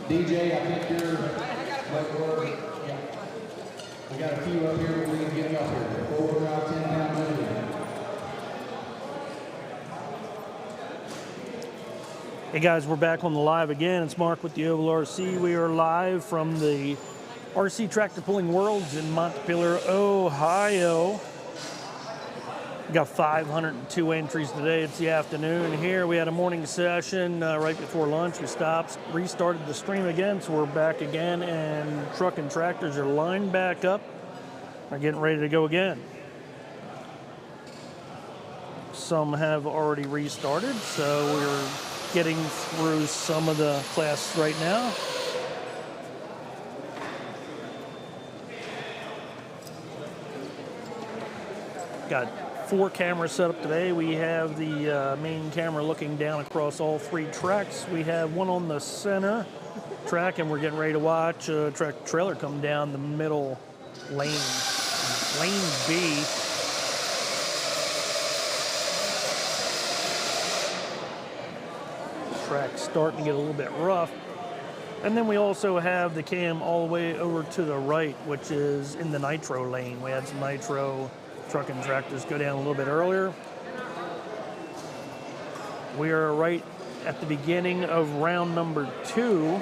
DJ, I think you're yeah. We got a few up here. We're going to get you up here. Over about 10 pound limit. Hey guys, we're back on the live again. It's Mark with the Oval RC. We are live from the RC Tractor Pulling Worlds in Montpelier, Ohio. We got 502 entries today. It's the afternoon here. We had a morning session right before lunch. We stopped, restarted the stream again, so we're back again, and truck and tractors are lined back up. They're getting ready to go again. Some have already restarted, so we're getting through some of the class right now. Got 4 cameras set up today. We have the main camera looking down across all 3 tracks. We have one on the center track, and we're getting ready to watch a tractor trailer come down the middle lane, lane B. Track starting to get a little bit rough. And then we also have the cam all the way over to the right, which is in the Nitro lane. We had some Nitro truck and tractors go down a little bit earlier. We are right at the beginning of round number 2,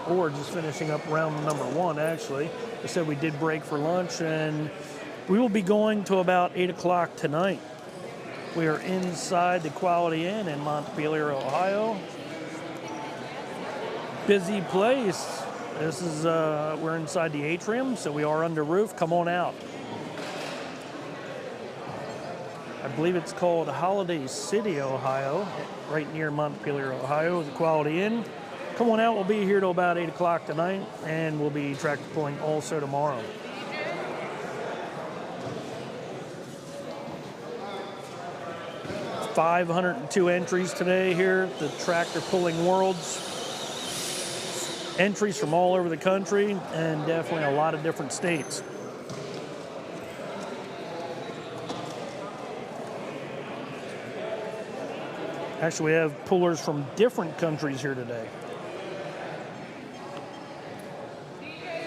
or just finishing up round number 1, actually. I said we did break for lunch, and we will be going to about 8 o'clock tonight. We are inside the Quality Inn in Montpelier, Ohio. Busy place. This is, we're inside the atrium, so we are under roof. Come on out. I believe it's called Holiday City, Ohio, right near Montpelier, Ohio, the Quality Inn. Come on out. We'll be here till about 8 o'clock tonight, and we'll be tractor pulling also tomorrow. 502 entries today here at the Tractor Pulling Worlds. Entries from all over the country, and definitely a lot of different states. Actually, we have pullers from different countries here today.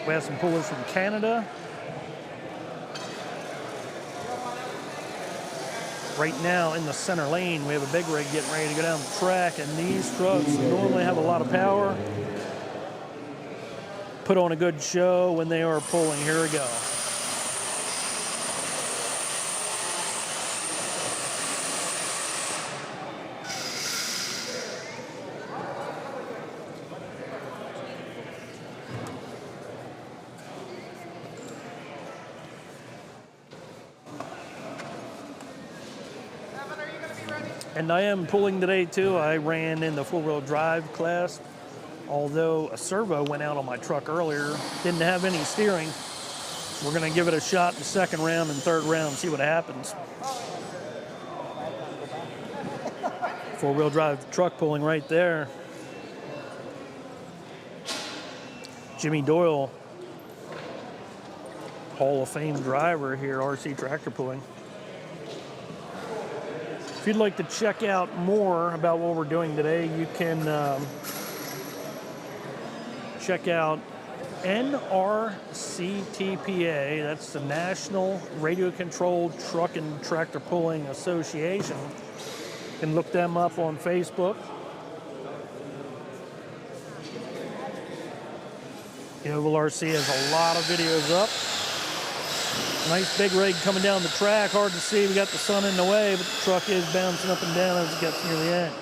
We have some pullers from Canada. Right now in the center lane, we have a big rig getting ready to go down the track, and these trucks normally have a lot of power. Put on a good show when they are pulling. Here we go. And I am pulling today too. I ran in the 4-wheel drive class. Although a servo went out on my truck earlier, didn't have any steering. We're gonna give it a shot in the second round and third round, see what happens. 4-wheel drive truck pulling right there. Jimmy Doyle, Hall of Fame driver here, RC Tractor Pulling. If you'd like to check out more about what we're doing today, you can check out NRCTPA. That's the National Radio Controlled Truck and Tractor Pulling Association. You can look them up on Facebook. The Oval RC has a lot of videos up. Nice big rig coming down the track. Hard to see. We got the sun in the way, but the truck is bouncing up and down as it gets near the end.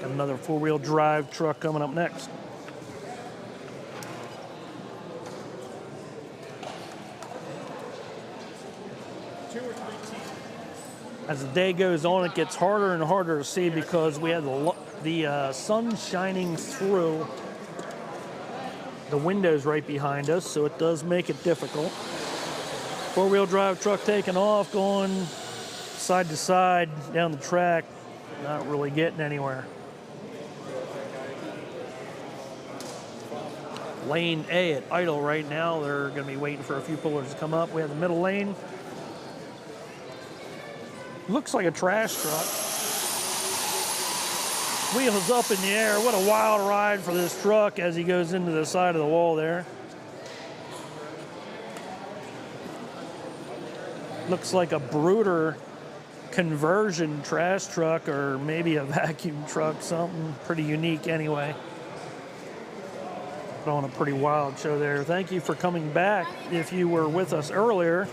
Got another 4-wheel drive truck coming up next. As the day goes on, it gets harder and harder to see because we have the sun shining through the windows right behind us, so it does make it difficult. 4-wheel drive truck taking off, going side to side down the track, not really getting anywhere. Lane A at idle right now. They're going to be waiting for a few pullers to come up. We have the middle lane. Looks like a trash truck. Wheels up in the air. What a wild ride for this truck as he goes into the side of the wall there. Looks like a brooder conversion trash truck, or maybe a vacuum truck, something pretty unique anyway. Put on a pretty wild show there. Thank you for coming back. If you were with us earlier,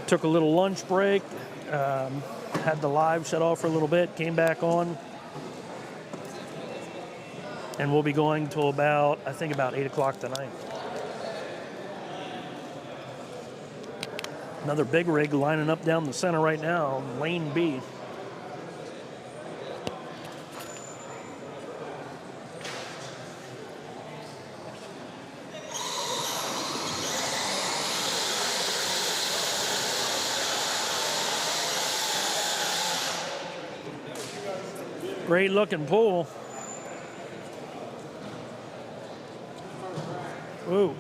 took a little lunch break, had the live shut off for a little bit, came back on, and we'll be going till about, I think about 8 o'clock tonight. Another big rig lining up down the center right now, lane B. Great looking pool. Ooh.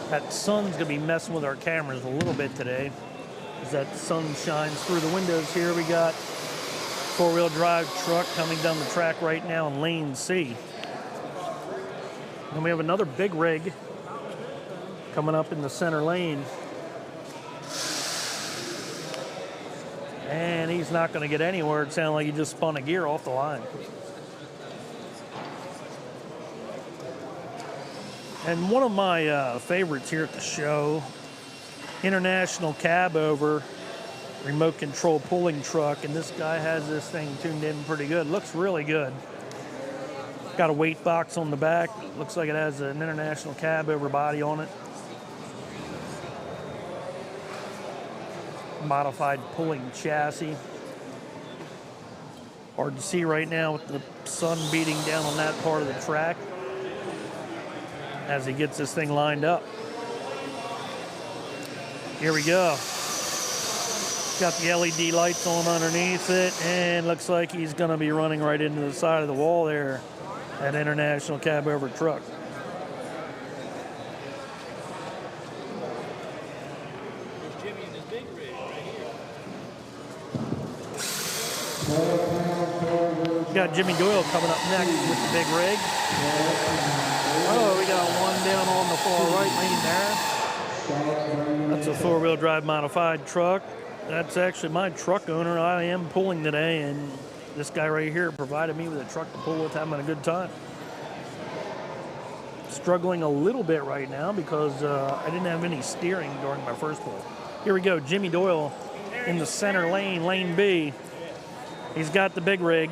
That sun's going to be messing with our cameras a little bit today, as that sun shines through the windows here. We got four-wheel drive truck coming down the track right now in lane C. And we have another big rig coming up in the center lane. And he's not going to get anywhere. It sounded like he just spun a gear off the line. And one of my favorites here at the show, international cab over, remote control pulling truck, and this guy has this thing tuned in pretty good. Looks really good. Got a weight box on the back. Looks like it has an international cab over body on it. Modified pulling chassis. Hard to see right now with the sun beating down on that part of the track as he gets this thing lined up. Here we go. Got the LED lights on underneath it, and looks like he's going to be running right into the side of the wall there. That international cab over truck. There's Jimmy in his big rig right here. Got Jimmy Doyle coming up next with the big rig. Oh, we got one down on the far right lane there. That's a four-wheel drive modified truck. That's actually my truck owner I am pulling today, and this guy right here provided me with a truck to pull with, having a good time. Struggling a little bit right now because I didn't have any steering during my first pull. Here we go, Jimmy Doyle in the center lane, lane B. He's got the big rig.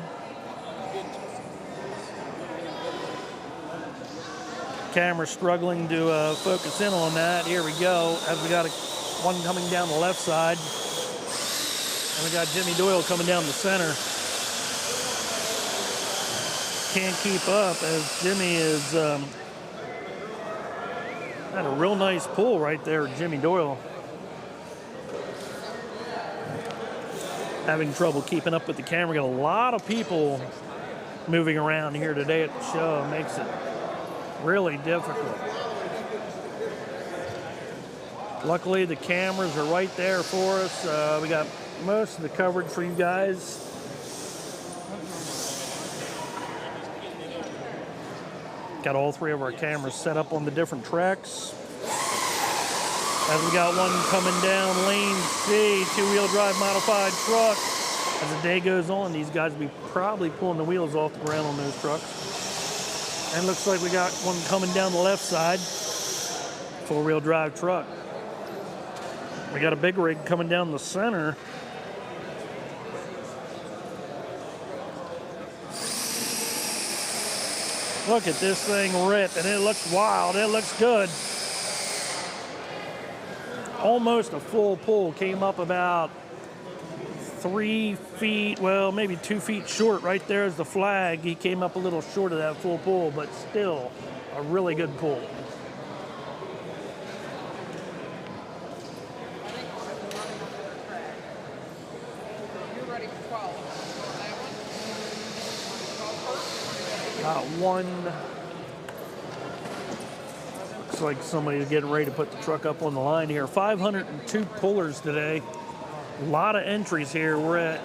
Camera struggling to focus in on that. Here we go, as we got one coming down the left side. And we got Jimmy Doyle coming down the center. Can't keep up as Jimmy is had a real nice pull right there, Jimmy Doyle. Having trouble keeping up with the camera. Got a lot of people moving around here today at the show. It makes it really difficult. Luckily, the cameras are right there for us. We got most of the coverage for you guys. Got all three of our cameras set up on the different tracks. As we got one coming down lane C, two-wheel drive modified truck. As the day goes on, these guys will be probably pulling the wheels off the ground on those trucks. And looks like we got one coming down the left side, four-wheel drive truck. We got a big rig coming down the center. Look at this thing rip, and it looks wild. It looks good. Almost a full pull. Came up about 3 feet, well, maybe 2 feet short. Right there is the flag. He came up a little short of that full pull, but still a really good pull. Got one. Looks like somebody's getting ready to put the truck up on the line here. 502 pullers today. A lot of entries here. We're at,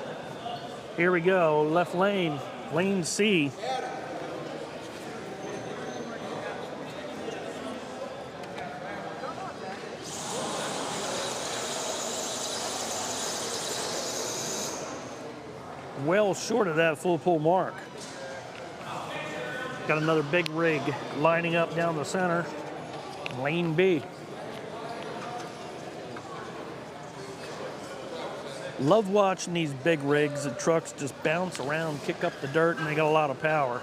here we go, left lane, lane C. Well short of that full pull mark. Got another big rig lining up down the center, lane B. Love watching these big rigs. The trucks just bounce around, kick up the dirt, and they got a lot of power.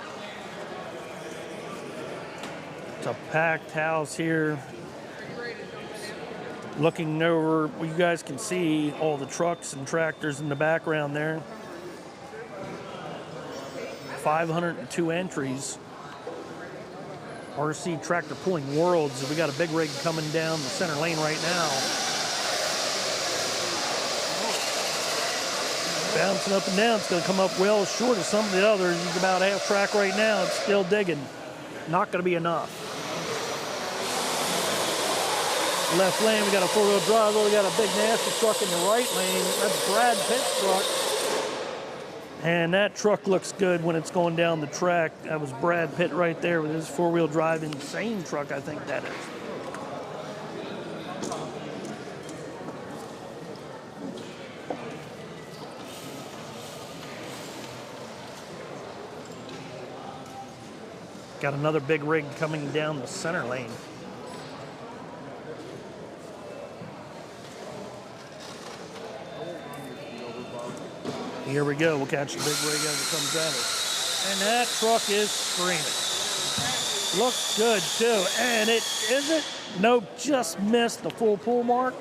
It's a packed house here. Looking over, well, you guys can see all the trucks and tractors in the background there. 502 entries. RC Tractor Pulling Worlds. We got a big rig coming down the center lane right now. Bouncing up and down. It's going to come up well short of some of the others. He's about half track right now. It's still digging. Not going to be enough. Left lane, we got a four-wheel drive. We got a big nasty truck in the right lane. That's Brad Pitt's truck. And that truck looks good when it's going down the track. That was Brad Pitt right there with his four-wheel drive insane truck, I think that is. Got another big rig coming down the center lane. Here we go. We'll catch the big rig as it comes at us. And that truck is screaming. Looks good, too. And it isn't. Nope, just missed the full pull mark.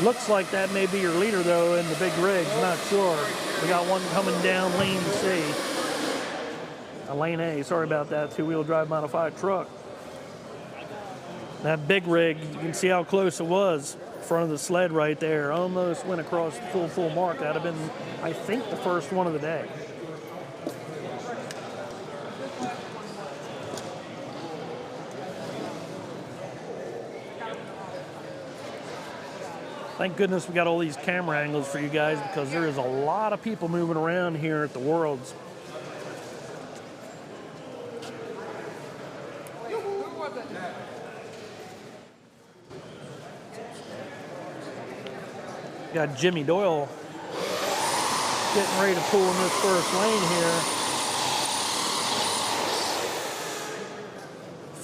Looks like that may be your leader, though, in the big rigs. Not sure. We got one coming down lane C. Lane A, sorry about that. Two-wheel drive modified truck. That big rig, you can see how close it was. Front of the sled right there, almost went across the full mark. That'd have been, I think, the first one of the day. Thank goodness we got all these camera angles for you guys, because there is a lot of people moving around here at the Worlds. Got Jimmy Doyle getting ready to pull in this first lane here.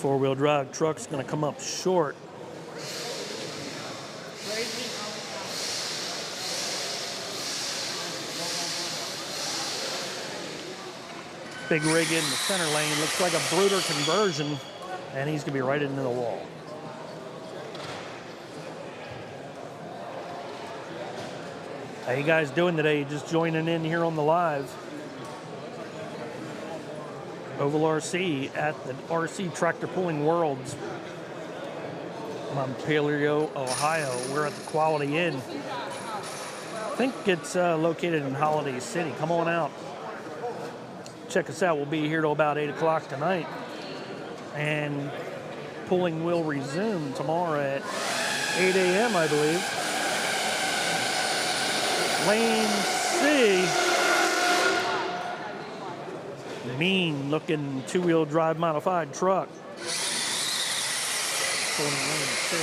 Four-wheel drive truck's going to come up short. Big rig in the center lane. Looks like a brooder conversion, and he's going to be right into the wall. How you guys doing today? Just joining in here on the live. Oval RC at the RC Tractor Pulling Worlds. Montpelier, Ohio. We're at the Quality Inn. I think it's located in Holiday City. Come on out. Check us out. We'll be here till about 8 o'clock tonight. And pulling will resume tomorrow at 8 a.m., I believe. Lane C. Mean looking two-wheel drive modified truck. Lane C.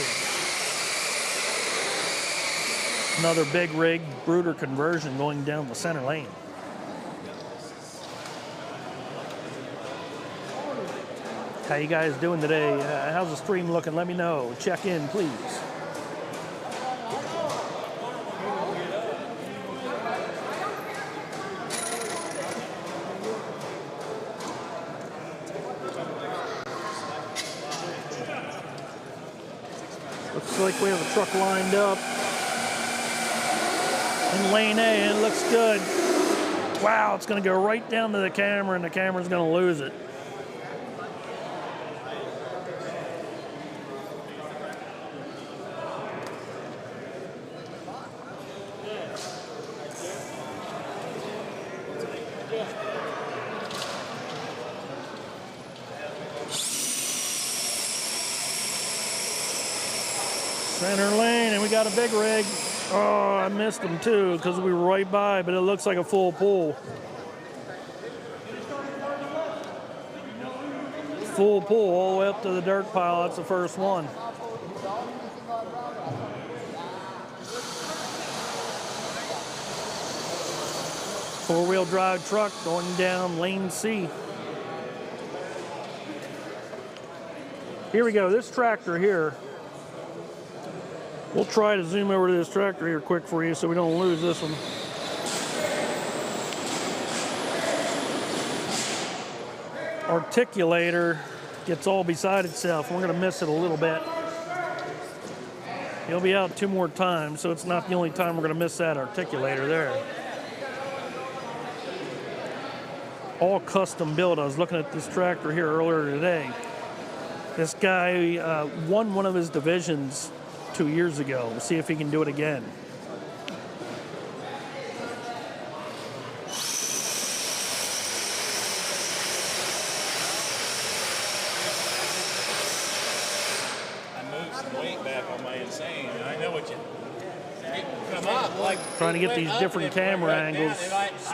Another big rig brooder conversion going down the center lane. How you guys doing today? How's the stream looking? Let me know. Check in, please. Looks like we have a truck lined up. lane A, and it looks good. Wow, it's going to go right down to the camera, and the camera's going to lose it. Center lane, and we got a big rig. Oh, I missed him too because we were right by, but it looks like a full pull. Full pull all the way up to the dirt pile. That's the first one. Four-wheel drive truck going down lane C. Here we go. This tractor here. We'll try to zoom over to this tractor here quick for you so we don't lose this one. Articulator gets all beside itself. We're going to miss it a little bit. He'll be out 2 more times, so it's not the only time we're going to miss that articulator there. All custom built. I was looking at this tractor here earlier today. This guy won one of his divisions 2 years ago. We'll see if he can do it again. I moved some weight back on my insane. I know what you come up like Trying to get these different camera angles,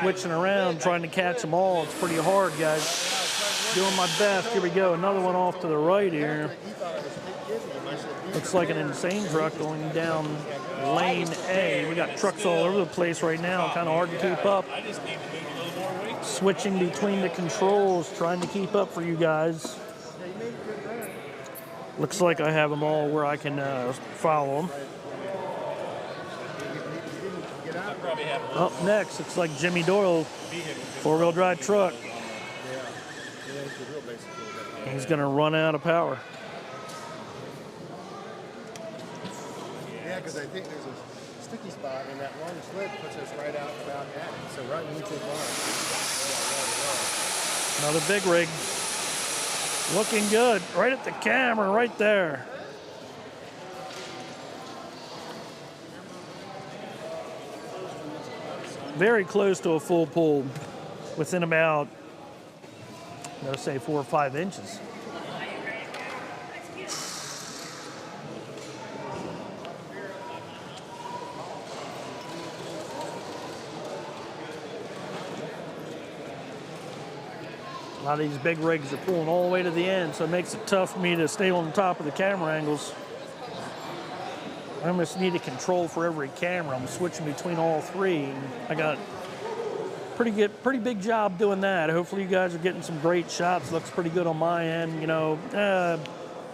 switching around, trying to catch them all. It's pretty hard, guys. Doing my best. Here we go. Another one off to the right here. Looks like an insane truck going down lane A. We got trucks all over the place right now. Kind of hard to keep up. I just need to move a little more weight. Switching between the controls, trying to keep up for you guys. Looks like I have them all where I can follow them. I probably have a Up next, looks like Jimmy Doyle, four-wheel drive truck. He's going to run out of power. Yeah, because I think there's a sticky spot, and that long sled puts us right out about at it. So right in the bar. Another big rig. Looking good. Right at the camera, right there. Very close to a full pull. Within about, let's say, 4 or 5 inches. A lot of these big rigs are pulling all the way to the end, so it makes it tough for me to stay on top of the camera angles. I almost need a control for every camera. I'm switching between all 3. And I got pretty big job doing that. Hopefully you guys are getting some great shots. Looks pretty good on my end. You know, a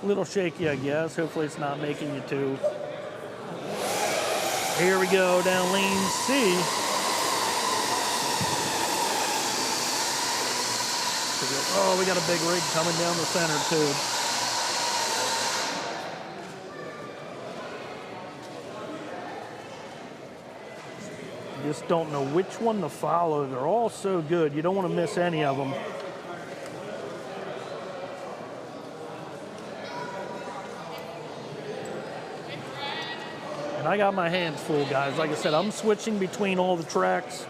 little shaky, I guess. Hopefully it's not making you too. Here we go down lane C. Oh, we got a big rig coming down the center too. Just don't know which one to follow. They're all so good. You don't want to miss any of them. And I got my hands full, guys. Like I said, I'm switching between all the tracks.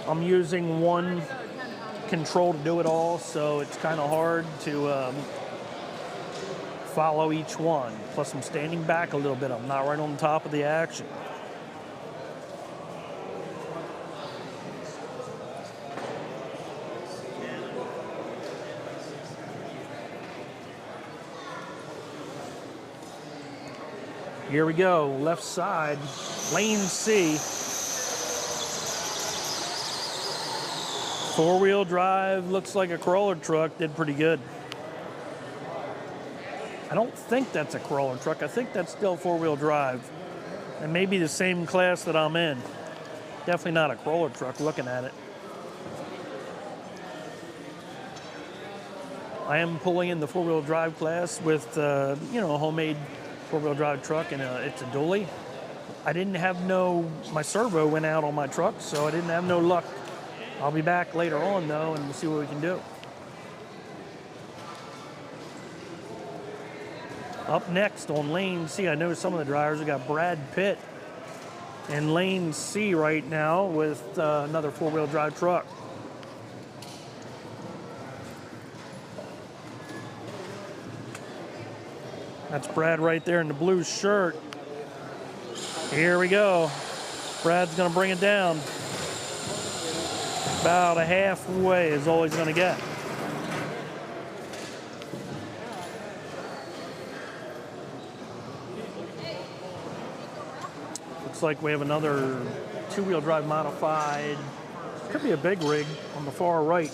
I'm using one control to do it all, so it's kind of hard to follow each one. Plus, I'm standing back a little bit. I'm not right on top of the action. Here we go, left side, lane C. 4-wheel drive, looks like a crawler truck, did pretty good. I don't think that's a crawler truck. I think that's still 4-wheel drive. And maybe the same class that I'm in. Definitely not a crawler truck looking at it. I am pulling in the 4-wheel drive class with, a homemade 4-wheel drive truck, and it's a Doyle. I didn't have my servo went out on my truck, so I didn't have no luck. I'll be back later on though, and we'll see what we can do. Up next on lane C, I know some of the drivers. We got Brad Pitt in lane C right now with another four-wheel drive truck. That's Brad right there in the blue shirt. Here we go. Brad's gonna bring it down. About a halfway is all he's gonna get. Looks like we have another two-wheel drive modified. Could be a big rig on the far right.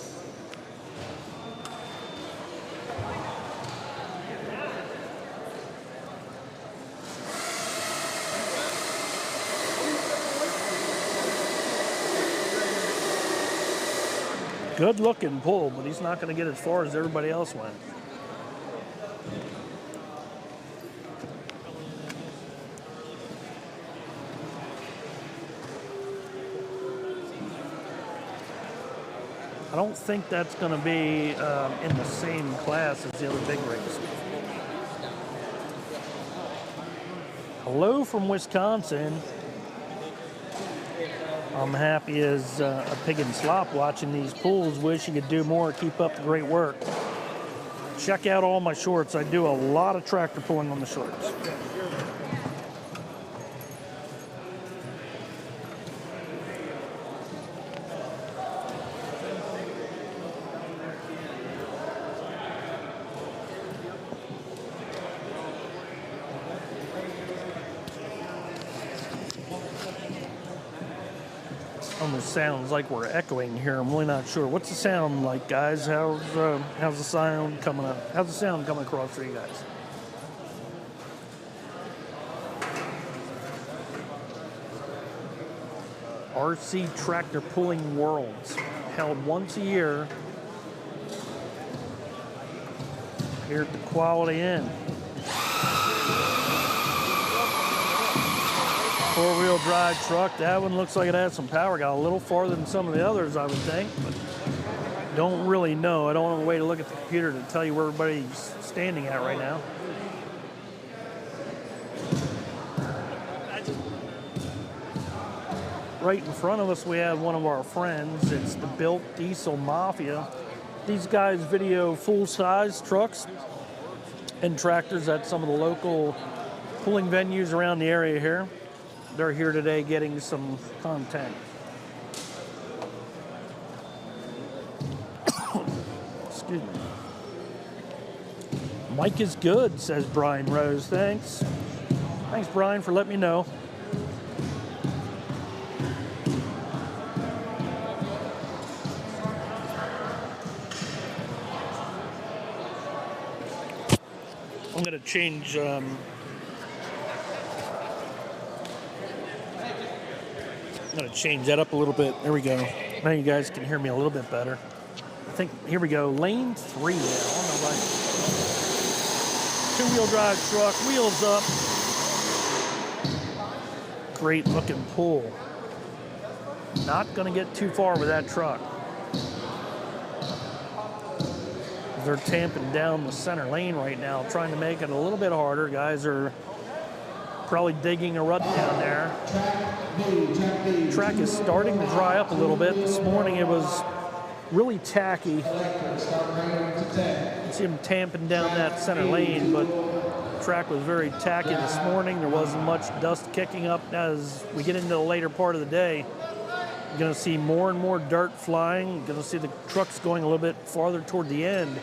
Good looking pull, but he's not going to get as far as everybody else went. I don't think that's going to be in the same class as the other big rigs. Hello from Wisconsin. I'm happy as a pig in slop watching these pulls. Wish you could do more. Keep up the great work. Check out all my shorts. I do a lot of tractor pulling on the shorts. Almost sounds like we're echoing here. I'm really not sure. What's the sound like, guys? How's the sound coming up? How's the sound coming across for you guys? RC Tractor Pulling Worlds, held once a year here at the Quality Inn. Four-wheel drive truck. That one looks like it has some power. Got a little farther than some of the others, I would think, but don't really know. I don't have a way to look at the computer to tell you where everybody's standing at right now. Right in front of us, we have one of our friends. It's the Built Diesel Mafia. These guys video full-size trucks and tractors at some of the local pulling venues around the area here. They're here today getting some content. Excuse me. Mike is good, says Brian Rose. Thanks. Thanks, Brian, for letting me know. I'm going to change I'm going to change that up a little bit. There we go. Now you guys can hear me a little bit better. I think, here we go. Lane 3 now on the right. Two-wheel drive truck, wheels up. Great looking pull. Not going to get too far with that truck. They're tamping down the center lane right now, trying to make it a little bit harder. Guys are probably digging a rut down there. The track is starting to dry up a little bit. This morning it was really tacky. You can see them tamping down that center lane, but the track was very tacky this morning. There wasn't much dust kicking up. As we get into the later part of the day, you're going to see more and more dirt flying. You're going to see the trucks going a little bit farther toward the end.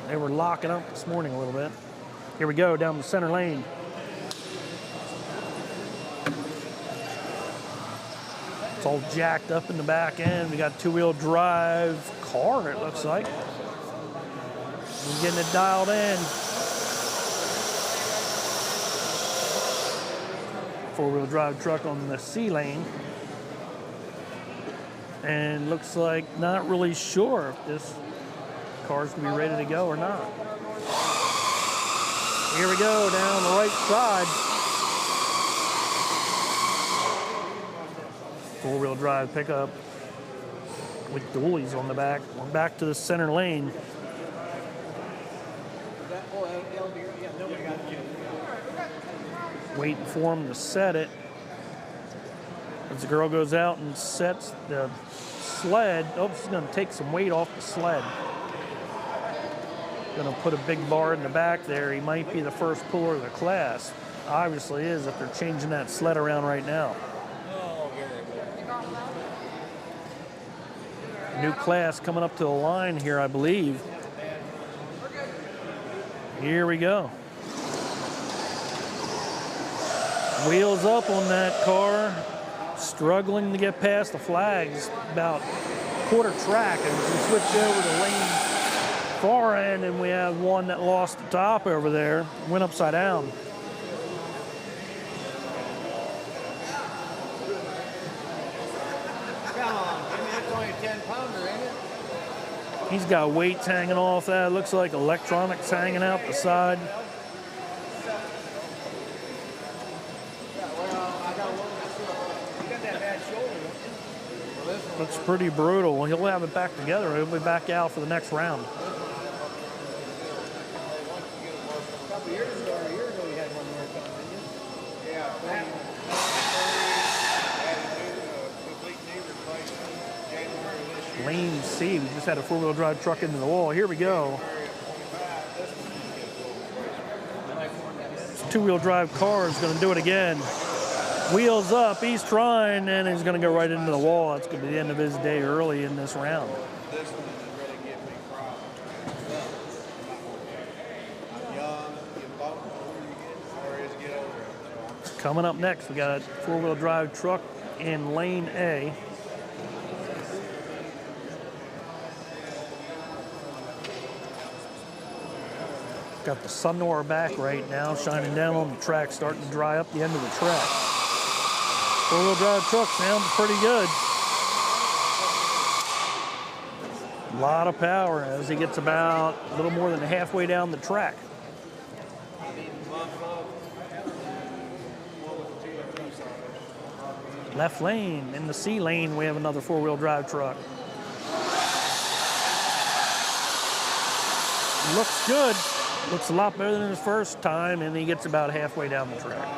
They were locking up this morning a little bit. Here we go, down the center lane. It's all jacked up in the back end. We got two-wheel drive car, it looks like. We're getting it dialed in. Four-wheel drive truck on the C lane. And looks like not really sure if this car's gonna be ready to go or not. Here we go, down the right side. Four-wheel drive pickup with dualies on the back. We're back to the center lane. Waiting for him to set it. As the girl goes out and sets the sled. Oh, she's going to take some weight off the sled. Going to put a big bar in the back there. He might be the first puller of the class. Obviously is if they're changing that sled around right now. New class coming up to the line here, I believe. Here we go. Wheels up on that car. Struggling to get past the flags. About quarter track, and we switch over to lane far end, and we have one that lost the top over there. Went upside down. He's got weights hanging off that. Looks like electronics hanging out the side. Looks pretty brutal. He'll have it back together. He'll be back out for the next round. A couple years ago, or a year ago, we had one more time, didn't you? Yeah. Lane C, we just had a four-wheel drive truck into the wall. Here we go. This two-wheel drive car is going to do it again. Wheels up, he's trying, and he's going to go right into the wall. That's going to be the end of his day early in this round. Coming up next, we got a four-wheel drive truck in lane A. Got the sun to our back right now, shining down on the track, starting to dry up the end of the track. Four-wheel drive truck sounds pretty good. A lot of power as he gets about a little more than halfway down the track. Left lane, in the C lane, we have another four-wheel drive truck. Looks good. Looks a lot better than his first time, and he gets about halfway down the track.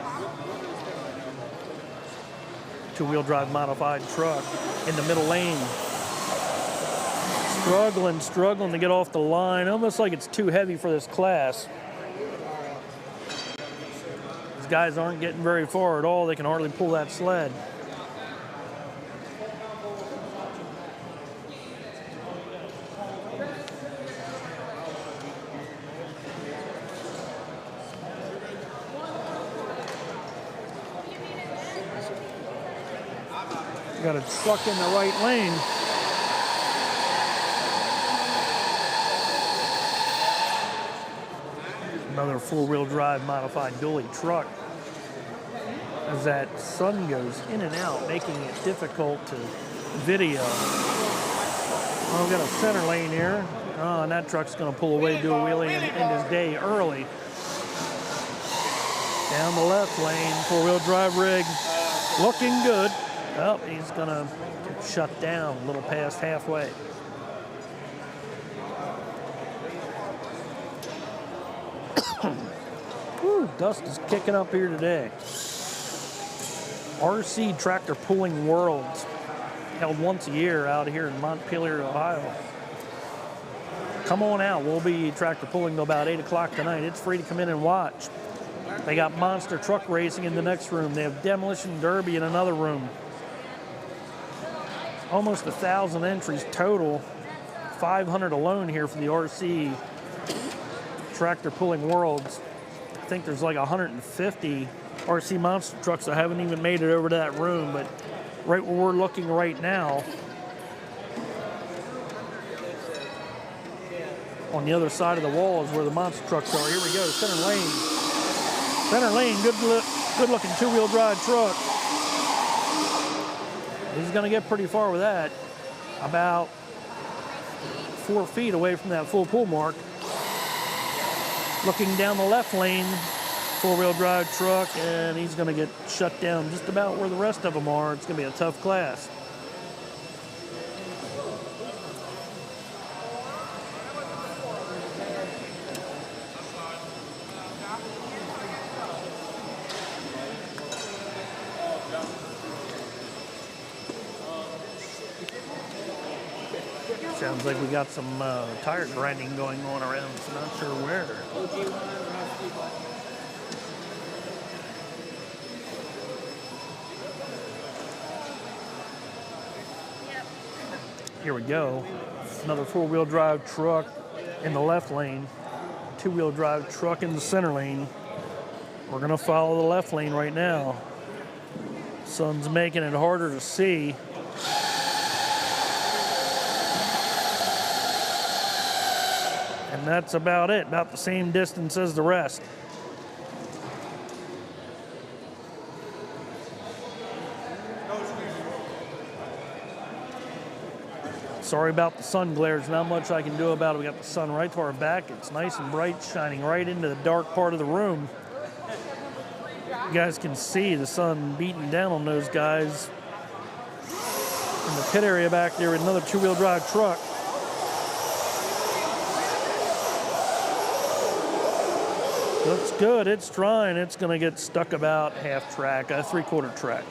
Two-wheel drive modified truck in the middle lane. Struggling to get off the line. Almost like it's too heavy for this class. These guys aren't getting very far at all. They can hardly pull that sled. Got a truck in the right lane. Another four-wheel drive modified dually truck. As that sun goes in and out, making it difficult to video. Oh, we've got a center lane here. Oh, and that truck's going to pull away, do a wheelie, and end his day early. Down the left lane, four-wheel drive rig, looking good. Well, he's going to shut down a little past halfway. Whew, dust is kicking up here today. RC Tractor Pulling Worlds, held once a year out here in Montpelier, Ohio. Come on out. We'll be tractor pulling till about 8 o'clock tonight. It's free to come in and watch. They got monster truck racing in the next room. They have demolition derby in another room. Almost 1,000 entries total, 500 alone here for the RC Tractor Pulling Worlds. I think there's like 150 RC monster trucks that haven't even made it over to that room, but right where we're looking right now, on the other side of the wall is where the monster trucks are. Here we go, center lane. Center lane, good looking two-wheel drive truck. He's going to get pretty far with that, about 4 feet away from that full pull mark. Looking down the left lane, four-wheel drive truck, and he's going to get shut down just about where the rest of them are. It's going to be a tough class. Sounds like we got some tire grinding going on around, so not sure where. Here we go. Another four-wheel drive truck in the left lane. Two-wheel drive truck in the center lane. We're gonna follow the left lane right now. Sun's making it harder to see. And that's about it, about the same distance as the rest. Sorry about the sun glare. There's not much I can do about it. We got the sun right to our back. It's nice and bright, shining right into the dark part of the room. You guys can see the sun beating down on those guys. In the pit area back there with another two-wheel drive truck. Looks good, it's drying. It's gonna get stuck about half track, a three-quarter track.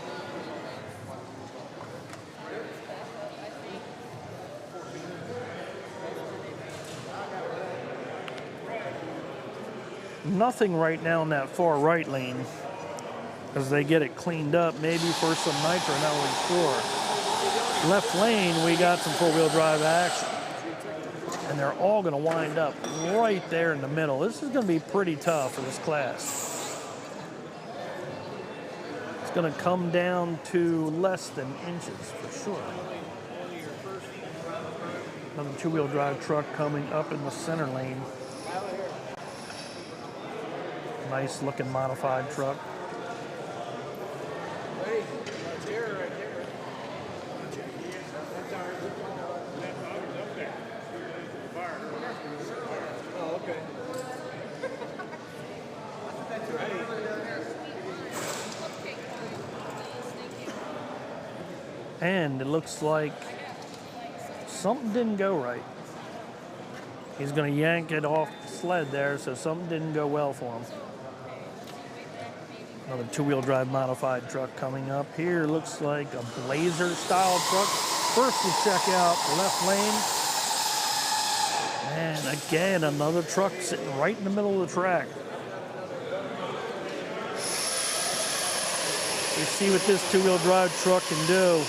Nothing right now in that far right lane as they get it cleaned up, maybe for some nitro, not really sure. Left lane, we got some four-wheel drive action. And they're all going to wind up right there in the middle. This is going to be pretty tough for this class. It's going to come down to less than inches for sure. Another two-wheel drive truck coming up in the center lane. Nice looking modified truck. And it looks like something didn't go right. He's going to yank it off the sled there, so something didn't go well for him. Another two-wheel drive modified truck coming up here. Looks like a Blazer style truck. First we check out the left lane. And again, another truck sitting right in the middle of the track. We see what this two-wheel drive truck can do.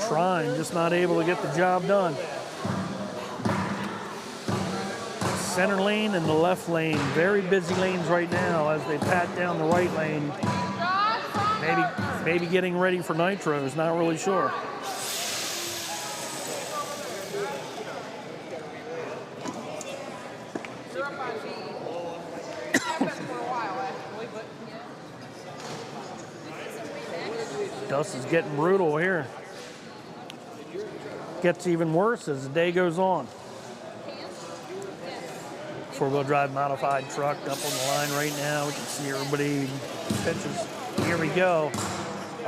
Trying, just not able to get the job done. Center lane and the left lane, very busy lanes right now as they pat down the right lane. Maybe getting ready for nitros, not really sure. Dust is getting brutal here. Gets even worse as the day goes on. Four-wheel drive modified truck up on the line right now. We can see everybody pitches. Here we go.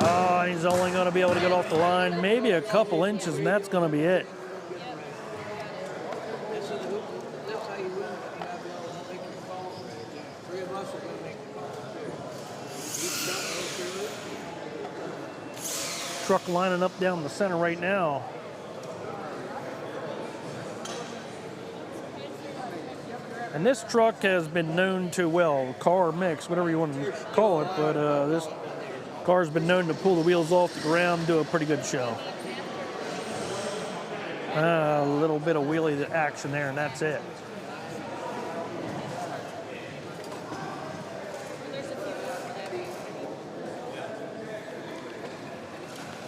Oh, he's only going to be able to get off the line maybe a couple inches, and that's going to be it. Truck lining up down the center right now. And this truck has been known to, well, car mix, whatever you want to call it, but this car's been known to pull the wheels off the ground and do a pretty good show. A little bit of wheelie action there, and that's it.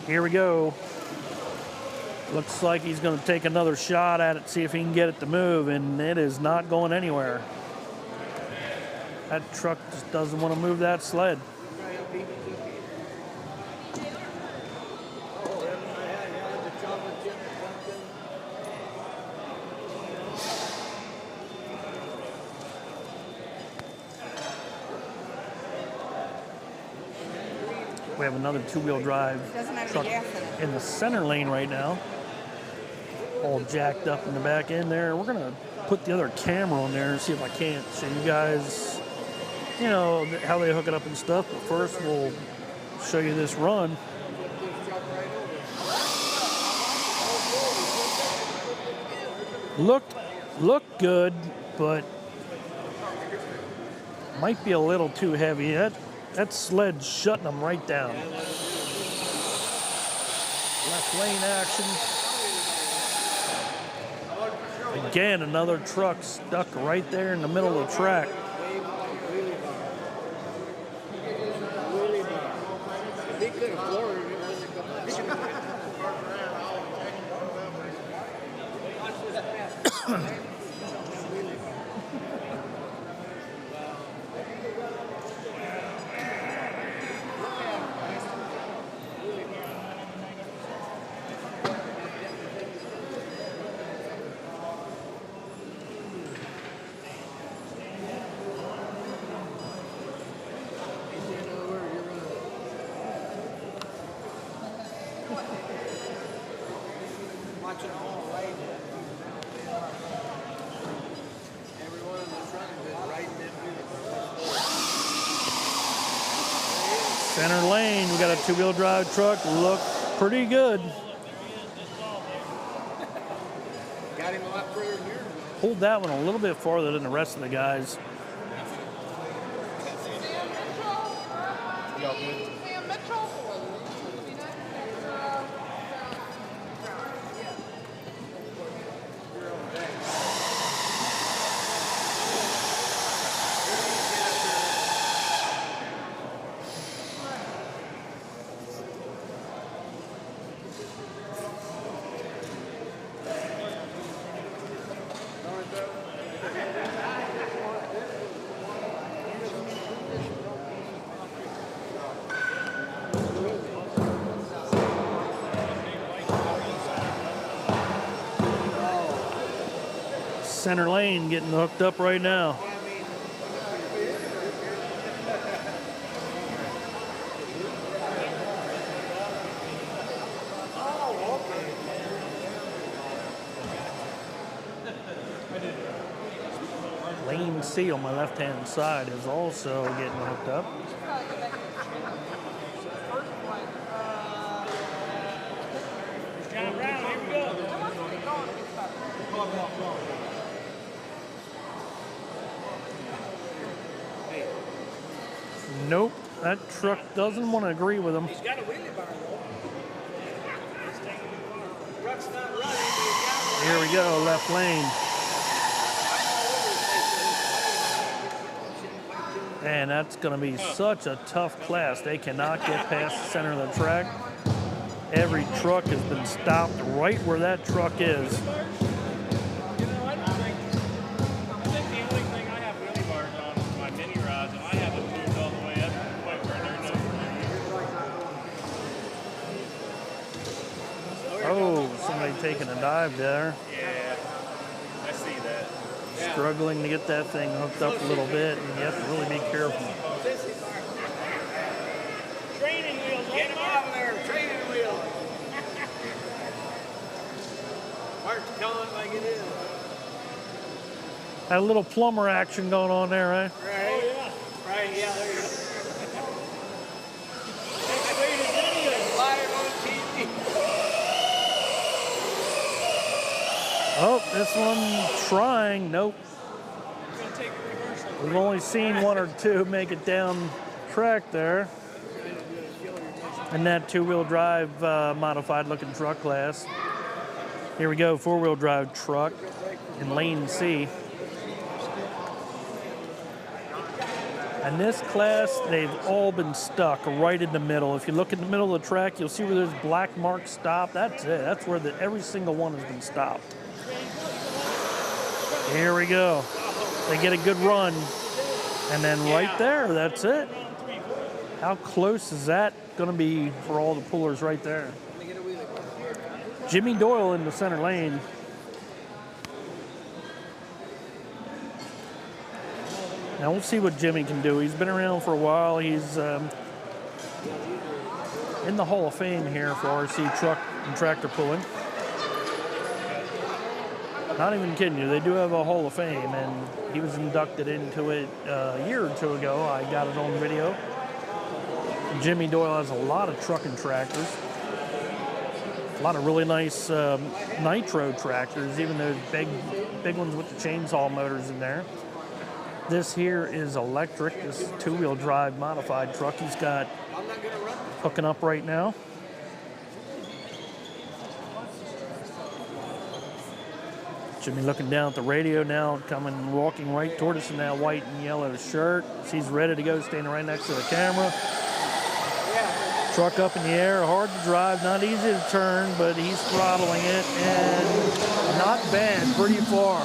Here we go. Looks like he's going to take another shot at it, see if he can get it to move, and it is not going anywhere. That truck just doesn't want to move that sled. We have another two-wheel drive truck in the center lane right now, all jacked up in the back end there. We're gonna put the other camera on there and see if I can't show you guys, you know, how they hook it up and stuff. But first, we'll show you this run. Looked good, but might be a little too heavy. That sled's shutting them right down. Left lane action. Again, another truck stuck right there in the middle of the track. Center lane, we got a two-wheel drive truck. Look pretty good. Got him a lot further than yours. Pulled that one a little bit farther than the rest of the guys. Y'all good? Center lane getting hooked up right now. Lane C on my left-hand side is also getting hooked up. John Brown, here we go. Nope, that truck doesn't want to agree with him. He's got a wheelie bar though. Truck's not running, but he's got one. Here we go, left lane. And that's going to be such a tough class. They cannot get past the center of the track. Every truck has been stopped right where that truck is. You know, I think the only thing I have wheelie bars on is my mini rods, and I haven't moved all the way up to the point where they're no. Oh, somebody taking a dive there. Yeah, I see that. Struggling to get that thing hooked up a little bit, and you have to really be careful. Training wheels, get him out of there, training wheels. Mark's calling it like it is. Had a little plumber action going on there, right? Right. Oh, yeah. Right, yeah, there you go. Live on TV. Oh, this one trying. Nope. We've only seen one or two make it down track there. In that two-wheel drive modified looking truck class. Here we go, four-wheel drive truck in lane C. And this class, they've all been stuck right in the middle. If you look in the middle of the track, you'll see where there's black marks stopped. That's it. That's where every single one has been stopped. Here we go. They get a good run. And then right there, that's it. How close is that going to be for all the pullers right there? Jimmy Doyle in the center lane. Now we'll see what Jimmy can do. He's been around for a while. He's in the Hall of Fame here for RC truck and tractor pulling. Not even kidding you, they do have a Hall of Fame, and he was inducted into it a year or two ago. I got it on video. Jimmy Doyle has a lot of truck and tractors. A lot of really nice Nitro tractors, even those big ones with the chainsaw motors in there. This here is electric, this two-wheel drive modified truck he's got hooking up right now. Jimmy looking down at the radio now, walking right toward us in that white and yellow shirt. He's ready to go, standing right next to the camera. Truck up in the air, hard to drive, not easy to turn, but he's throttling it, and not bad, pretty far.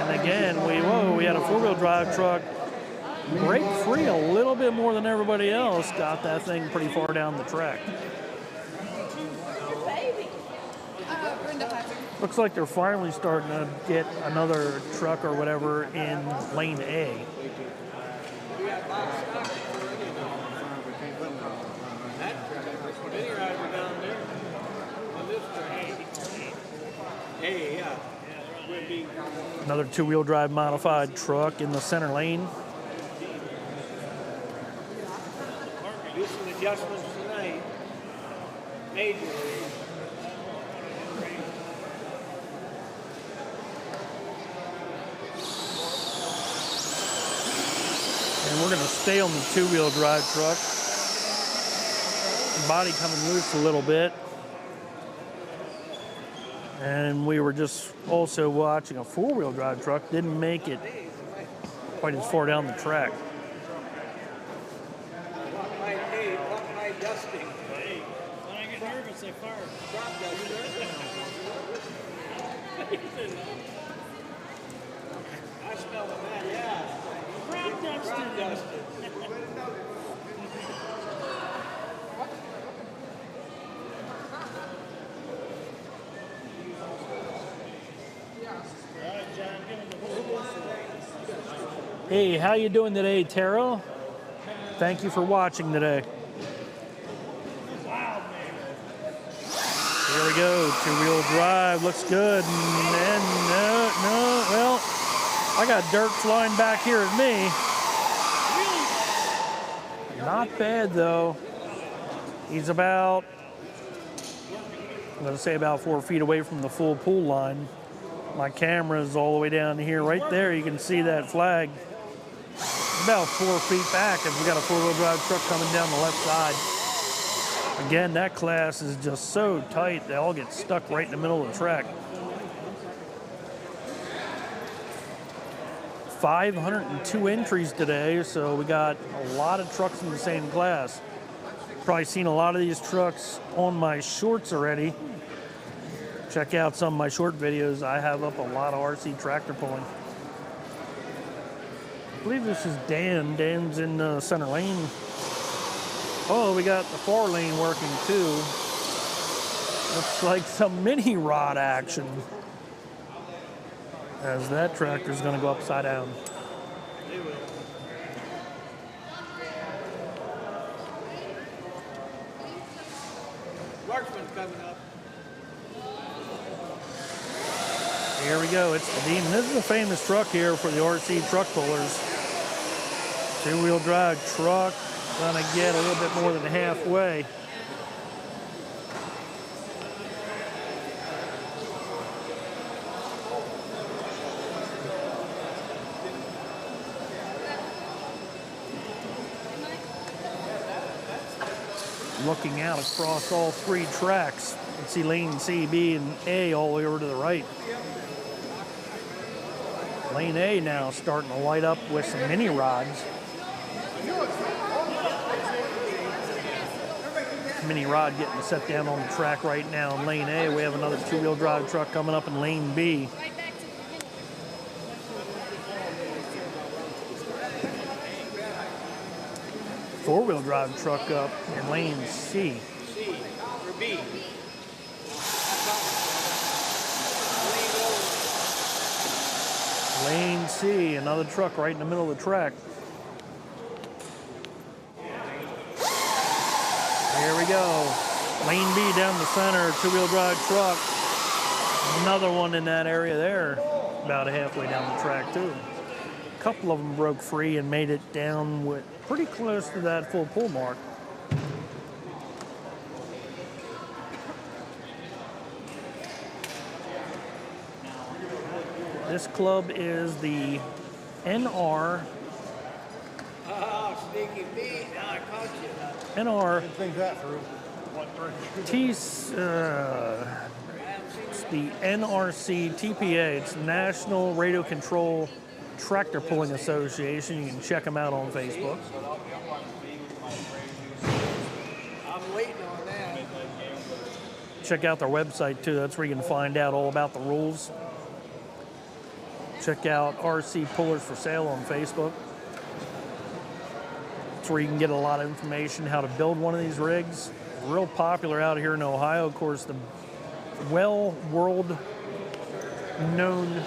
And again, we had a four-wheel drive truck break free a little bit more than everybody else, got that thing pretty far down the track. Looks like they're finally starting to get another truck or whatever in lane A. Another two-wheel drive modified truck in the center lane. Do some adjustments tonight. Major. And we're going to stay on the two-wheel drive truck. Body coming loose a little bit. And we were just also watching a four-wheel drive truck. Didn't make it quite as far down the track. When I get nervous, I fire. I smell that, yeah. Crop dusted. Hey, how you doing today, Taro? Thank you for watching today. Here we go, two-wheel drive, looks good. And well, I got dirt flying back here at me. Not bad though. He's about, I'm gonna say about 4 feet away from the full pool line. My camera is all the way down here. Right there, you can see that flag. About 4 feet back if we got a four-wheel drive truck coming down the left side. Again, that class is just so tight, they all get stuck right in the middle of the track. 502 entries today, so we got a lot of trucks in the same class. Probably seen a lot of these trucks on my shorts already. Check out some of my short videos. I have up a lot of RC tractor pulling. I believe this is Dan. Dan's in the center lane. Oh, we got the far lane working too. Looks like some mini rod action. As that tractor's gonna go upside down. Marksman's coming up. Here we go, it's the Demon. This is a famous truck here for the RC truck pullers. Two-wheel drive truck, gonna get a little bit more than halfway. Looking out across all three tracks, you can see lane C, B, and A all the way over to the right. Lane A now starting to light up with some mini rods. Mini rod getting set down on the track right now in lane A. We have another two-wheel drive truck coming up in lane B. Four-wheel drive truck up in lane C. C or B. Lane C, another truck right in the middle of the track. Here we go. Lane B down the center, two-wheel drive truck. Another one in that area there, about halfway down the track too. A couple of them broke free and made it down with pretty close to that full pull mark. This club is the NR. Oh, sneaky Pete, I caught you. NR Didn't think that through. it's the NRC TPA. It's National Radio Control Tractor Pulling Association. You can check them out on Facebook. I'm waiting on that. Check out their website too. That's where you can find out all about the rules. Check out RC Pullers for Sale on Facebook. That's where you can get a lot of information how to build one of these rigs. Real popular out here in Ohio. Of course, the world known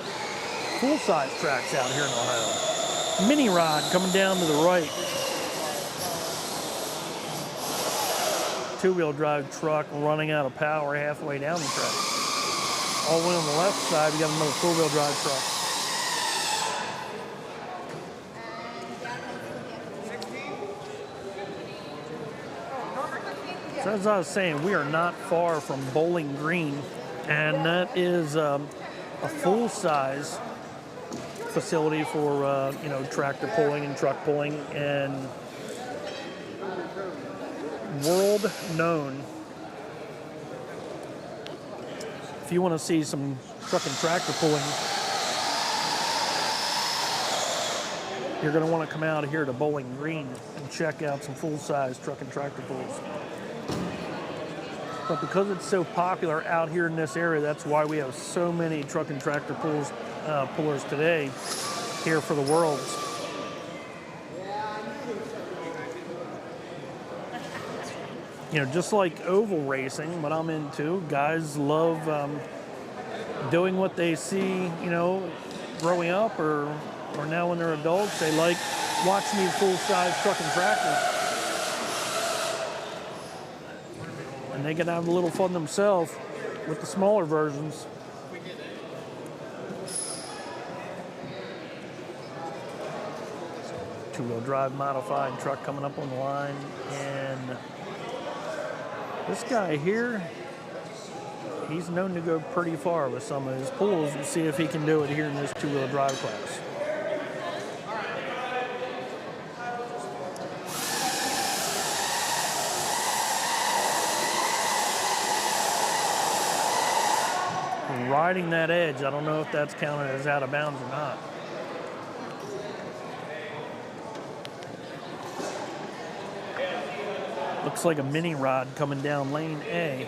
full-size tracks out here in Ohio. Mini rod coming down to the right. Two-wheel drive truck running out of power halfway down the track. All the way on the left side, we got another four-wheel drive truck. So as I was saying, we are not far from Bowling Green, and that is a full-size facility for tractor pulling and truck pulling, and world known. If you want to see some truck and tractor pulling, you're going to want to come out here to Bowling Green and check out some full-size truck and tractor pulls. But because it's so popular out here in this area, that's why we have so many truck and tractor pullers today here for the Worlds. Just like oval racing, what I'm into, guys love doing what they see, growing up or now when they're adults. They like watching these full-size truck and tractors. And they can have a little fun themselves with the smaller versions. Two-wheel drive modified truck coming up on the line. And this guy here, he's known to go pretty far with some of his pulls. We'll see if he can do it here in this two-wheel drive class. Riding that edge, I don't know if that's counted as out of bounds or not. Looks like a mini rod coming down lane A.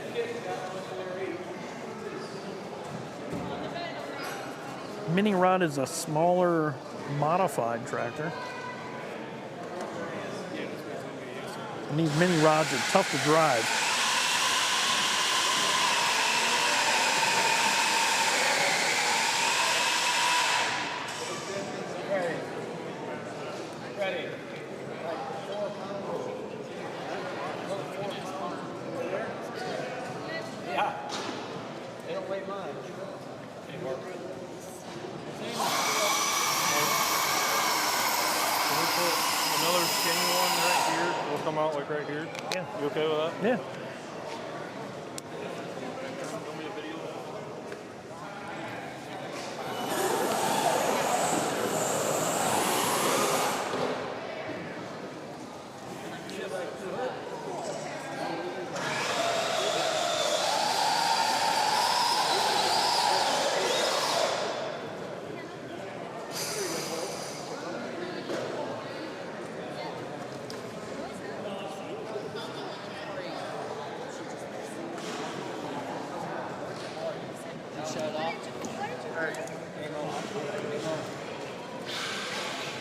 Mini rod is a smaller modified tractor. And these mini rods are tough to drive. Another skinny one right here. Will come out like right here. Yeah. You okay with that? Yeah.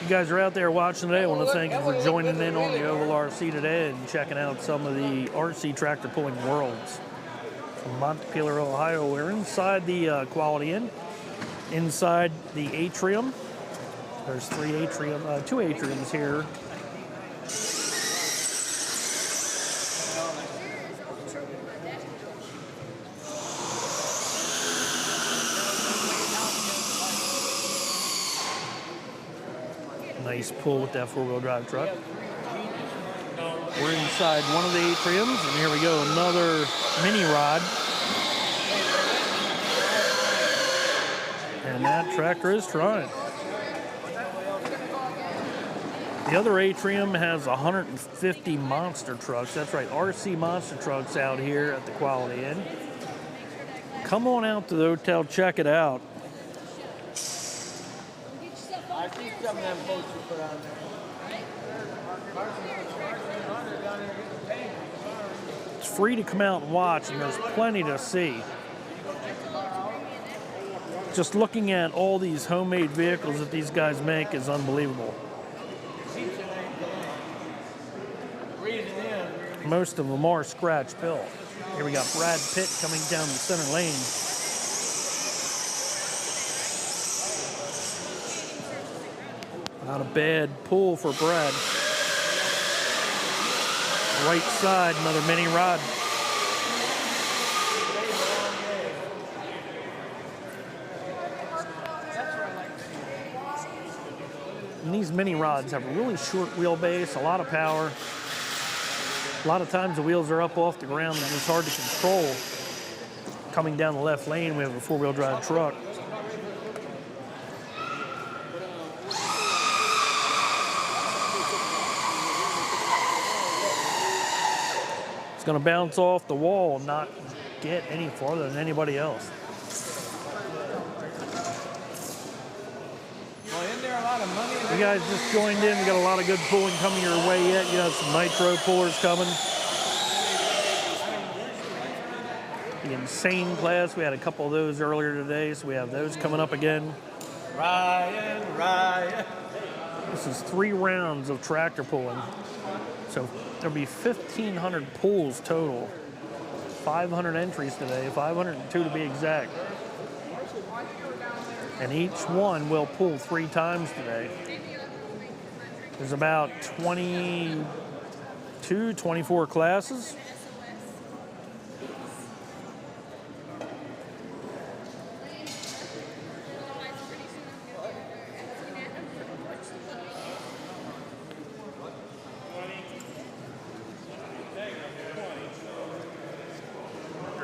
You guys are out there watching today. I want to thank you for joining in on the Oval RC today and checking out some of the RC Tractor Pulling Worlds from Montpelier, Ohio. We're inside the Quality Inn, inside the atrium. There's two atriums here. Nice pull with that four-wheel drive truck. We're inside one of the atriums, and here we go, another mini rod. And that tractor is trying. The other atrium has 150 monster trucks. That's right, RC monster trucks out here at the Quality Inn. Come on out to the hotel, check it out. I see some of them boats you put on there. It's free to come out and watch, and there's plenty to see. Just looking at all these homemade vehicles that these guys make is unbelievable. Most of them are scratch built. Here we got Brad Pitt coming down the center lane. Not a bad pull for Brad. Right side, another mini rod. And these mini rods have a really short wheelbase, a lot of power. A lot of times the wheels are up off the ground and it's hard to control. Coming down the left lane, we have a four-wheel drive truck. It's going to bounce off the wall and not get any farther than anybody else. You guys just joined in. We got a lot of good pulling coming your way yet. You got some Nitro pullers coming. The Insane class, we had a couple of those earlier today, so we have those coming up again. Ryan. This is 3 rounds of tractor pulling. So there'll be 1,500 pulls total. 500 entries today, 502 to be exact. And each one will pull 3 times today. There's about 22, 24 classes.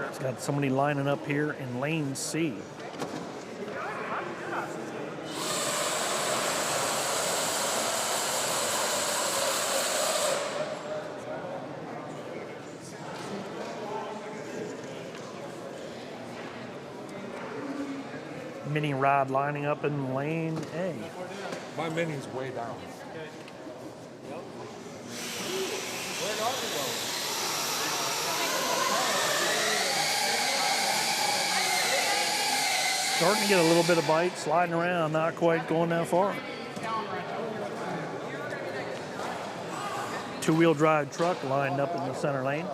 It's got somebody lining up here in lane C. Mini rod lining up in lane A. My mini's way down. Starting to get a little bit of bite, sliding around, not quite going that far. 2-wheel drive truck lined up in the center lane.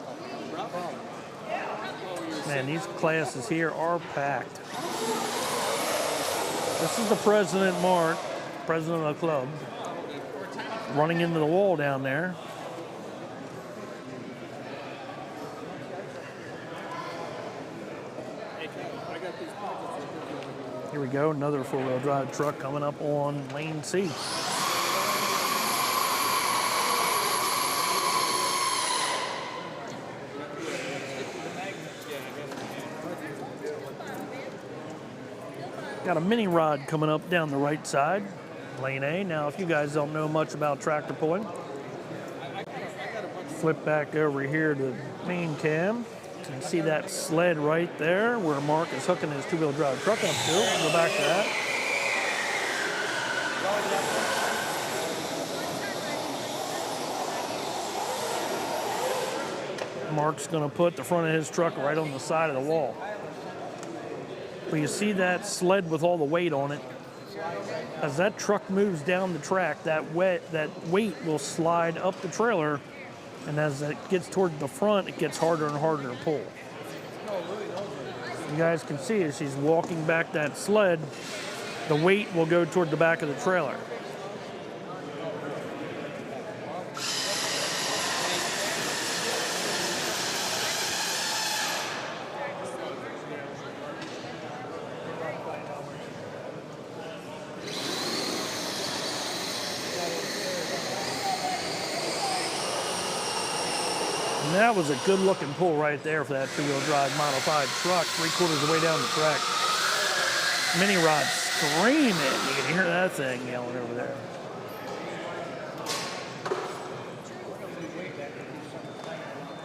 Man, these classes here are packed. This is the president, Mark, president of the club, running into the wall down there. Here we go, another 4-wheel drive truck coming up on lane C. Got a mini rod coming up down the right side, lane A. Now, if you guys don't know much about tractor pulling, flip back over here to the main cam. You can see that sled right there where Mark is hooking his 2-wheel drive truck up to. We'll go back to that. Mark's going to put the front of his truck right on the side of the wall. But you see that sled with all the weight on it. As that truck moves down the track, that weight will slide up the trailer, and as it gets toward the front, it gets harder and harder to pull. You guys can see as she's walking back that sled, the weight will go toward the back of the trailer. That was a good looking pull right there for that two-wheel drive modified truck, 3/4 of the way down the track. Mini rod screaming. You can hear that thing yelling over there.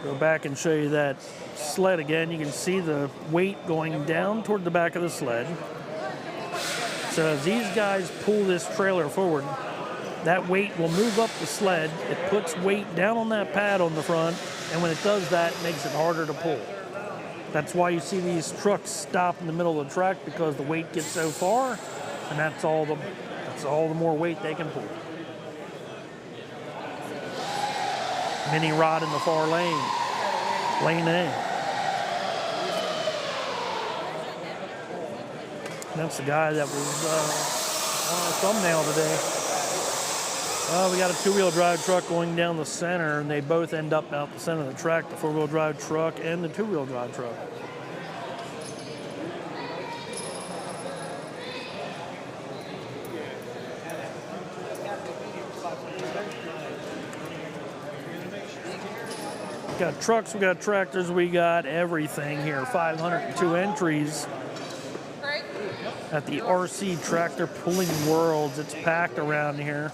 Go back and show you that sled again. You can see the weight going down toward the back of the sled. So as these guys pull this trailer forward, that weight will move up the sled. It puts weight down on that pad on the front, and when it does that, it makes it harder to pull. That's why you see these trucks stop in the middle of the track, because the weight gets so far, and that's all the more weight they can pull. Mini rod in the far lane, lane A. That's the guy that was on our thumbnail today. We got a two-wheel drive truck going down the center, and they both end up out the center of the track, the four-wheel drive truck and the two-wheel drive truck. We got trucks, we got tractors, we got everything here. 502 entries at the RC Tractor Pulling Worlds. It's packed around here.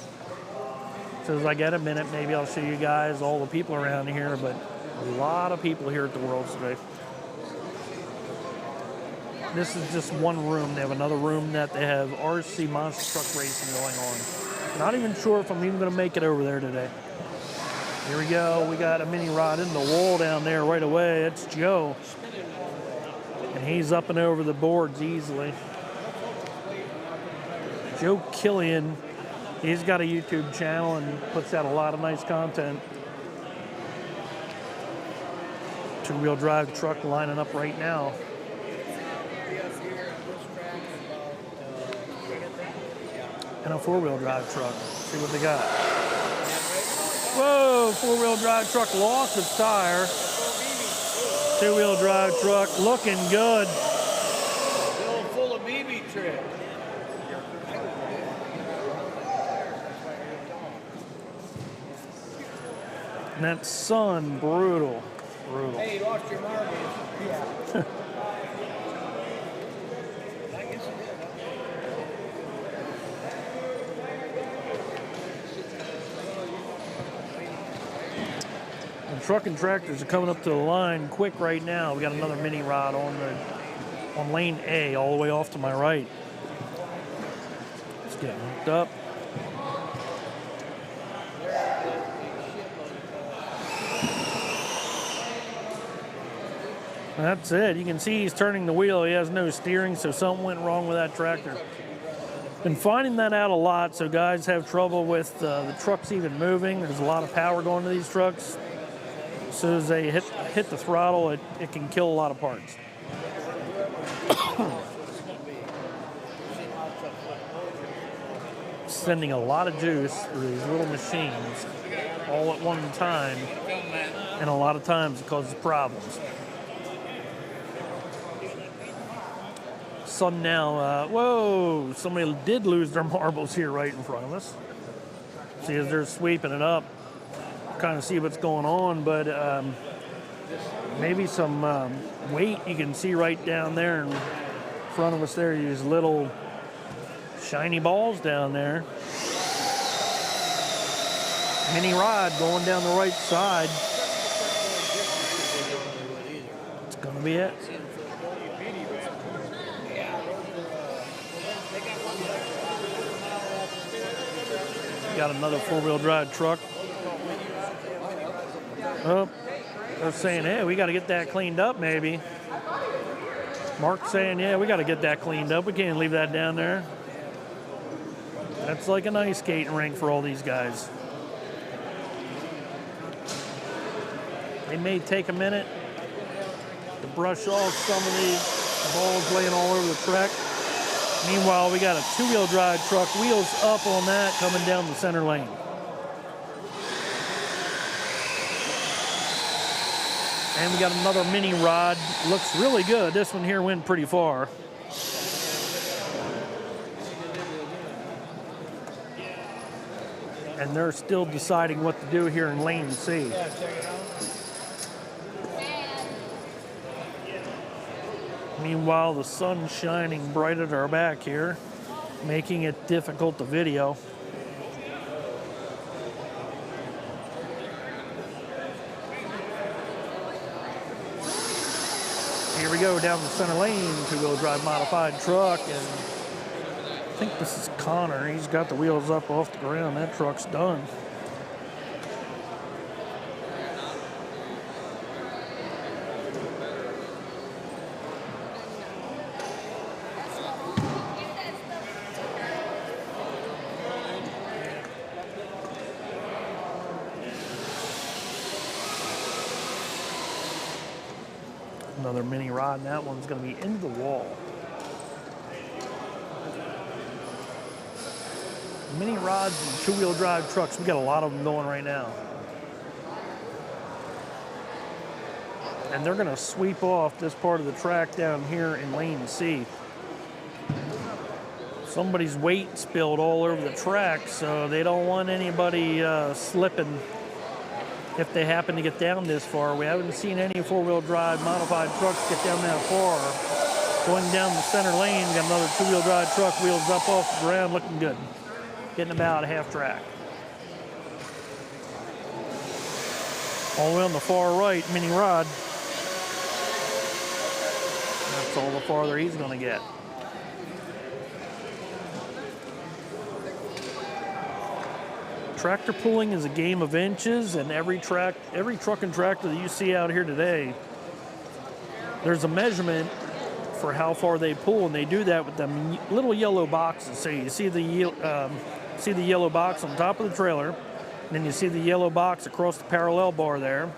So as I get a minute, maybe I'll show you guys all the people around here, but a lot of people here at the Worlds today. This is just one room. They have another room that they have RC monster truck racing going on. Not even sure if I'm even going to make it over there today. Here we go. We got a mini rod in the wall down there right away. It's Joe. And he's up and over the boards easily. Joe Killian. He's got a YouTube channel and puts out a lot of nice content. Two-wheel drive truck lining up right now. And a four-wheel drive truck. See what they got. Whoa, four-wheel drive truck lost its tire. Two-wheel drive truck looking good. Still full of BB trick. And that sun, brutal. Hey, you lost your marbles. Yeah. The truck and tractors are coming up to the line quick right now. We got another mini rod on lane A, all the way off to my right. It's getting hooked up. That's it. You can see he's turning the wheel. He has no steering, so something went wrong with that tractor. Been finding that out a lot, so guys have trouble with the trucks even moving. There's a lot of power going to these trucks. As soon as they hit the throttle, it can kill a lot of parts. Sending a lot of juice through these little machines all at one time, and a lot of times it causes problems. Sun now, whoa, somebody did lose their marbles here right in front of us. See, as they're sweeping it up, kind of see what's going on, but maybe some weight you can see right down there in front of us there. These little shiny balls down there. Mini rod going down the right side. It's gonna be it. Got another four-wheel drive truck. Oh, they're saying, hey, we got to get that cleaned up maybe. Mark's saying, yeah, we got to get that cleaned up. We can't leave that down there. That's like an ice skating rink for all these guys. They may take a minute to brush off some of these balls laying all over the track. Meanwhile, we got a two-wheel drive truck, wheels up on that, coming down the center lane. And we got another mini rod. Looks really good. This one here went pretty far. And they're still deciding what to do here in lane C. Meanwhile, the sun's shining bright at our back here, making it difficult to video. Here we go down the center lane, two-wheel drive modified truck, and I think this is Connor. He's got the wheels up off the ground. That truck's done. Another mini rod, and that one's going to be into the wall. Mini rods and two-wheel drive trucks, we got a lot of them going right now. And they're going to sweep off this part of the track down here in lane C. Somebody's weight spilled all over the track, so they don't want anybody slipping if they happen to get down this far. We haven't seen any four-wheel drive modified trucks get down that far. Going down the center lane, got another two-wheel drive truck, wheels up off the ground, looking good. Getting about half track. All the way on the far right, mini rod. That's all the farther he's going to get. Tractor pulling is a game of inches, and every truck and tractor that you see out here today, there's a measurement for how far they pull, and they do that with them little yellow boxes. So you see the yellow box on top of the trailer, and then you see the yellow box across the parallel bar there.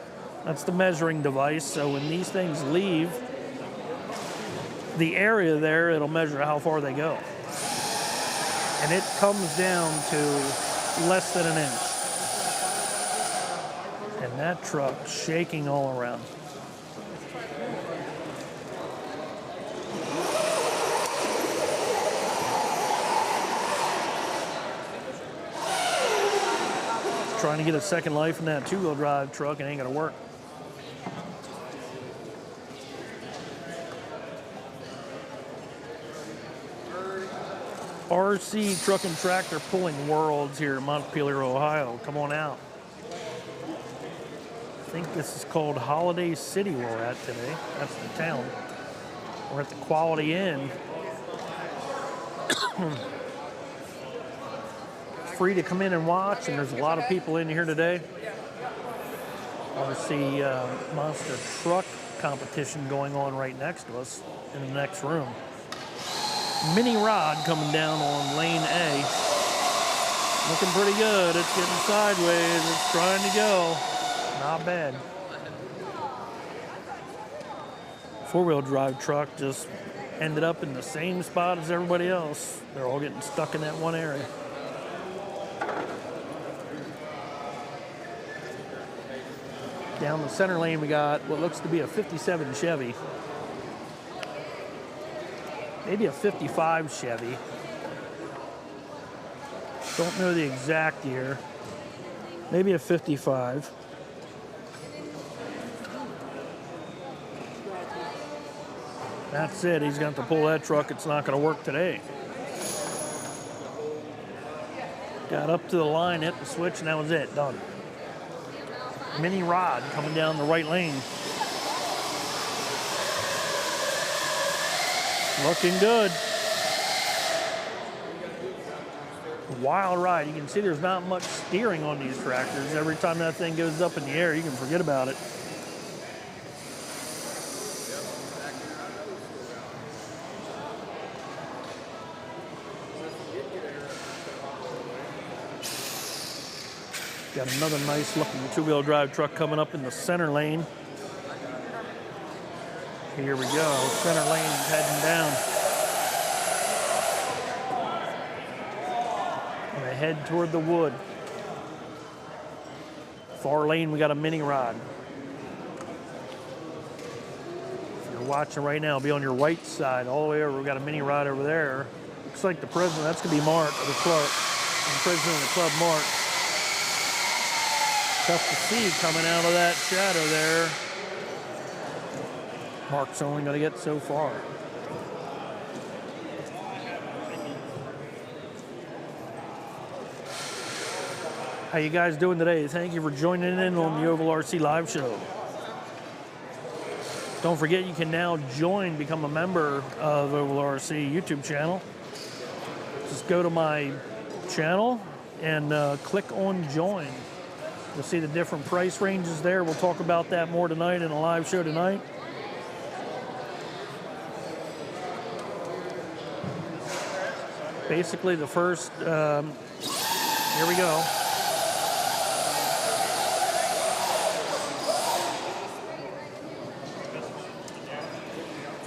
That's the measuring device. So when these things leave the area there, it'll measure how far they go. And it comes down to less than an inch. And that truck shaking all around. Trying to get a second life in that two-wheel drive truck, it ain't gonna work. RC Truck and Tractor Pulling Worlds here in Montpelier, Ohio. Come on out. I think this is called Holiday City where we're at today. That's the town. We're at the Quality Inn. Free to come in and watch, and there's a lot of people in here today. RC monster truck competition going on right next to us in the next room. Mini rod coming down on lane A. Looking pretty good. It's getting sideways. It's trying to go. Not bad. Four-wheel drive truck just ended up in the same spot as everybody else. They're all getting stuck in that one area. Down the center lane, we got what looks to be a 57 Chevy. Maybe a 55 Chevy. Don't know the exact year. Maybe a 55. That's it. He's going to pull that truck. It's not going to work today. Got up to the line, hit the switch, and that was it. Done. Mini rod coming down the right lane. Looking good. Wild ride. You can see there's not much steering on these tractors. Every time that thing goes up in the air, you can forget about it. Got another nice looking two-wheel drive truck coming up in the center lane. Here we go, center lane's heading down. Gonna head toward the wood. Far lane, we got a mini rod. If you're watching right now, be on your right side, all the way over. We got a mini rod over there. Looks like the president, that's gonna be Mark of the club. And president of the club, Mark. Tough to see coming out of that shadow there. Mark's only going to get so far. How you guys doing today? Thank you for joining in on the Oval RC Live Show. Don't forget you can now become a member of Oval RC YouTube channel. Just go to my channel and click on join. You'll see the different price ranges there. We'll talk about that more tonight in a live show tonight. Basically the first, here we go.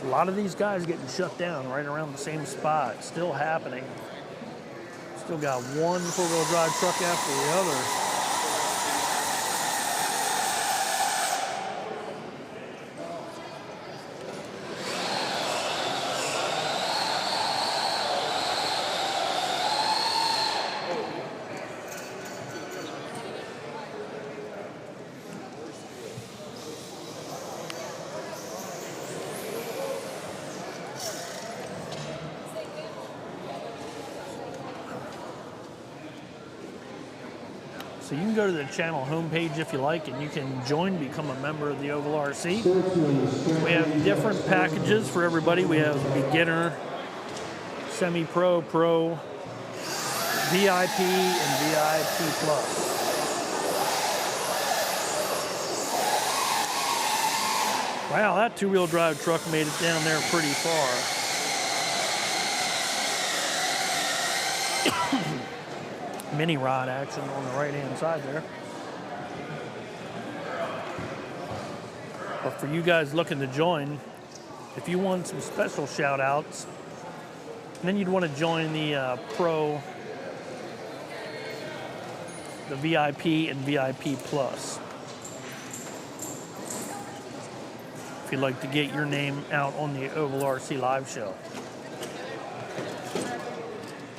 A lot of these guys getting shut down right around the same spot. Still happening. Still got one four-wheel drive truck after the other. So you can go to the channel homepage if you like, and you can become a member of the Oval RC. We have different packages for everybody. We have beginner, semi-pro, pro, VIP, and VIP plus. Wow, that two-wheel drive truck made it down there pretty far. Mini rod action on the right-hand side there. But for you guys looking to join, if you want some special shout-outs, then you'd want to join the Pro, the VIP, and VIP Plus. If you'd like to get your name out on the Oval RC Live Show.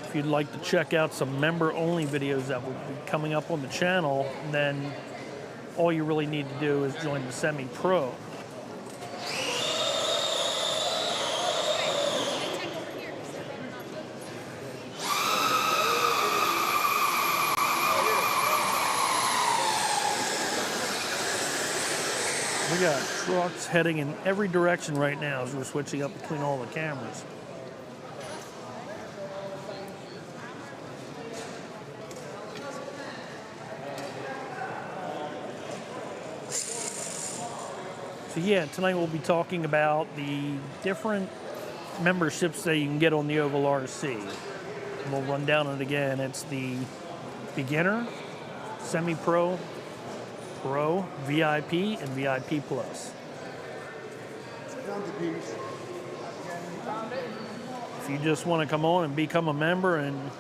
If you'd like to check out some member-only videos that will be coming up on the channel, then all you really need to do is join the semi-pro. We got trucks heading in every direction right now as we're switching up between all the cameras. So yeah, tonight we'll be talking about the different memberships that you can get on the Oval RC. And we'll run down it again. It's the beginner, semi-pro, pro, VIP, and VIP plus. If you just want to come on and become a member and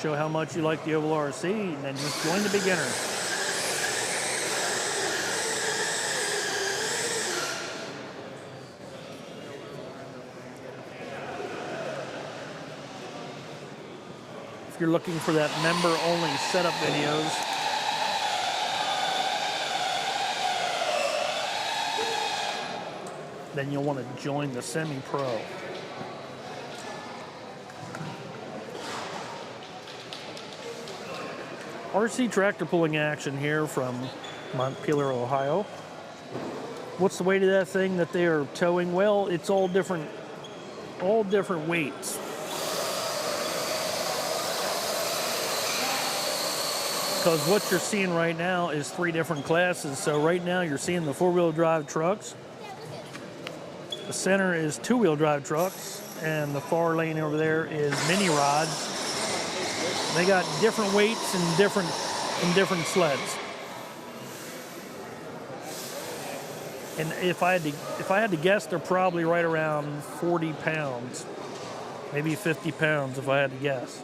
show how much you like the Oval RC, then just join the beginner. If you're looking for that member-only setup videos, then you'll want to join the semi-pro. RC tractor pulling action here from Montpelier, Ohio. What's the weight of that thing that they are towing? Well, it's all different weights. Because what you're seeing right now is 3 different classes. So right now you're seeing the 4-wheel drive trucks. The center is 2-wheel drive trucks, and the far lane over there is mini rods. They got different weights and different sleds. And if I had to guess, they're probably right around 40 pounds, maybe 50 pounds if I had to guess.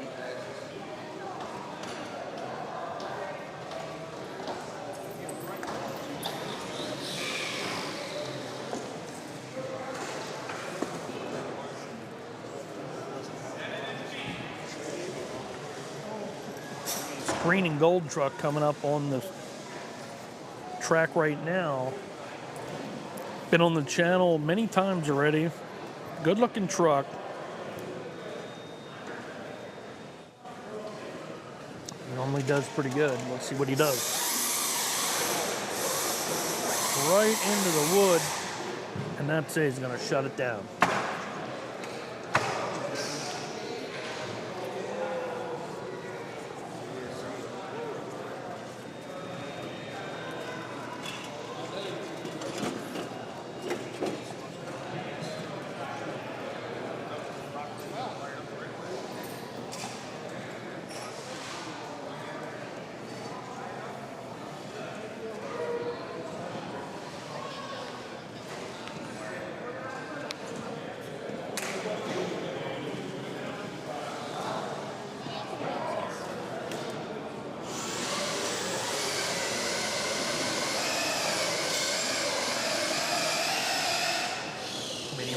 Green and gold truck coming up on the track right now. Been on the channel many times already. Good looking truck. Normally does pretty good. Let's see what he does. Right into the wood, and that's it. He's gonna shut it down.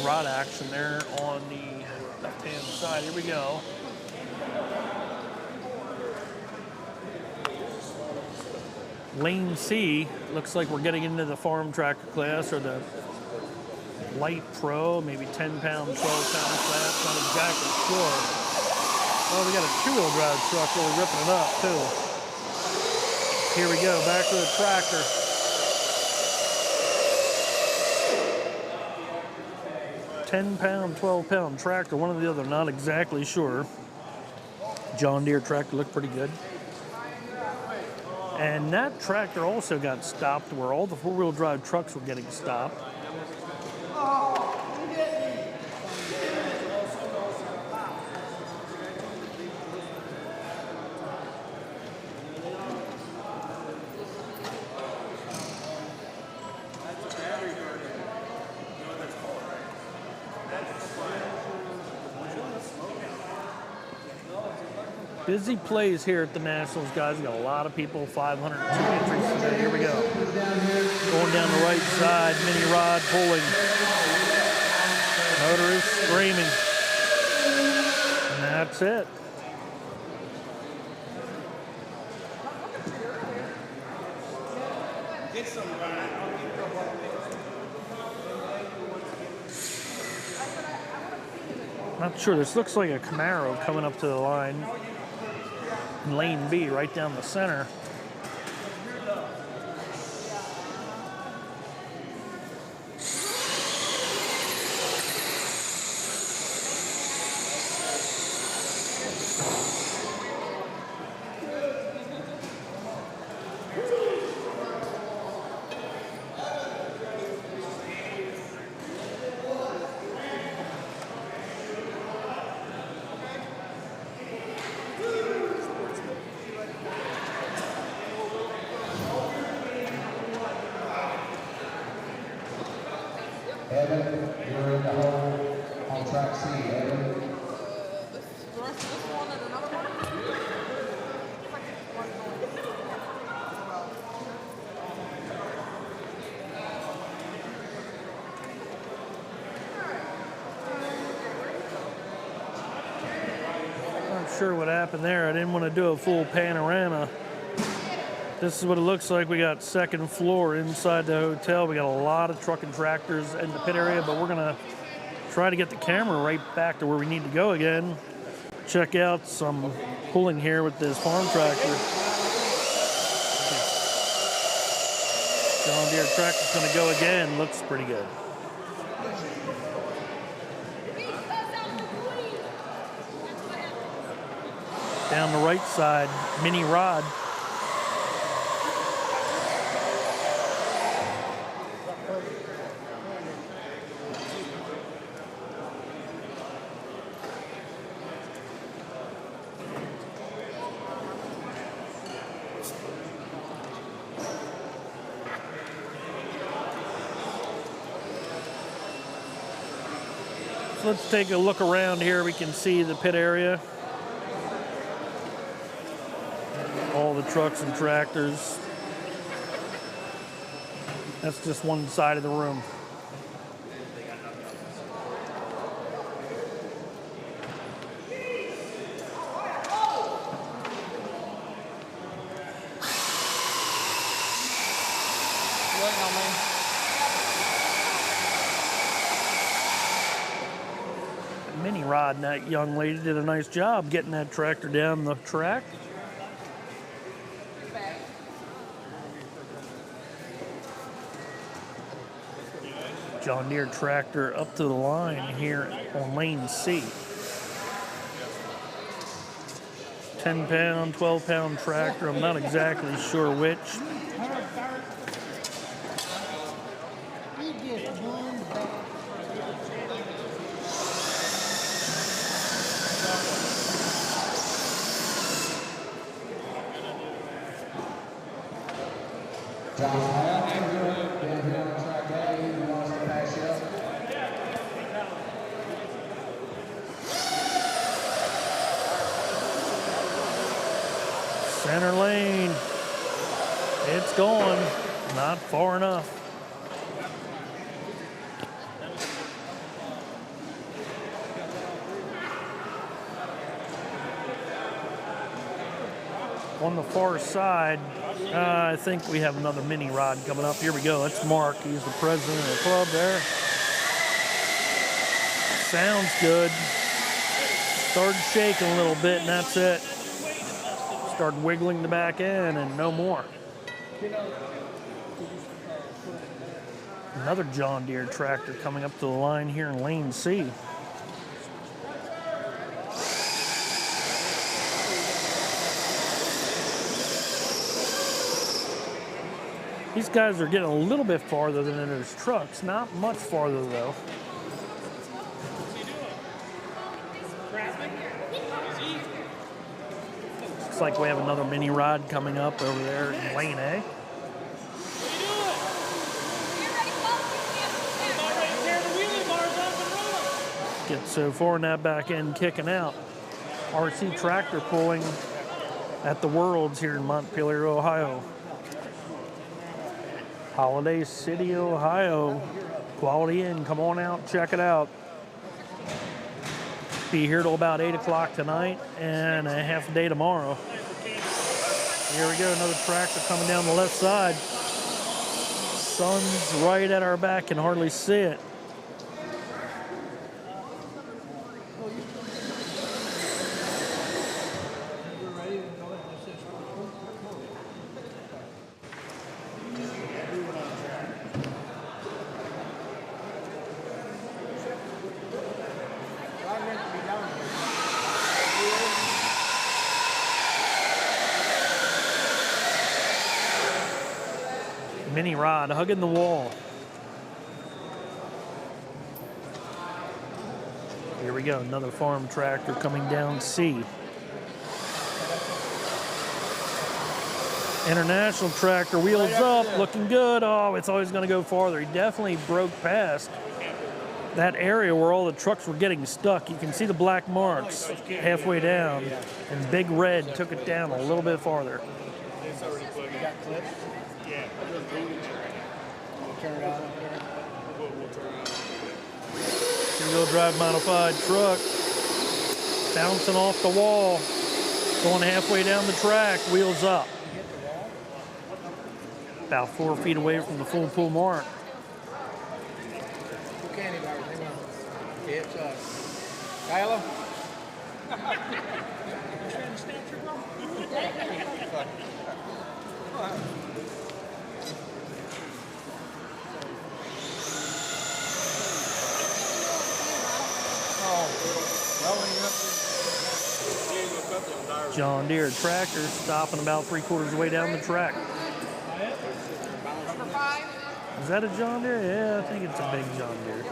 Rod action there on the left-hand side. Here we go. Lane C, looks like we're getting into the farm tractor class or the light pro, maybe 10 pound, 12 pound class, not exactly sure. Oh, we got a two-wheel drive truck really ripping it up too. Here we go, back to the tractor. 10 pound, 12 pound tractor, one or the other, not exactly sure. John Deere tractor looked pretty good. And that tractor also got stopped where all the four-wheel drive trucks were getting stopped. Busy plays here at the Nationals, guys. We got a lot of people, 502 entries today. Here we go. Going down the right side, mini rod pulling. Motor is screaming. And that's it. Not sure. This looks like a Camaro coming up to the line. Lane B, right down the center. Evan, you're in the hole on track C, Evan. Not sure what happened there. I didn't want to do a full panorama. This is what it looks like. We got second floor inside the hotel. We got a lot of truck and tractors in the pit area, but we're gonna try to get the camera right back to where we need to go again. Check out some pulling here with this farm tractor. John Deere tractor's gonna go again. Looks pretty good. Down the right side, mini rod. Let's take a look around here. We can see the pit area. All the trucks and tractors. That's just one side of the room. mini rod, and that young lady did a nice job getting that tractor down the track. John Deere tractor up to the line here on lane C. 10-pound, 12-pound tractor. I'm not exactly sure which. Center lane. It's going. Not far enough. On the far side, I think we have another mini rod coming up. Here we go. That's Mark. He's the president of the club there. Sounds good. Started shaking a little bit, and that's it. Started wiggling the back end, and no more. Another John Deere tractor coming up to the line here in lane C. These guys are getting a little bit farther than in those trucks. Not much farther, though. Looks like we have another mini rod coming up over there in lane A. Get so far in that back end kicking out. RC tractor pulling at the Worlds here in Montpelier, Ohio. Holiday City, Ohio. Quality Inn, come on out, check it out. Be here till about 8 o'clock tonight and a half a day tomorrow. Here we go, another tractor coming down the left side. Sun's right at our back, can hardly see it. Mini rod hugging the wall. Here we go, another farm tractor coming down C. International tractor, wheels up, looking good. Oh, it's always gonna go farther. He definitely broke past that area where all the trucks were getting stuck. You can see the black marks halfway down, and Big Red took it down a little bit farther. Two-wheel drive modified truck, bouncing off the wall, going halfway down the track, wheels up. About 4 feet away from the full pull mark. It's Kyla. John Deere tractor stopping about 3/4 of the way down the track. Is that a John Deere? Yeah, I think it's a big John Deere.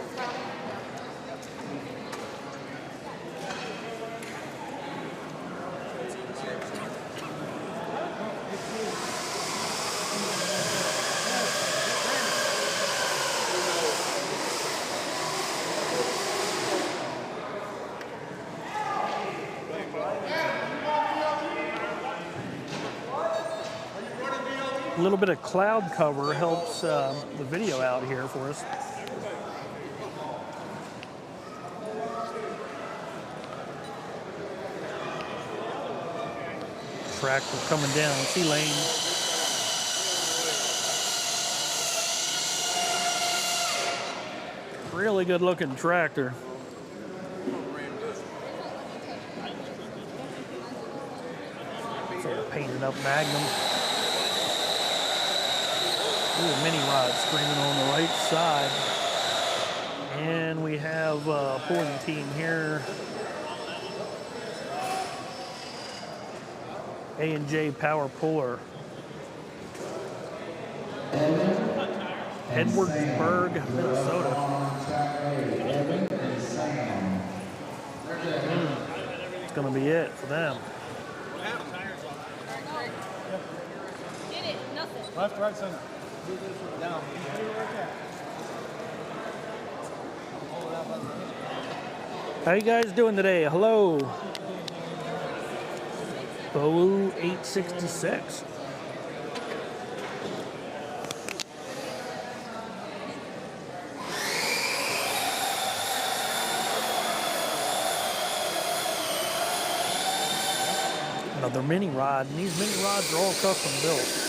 A little bit of cloud cover helps the video out here for us. Tractor coming down C lane. Really good looking tractor. painted up Magnum. Ooh, mini rod screaming on the right side. And we have a pulling team here. A&J Power Puller. Edwardsburg, Minnesota. It's going to be it for them. Get it, nothing. Left, right, center. Down. How you guys doing today? Hello. Bolu 866. Another mini rod, and these mini rods are all custom built.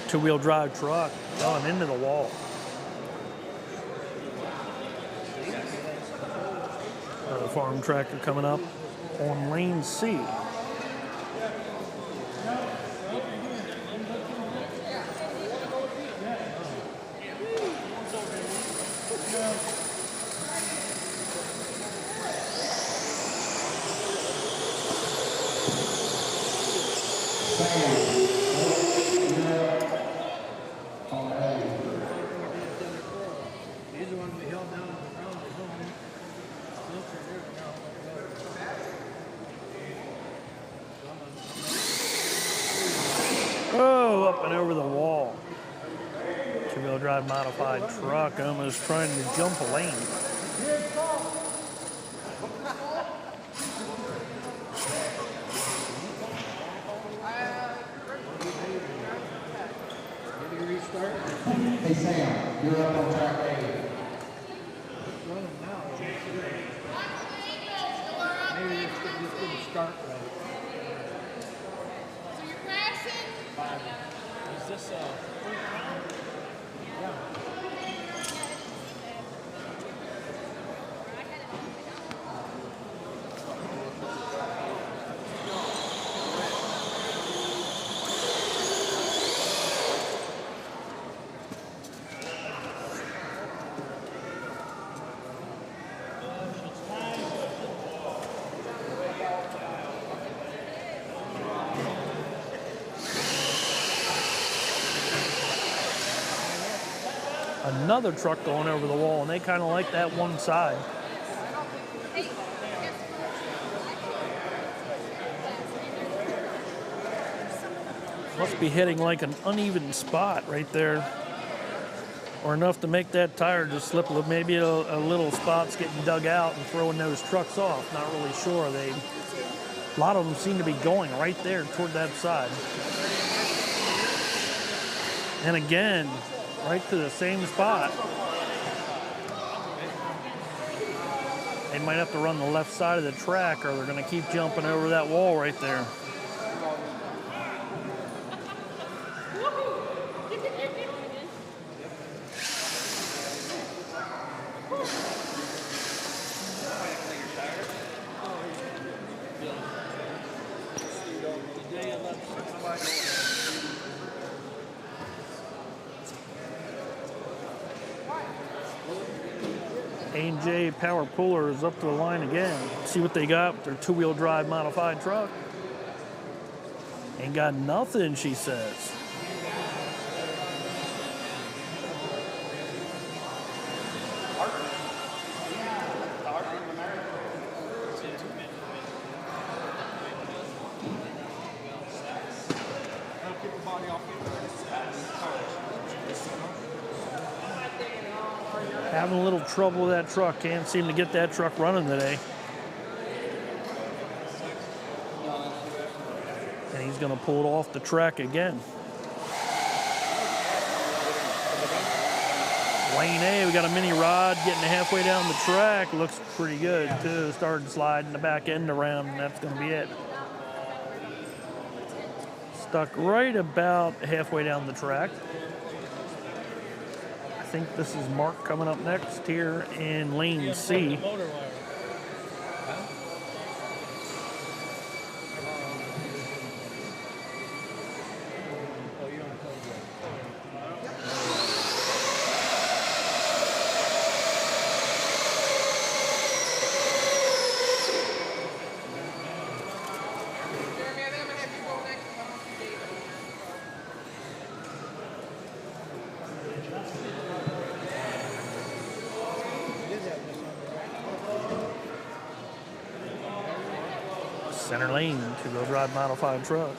Two-wheel drive truck going into the wall. Another farm tractor coming up on lane C. Oh, up and over the wall. Two-wheel drive modified truck almost trying to jump a lane. Hey Sam, you're up on track A. Maybe this didn't start right. So you're crashing? Is this Another truck going over the wall, and they kind of like that one side. Must be hitting like an uneven spot right there, or enough to make that tire just slip a little. Maybe a little spot's getting dug out and throwing those trucks off. Not really sure. A lot of them seem to be going right there toward that side. And again, right to the same spot. They might have to run the left side of the track, or they're going to keep jumping over that wall right there. A&J Power Puller is up to the line again. See what they got with their two-wheel drive modified truck. Ain't got nothing, she says. Having a little trouble with that truck. Can't seem to get that truck running today. And he's going to pull it off the track again. Lane A, we got a mini rod getting halfway down the track. Looks pretty good too. Started sliding the back end around, and that's going to be it. Stuck right about halfway down the track. I think this is Mark coming up next here in lane C. Center lane, two-wheel drive modified truck.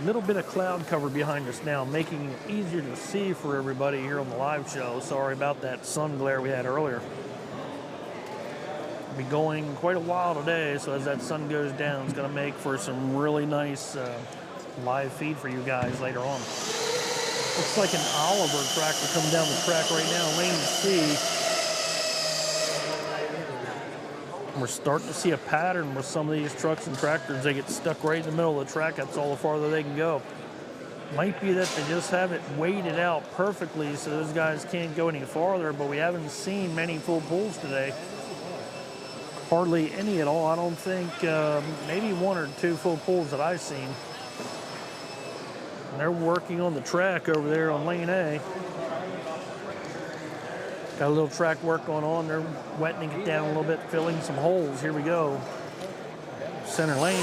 Little bit of cloud cover behind us now, making it easier to see for everybody here on the live show. Sorry about that sun glare we had earlier. We'll be going quite a while today, so as that sun goes down, it's going to make for some really nice live feed for you guys later on. Looks like an Oliver tractor coming down the track right now, lane C. We're starting to see a pattern with some of these trucks and tractors. They get stuck right in the middle of the track. That's all the farther they can go. Might be that they just haven't weighted out perfectly so those guys can't go any farther, but we haven't seen many full pulls today. Hardly any at all. I don't think, maybe one or two full pulls that I've seen. And they're working on the track over there on lane A. Got a little track work going on. They're wetting it down a little bit, filling some holes. Here we go. Center lane.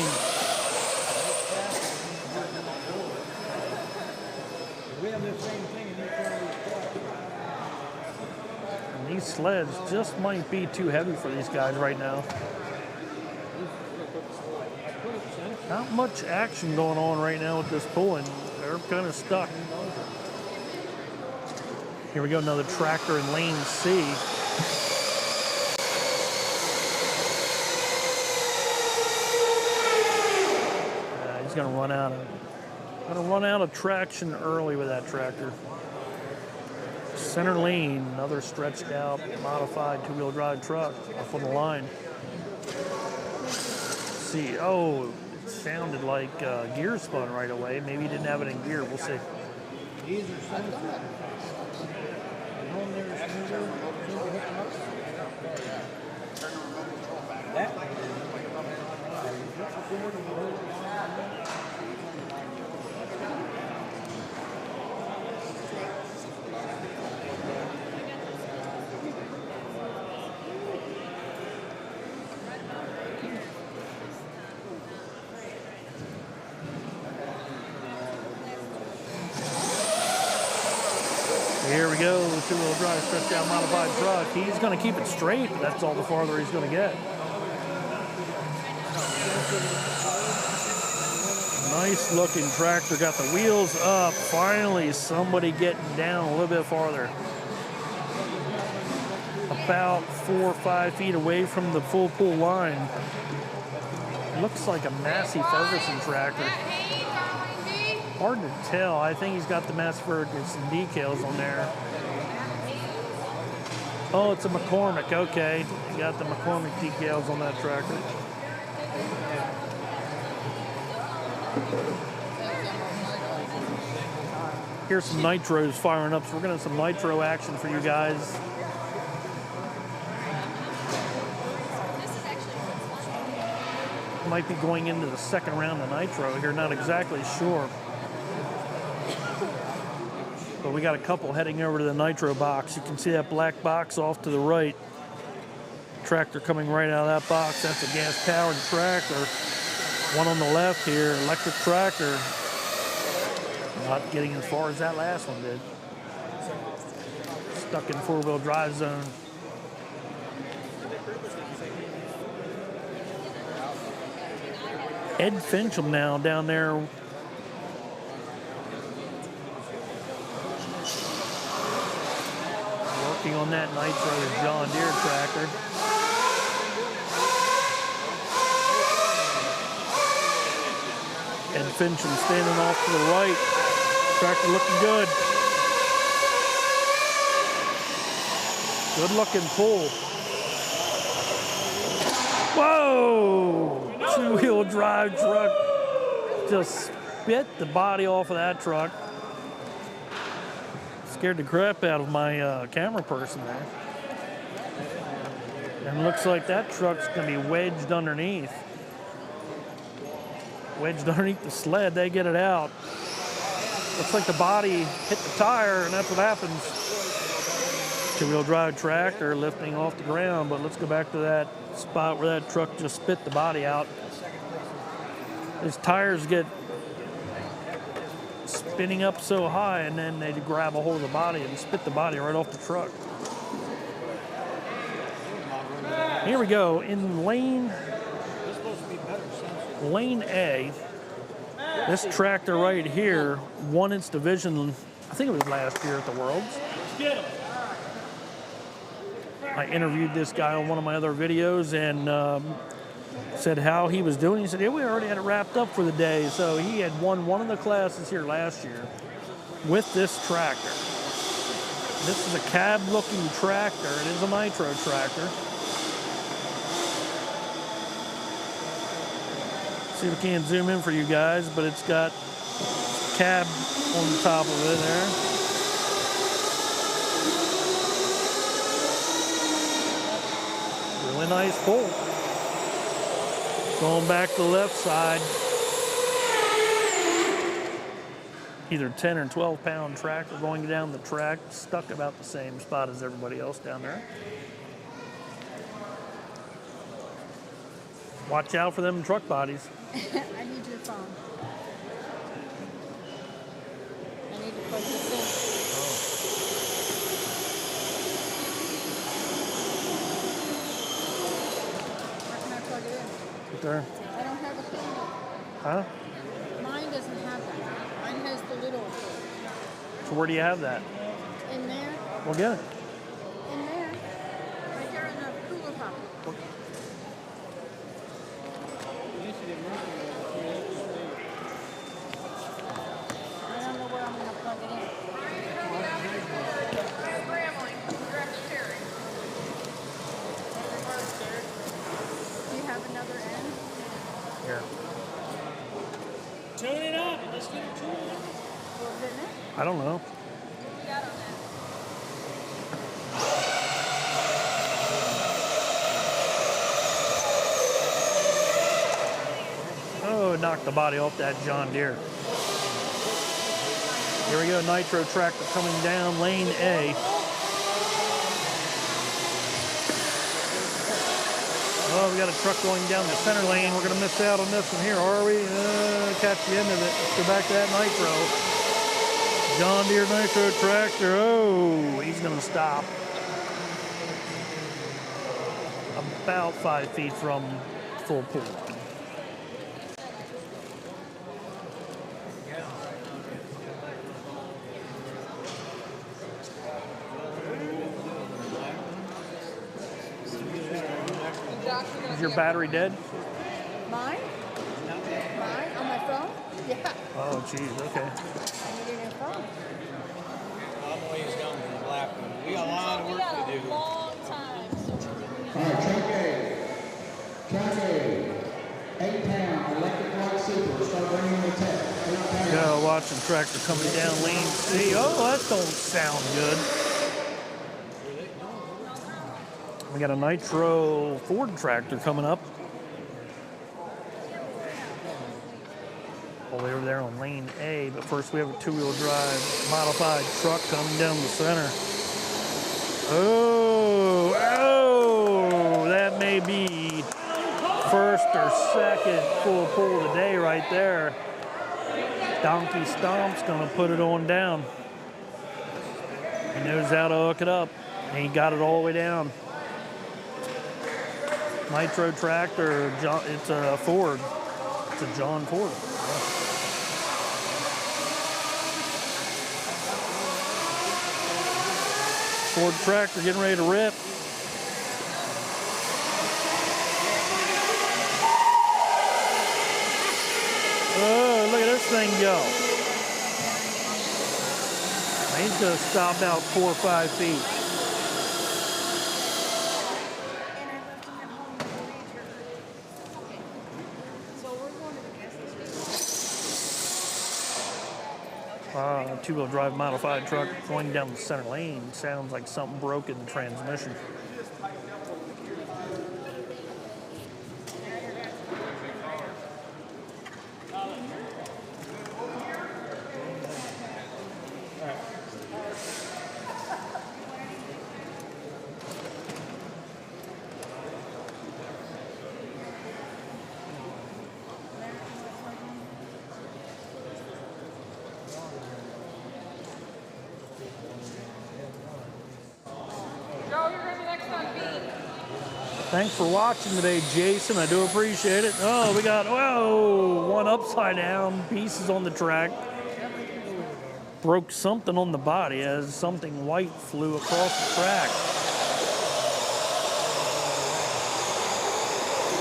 We have the same thing in Nitro. And these sleds just might be too heavy for these guys right now. Not much action going on right now with this pulling. They're kind of stuck. Here we go, another tractor in lane C. He's gonna run out of traction early with that tractor. Center lane, another stretched out, modified two-wheel drive truck up on the line. Let's see, oh, it sounded like gear spun right away. Maybe he didn't have it in gear, we'll see. These are sensitive. Home there is smoother. That Here we go, two-wheel drive stretched out modified truck. He's going to keep it straight, but that's all the farther he's going to get. Nice looking tractor, got the wheels up. Finally, somebody getting down a little bit farther. About 4 or 5 feet away from the full pull line. Looks like a Massey Ferguson tractor. Hard to tell. I think he's got the Massey Ferguson decals on there. Oh, it's a McCormick. Okay, he got the McCormick decals on that tractor. Here's some nitros firing up, so we're gonna have some nitro action for you guys. Might be going into the second round of nitro here, not exactly sure. But we got a couple heading over to the nitro box. You can see that black box off to the right. Tractor coming right out of that box. That's a gas-powered tractor. One on the left here, electric tractor. Not getting as far as that last one did. Stuck in four-wheel drive zone. Ed Fincham now down there. Working on that Nitro John Deere tractor. Ed Fincham standing off to the right. Tractor looking good. Good looking pull. Whoa! Two-wheel drive truck just spit the body off of that truck. Scared the crap out of my camera person there. And looks like that truck's gonna be wedged underneath. Wedged underneath the sled, they get it out. Looks like the body hit the tire, and that's what happens. Two-wheel drive tractor lifting off the ground, but let's go back to that spot where that truck just spit the body out. His tires get spinning up so high, and then they grab a hold of the body and spit the body right off the truck. Here we go in lane A. This tractor right here won its division, I think it was last year at the Worlds. I interviewed this guy on one of my other videos and said how he was doing. He said, yeah, we already had it wrapped up for the day. So he had won one of the classes here last year with this tractor. This is a cab-looking tractor. It is a Nitro tractor. See if we can zoom in for you guys, but it's got cab on the top of it there. Really nice pull. Going back to the left side. Either 10 or 12 pound tractor going down the track, stuck about the same spot as everybody else down there. Watch out for them truck bodies. I need your phone. I need to plug this in. Where can I plug it in? Right there. I don't have a cable. Huh? Mine doesn't have that. Mine has the little So where do you have that? in there. Well, get it. In there. Right there in the cooler pocket. I don't know where I'm going to plug it in. Do you have another end? Here. Tune it up. Let's get it tuned. Or is it in it? I don't know. Oh, it knocked the body off that John Deere. Here we go, Nitro tractor coming down lane A. Oh, we got a truck going down the center lane. We're going to miss out on this one here, are we? Catch the end of it. Let's go back to that Nitro. John Deere Nitro tractor. Oh, he's going to stop. About 5 feet from full pull. Is your battery dead? Mine? Mine? On my phone? Yeah. Oh, geez, okay. I need a new phone. I'm always down to the black one. We got a lot of work to do. Long time. All right, track A. Track A. 8 pound electric light super. Start bringing the tech. 8 pound. Go watch the tractor coming down lane C. Oh, that don't sound good. We got a Nitro Ford tractor coming up. All the way over there on lane A, but first we have a two-wheel drive modified truck coming down the center. Oh, that may be first or second full pull of the day right there. Donkey Stomp's gonna put it on down. He knows how to hook it up, and he got it all the way down. Nitro tractor, it's a Ford. It's a John Ford. Ford tractor getting ready to rip. Oh, look at this thing go. He's gonna stop about 4 or 5 feet. Two-wheel drive modified truck going down the center lane. Sounds like something broke in the transmission. Thanks for watching today, Jason. I do appreciate it. Oh, we got, whoa, one upside down, pieces on the track. Broke something on the body as something white flew across the track.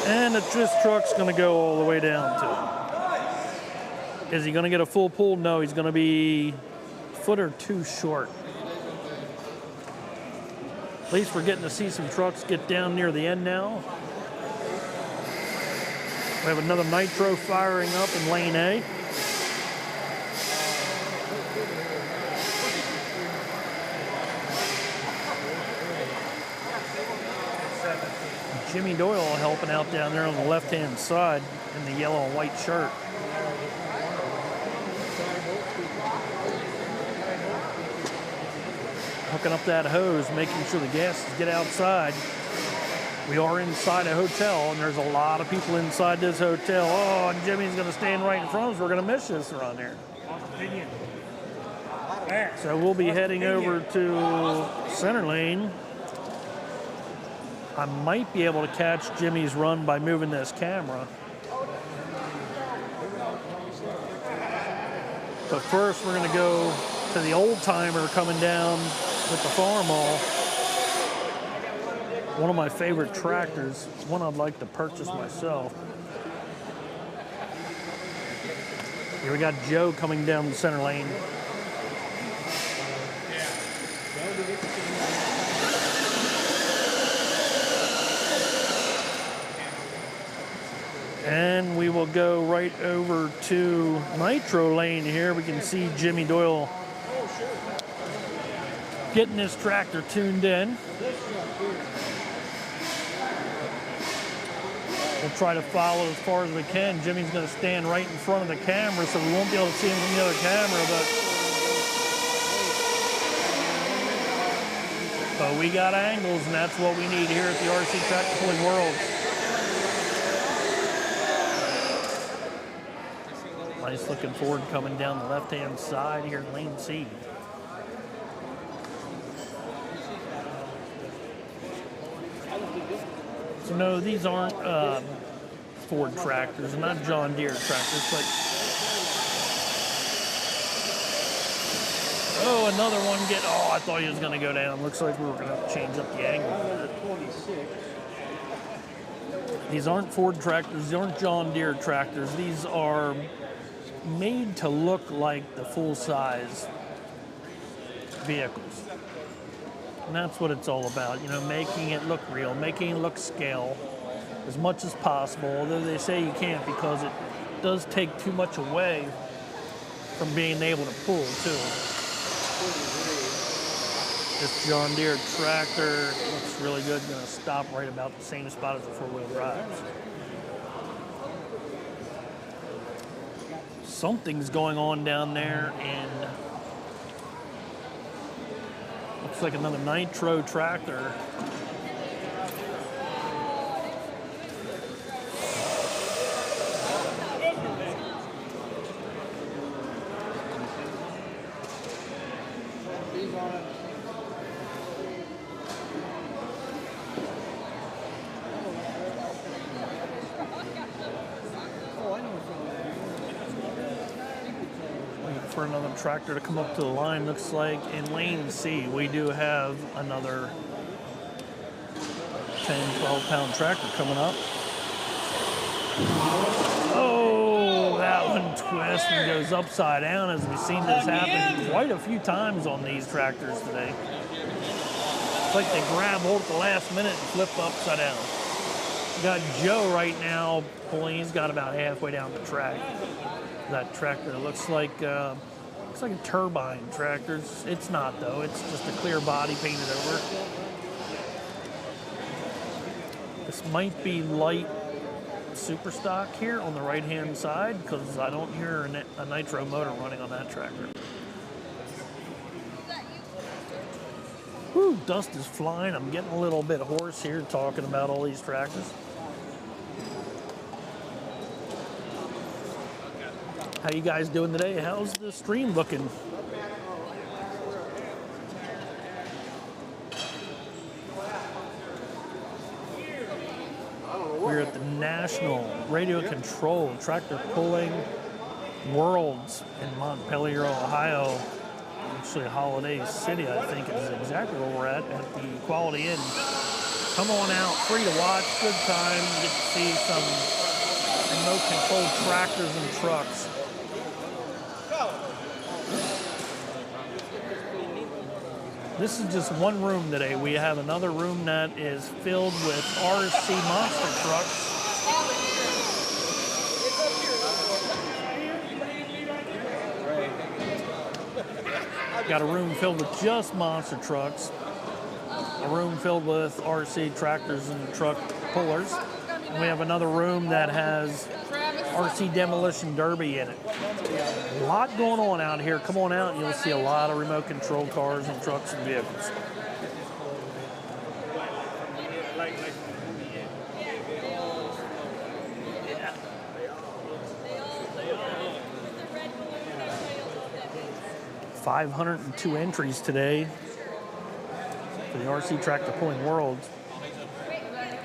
And this truck's gonna go all the way down to it. Is he gonna get a full pull? No, he's gonna be a foot or two short. At least we're getting to see some trucks get down near the end now. We have another Nitro firing up in lane A. Jimmy Doyle helping out down there on the left-hand side in the yellow and white shirt. Hooking up that hose, making sure the gases get outside. We are inside a hotel, and there's a lot of people inside this hotel. Oh, and Jimmy's going to stand right in front of us. We're going to miss this around here. So we'll be heading over to center lane. I might be able to catch Jimmy's run by moving this camera. But first, we're going to go to the old timer coming down with the Farmall. One of my favorite tractors, one I'd like to purchase myself. Here we got Joe coming down the center lane. And we will go right over to Nitro lane here. We can see Jimmy Doyle getting his tractor tuned in. We'll try to follow as far as we can. Jimmy's going to stand right in front of the camera, so we won't be able to see him from the other camera, but we got angles, and that's what we need here at the RC Tractor Pulling World. Nice looking Ford coming down the left-hand side here in lane C. So no, these aren't Ford tractors, not John Deere tractors, but oh, another one I thought he was going to go down. Looks like we were going to change up the angle. These aren't Ford tractors, these aren't John Deere tractors. These are made to look like the full-size vehicles. And that's what it's all about, you know, making it look real, making it look scale as much as possible, although they say you can't because it does take too much away from being able to pull, too. This John Deere tractor looks really good, going to stop right about the same spot as the four-wheel drives. Something's going on down there, and looks like another Nitro tractor. For another tractor to come up to the line. Looks like in lane C we do have another 10-12 pound tractor coming up. Oh, that one twists and goes upside down, as we've seen this happen quite a few times on these tractors today. It's like they grab hold at the last minute and flip upside down. We got Joe right now pulling. He's got about halfway down the track. That tractor looks like a turbine tractor. It's not, though. It's just a clear body painted over. This might be light super stock here on the right-hand side, because I don't hear a Nitro motor running on that tractor. Whew, dust is flying. I'm getting a little bit hoarse here talking about all these tractors. How you guys doing today? How's the stream looking? the National Radio Control Tractor Pulling Worlds in Montpelier, Ohio. Actually, Holiday City, I think, is exactly where we're at the Quality Inn. Come on out, free to watch, good time. You get to see some remote controlled tractors and trucks. This is just one room today. We have another room that is filled with RC monster trucks. Got a room filled with just monster trucks. A room filled with RC tractors and truck pullers. And we have another room that has RC Demolition Derby in it. A lot going on out here. Come on out and you'll see a lot of remote control cars and trucks and vehicles. $502 entries today for the RC Tractor Pulling Worlds.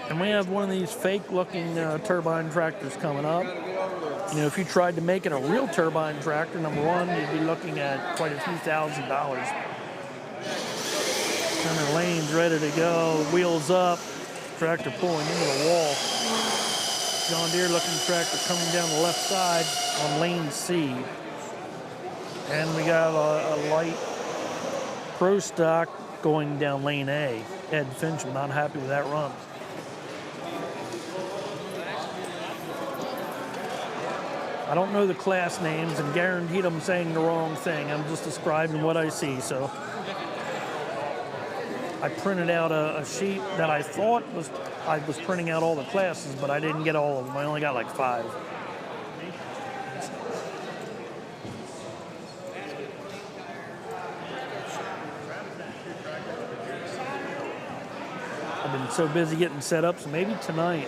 And we have one of these fake looking turbine tractors coming up. You know, if you tried to make it a real turbine tractor, number one, you'd be looking at quite a few $1,000s. Center lane's ready to go, wheels up, tractor pulling into the wall. John Deere looking tractor coming down the left side on lane C. And we got a light Pro Stock going down lane A. Ed Finch, not happy with that run. I don't know the class names and guaranteed I'm saying the wrong thing. I'm just describing what I see. So I printed out a sheet that I thought I was printing out all the classes, but I didn't get all of them. I only got like 5. I've been so busy getting set up, so maybe tonight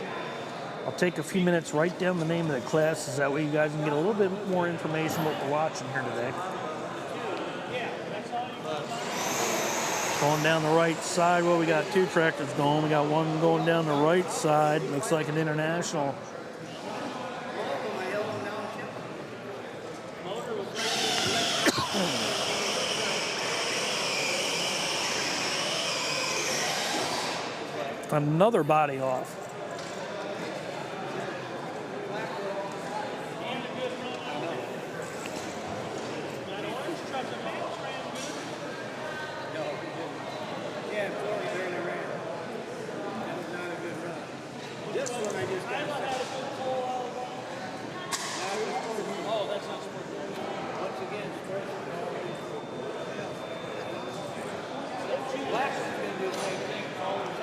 I'll take a few minutes, write down the name of the classes. That way you guys can get a little bit more information what we're watching here today. Going down the right side, well, we got 2 tractors going. We got one going down the right side. Looks like an international. Another body off.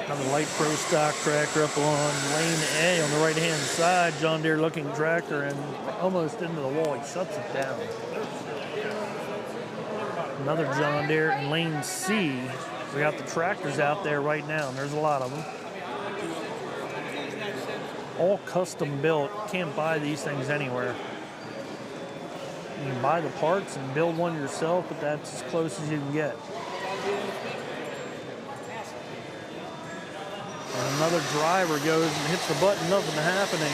Another light Pro Stock tractor up on lane A on the right-hand side. John Deere looking tractor and almost into the wall. He shuts it down. Another John Deere in lane C. We got the tractors out there right now, and there's a lot of them. All custom built. Can't buy these things anywhere. You can buy the parts and build one yourself, but that's as close as you can get. And another driver goes and hits the button, nothing happening.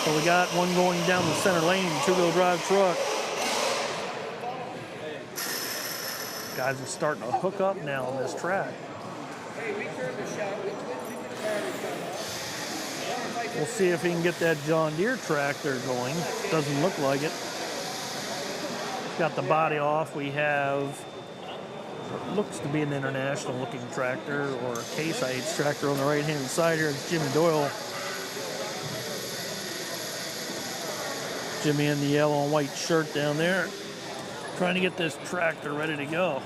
So we got one going down the center lane, 2-wheel drive truck. Guys are starting to hook up now on this track. We'll see if he can get that John Deere tractor going. Doesn't look like it. Got the body off. We have what looks to be an international looking tractor or a Case IH tractor on the right hand side here. It's Jimmy Doyle. Jimmy in the yellow and white shirt down there, trying to get this tractor ready to go.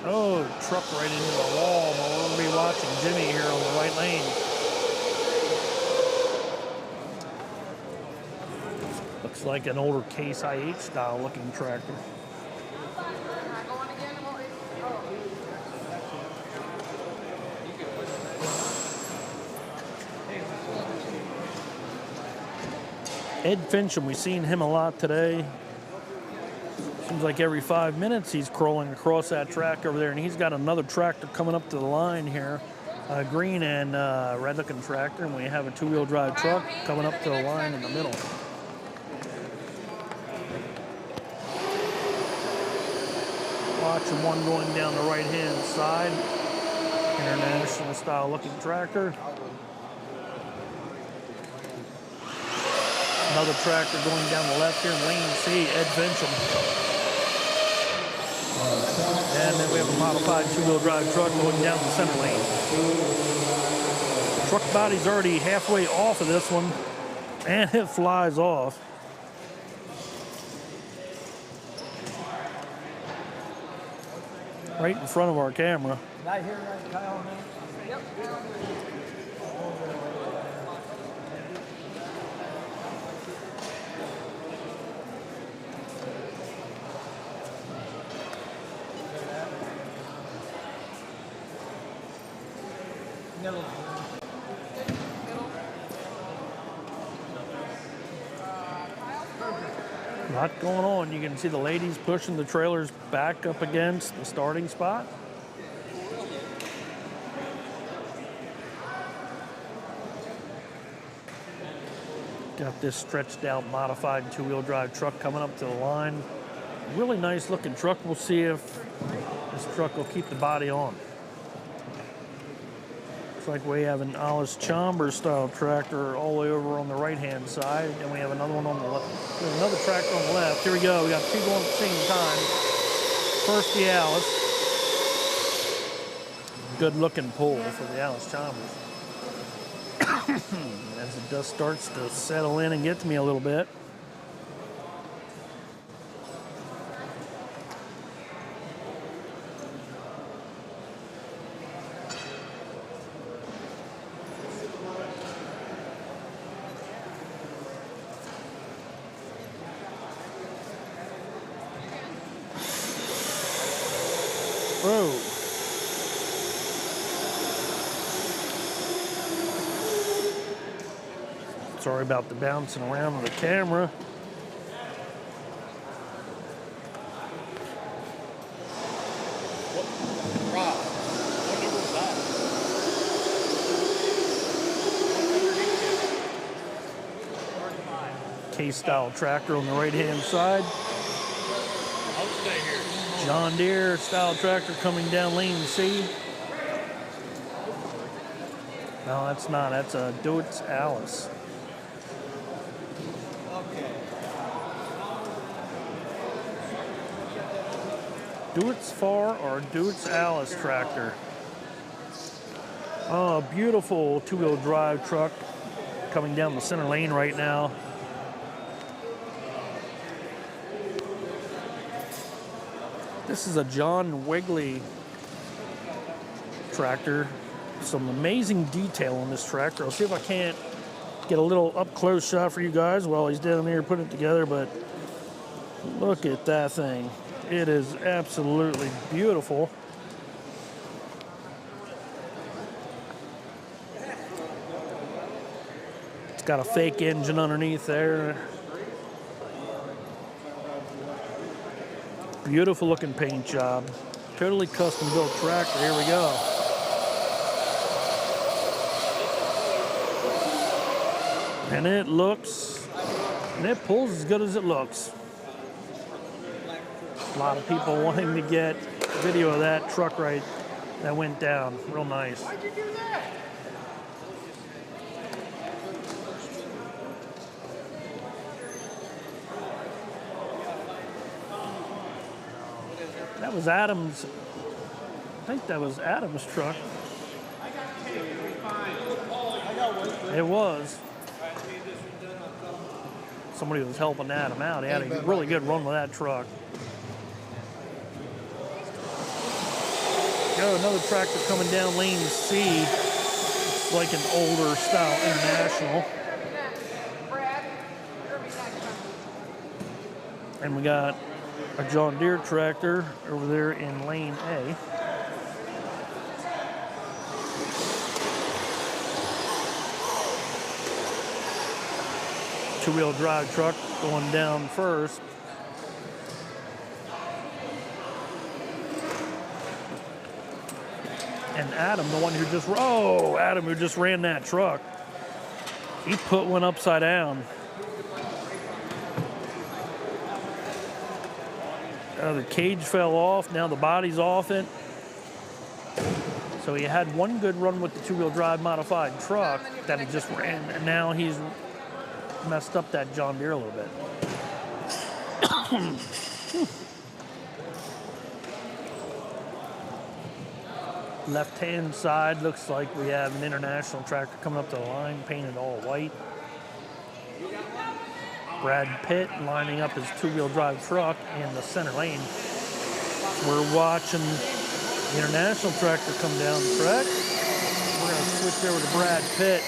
Oh, truck right into the wall. We're going to be watching Jimmy here on the right lane. Looks like an older Case IH style looking tractor. Ed Fincham, we've seen him a lot today. Seems like every 5 minutes he's crawling across that track over there, and he's got another tractor coming up to the line here. Green and red looking tractor, and we have a 2-wheel drive truck coming up to the line in the middle. Watching one going down the right hand side. International style looking tractor. Another tractor going down the left here in lane C, Ed Fincham. And then we have a modified 2-wheel drive truck going down the center lane. Truck body's already halfway off of this one, and it flies off. Right in front of our camera. Did I hear that, Kyle? Yep. Middle. A lot going on. You can see the ladies pushing the trailers back up against the starting spot. Got this stretched out modified 2-wheel drive truck coming up to the line. Really nice looking truck. We'll see if this truck will keep the body on. Looks like we have an Alice Chambers style tractor all the way over on the right hand side, and we have another one on the left. There's another tractor on the left. Here we go. We got two going at the same time. First the Alice. Good looking pull for the Alice Chambers. As the dust starts to settle in and get to me a little bit. Whoa. Sorry about the bouncing around of the camera. K-style tractor on the right-hand side. I'll stay here. John Deere style tractor coming down lane C. No, that's not. That's a Doyle Alice. Doit's Far or Doit's Alice tractor. Oh, beautiful 2-wheel drive truck coming down the center lane right now. This is a John Wigley tractor. Some amazing detail on this tractor. I'll see if I can't get a little up-close shot for you guys while he's down there putting it together, but look at that thing. It is absolutely beautiful. It's got a fake engine underneath there. Beautiful looking paint job. Totally custom built tractor. Here we go. And it pulls as good as it looks. A lot of people wanting to get video of that truck right that went down. Real nice. Why'd you do that? That was Adam's. I think that was Adam's truck. It was. Somebody was helping Adam out. He had a really good run with that truck. Go, another tractor coming down lane C. It's like an older style International. And we got a John Deere tractor over there in lane A. two-wheel drive truck going down first. And Adam, the one who just, Adam who just ran that truck, he put one upside down. The cage fell off, now the body's off it. So he had one good run with the two-wheel drive modified truck that he just ran, and now he's messed up that John Deere a little bit. Left-hand side looks like we have an international tractor coming up to the line, painted all white. Brad Pitt lining up his two-wheel drive truck in the center lane. We're watching the international tractor come down, correct? We're going to switch over to Brad Pitt.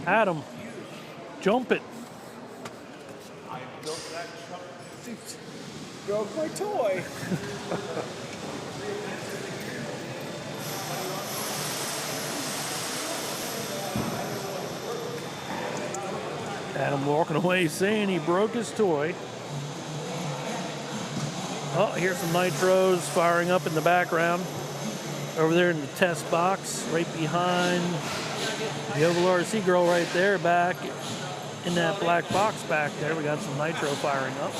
Adam, jump it. I built that truck. Broke my toy. Adam walking away saying he broke his toy. Oh, here's some nitros firing up in the background. Over there in the test box, right behind the Oval RC girl right there, back in that black box back there. We got some nitro firing up.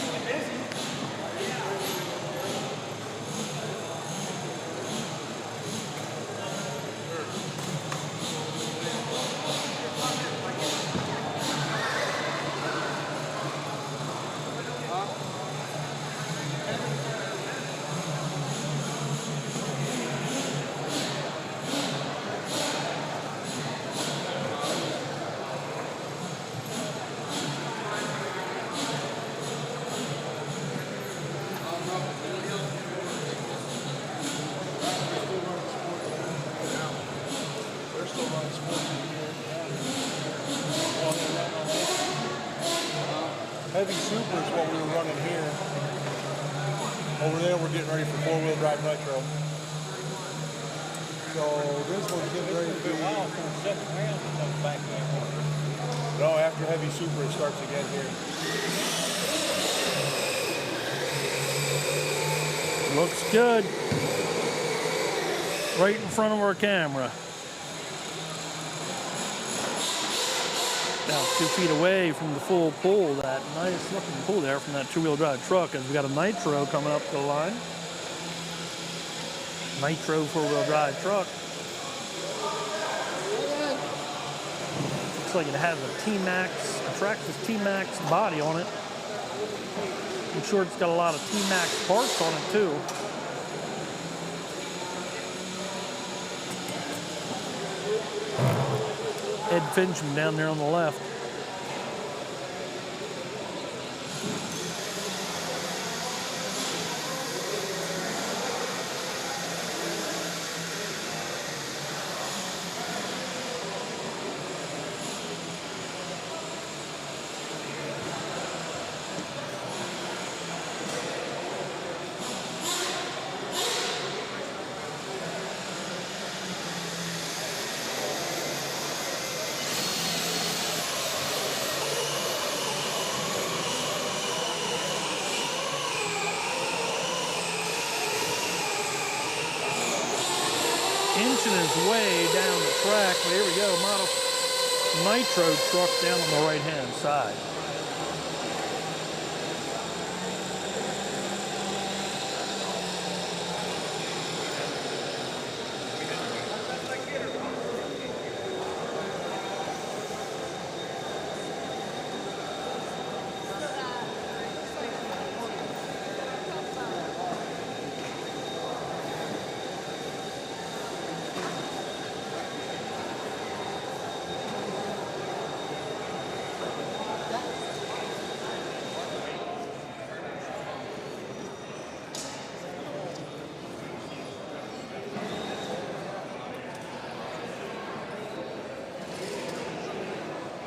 Heavy Super is what we were running here. Over there, we're getting ready for four-wheel drive Nitro. So this one's getting ready to be. No, after Heavy Super, it starts again here. Looks good. Right in front of our camera. About 2 feet away from the full pull, that nice looking pull there from that two-wheel drive truck, as we got a Nitro coming up the line. Nitro four-wheel drive truck. Looks like it has a T-Max, a Traxxas T-Max body on it. I'm sure it's got a lot of T-Max parts on it too. Ed Fincham down there on the left. Inching his way down the track, but here we go, model Nitro truck down on the right-hand side.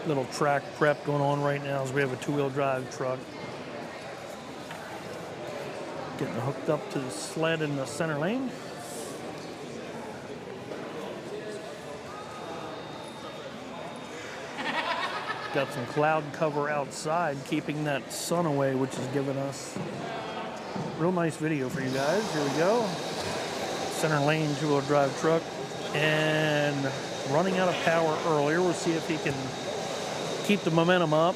Little track prep going on right now as we have a two-wheel drive truck. Getting hooked up to the sled in the center lane. Got some cloud cover outside, keeping that sun away, which is giving us a real nice video for you guys. Here we go. Center lane, two-wheel drive truck, and running out of power earlier. We'll see if he can keep the momentum up.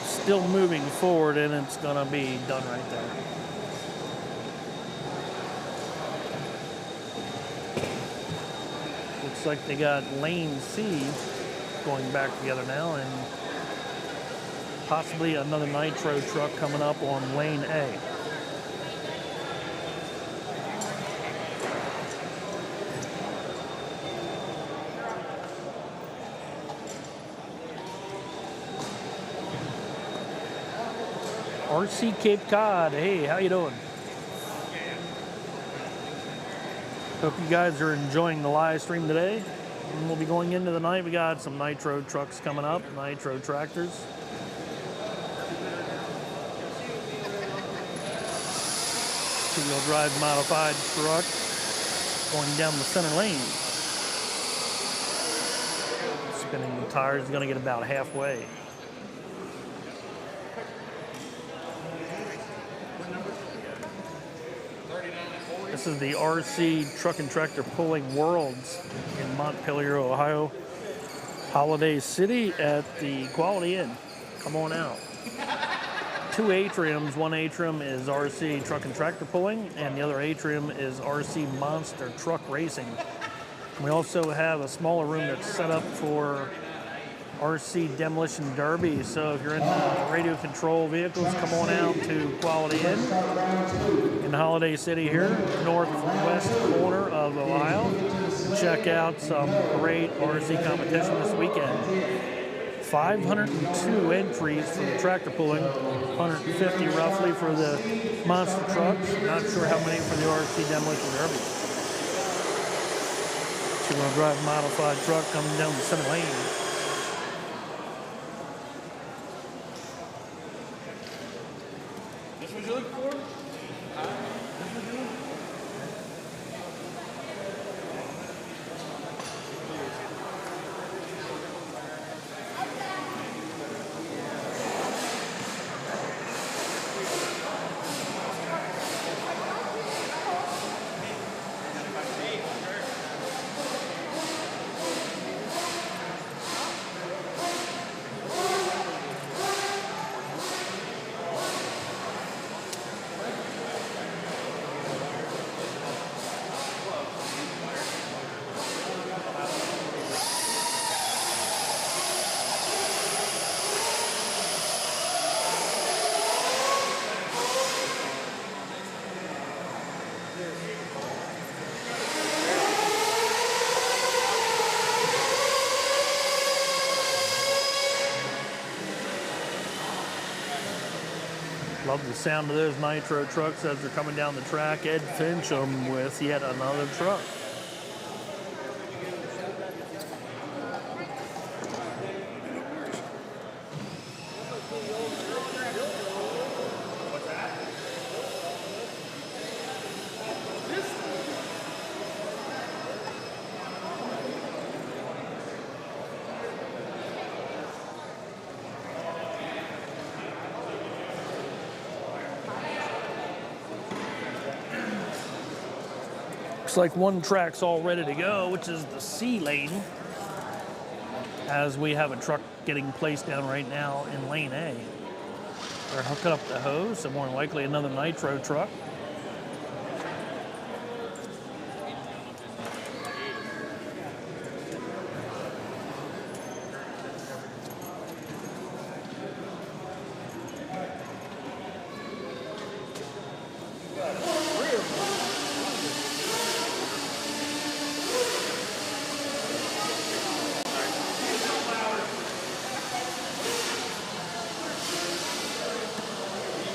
Still moving forward, and it's gonna be done right there. Looks like they got lane C going back together now, and possibly another Nitro truck coming up on lane A. RC Cape Cod, hey, how you doing? Hope you guys are enjoying the live stream today. And we'll be going into the night. We got some Nitro trucks coming up, Nitro tractors. Two-wheel drive modified truck going down the center lane. Spinning the tires, is gonna get about halfway. This is the RC Truck and Tractor Pulling Worlds in Montpelier, Ohio. Holiday City at the Quality Inn. Come on out. Two atriums. One atrium is RC Truck and Tractor Pulling, and the other atrium is RC Monster Truck Racing. We also have a smaller room that's set up for RC Demolition Derby. So if you're in radio control vehicles, come on out to Quality Inn in Holiday City here, northwest corner of Ohio. Check out some great RC competition this weekend. 502 entries for the tractor pulling, 150 roughly for the monster trucks. Not sure how many for the RC Demolition Derby. Two-wheel drive modified truck coming down the center lane. This what you looking for? Love the sound of those Nitro trucks as they're coming down the track. Ed Fincham with yet another truck. Looks like one track's all ready to go, which is the C lane, as we have a truck getting placed down right now in lane A. They're hooking up the hose, so more than likely another Nitro truck.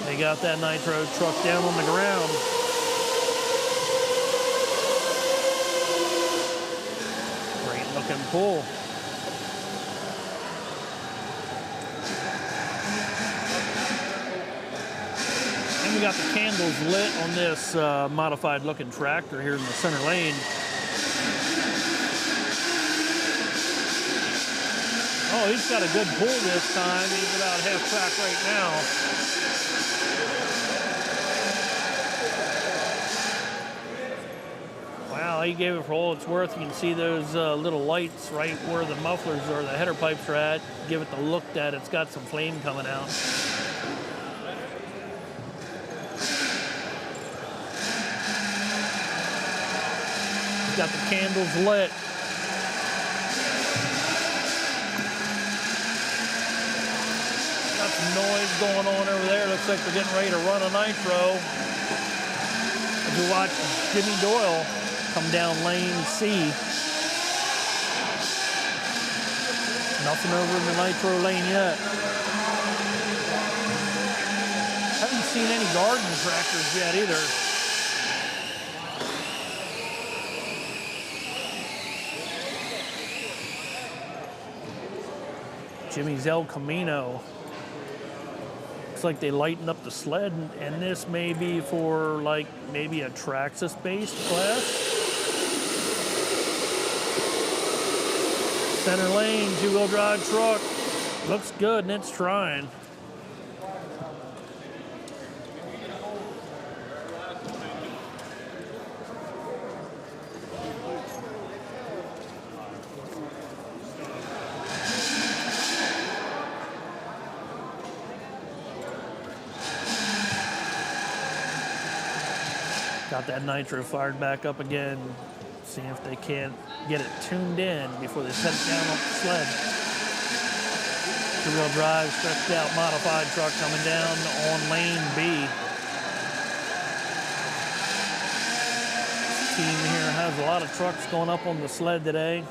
They got that Nitro truck down on the ground. Great looking pull. got the candles lit on this modified looking tractor here in the center lane. Oh, he's got a good pull this time. He's about half track right now. Wow, he gave it for all it's worth. You can see those little lights right where the mufflers or the header pipes are at. Give it the look that it's got some flame coming out. He's got the candles lit. Got some noise going on over there. Looks like they're getting ready to run a nitro. As you watch Jimmy Doyle come down lane C. Nothing over in the nitro lane yet. Haven't seen any garden tractors yet either. Jimmy's El Camino. Looks like they lightened up the sled, and this may be for like maybe a Traxxas-based class. Center lane, two-wheel drive truck. Looks good, and it's trying. Got that nitro fired back up again. See if they can't get it tuned in before they set it down off the sled. Two-wheel drive, stretched out modified truck coming down on lane B. This team here has a lot of trucks going up on the sled today.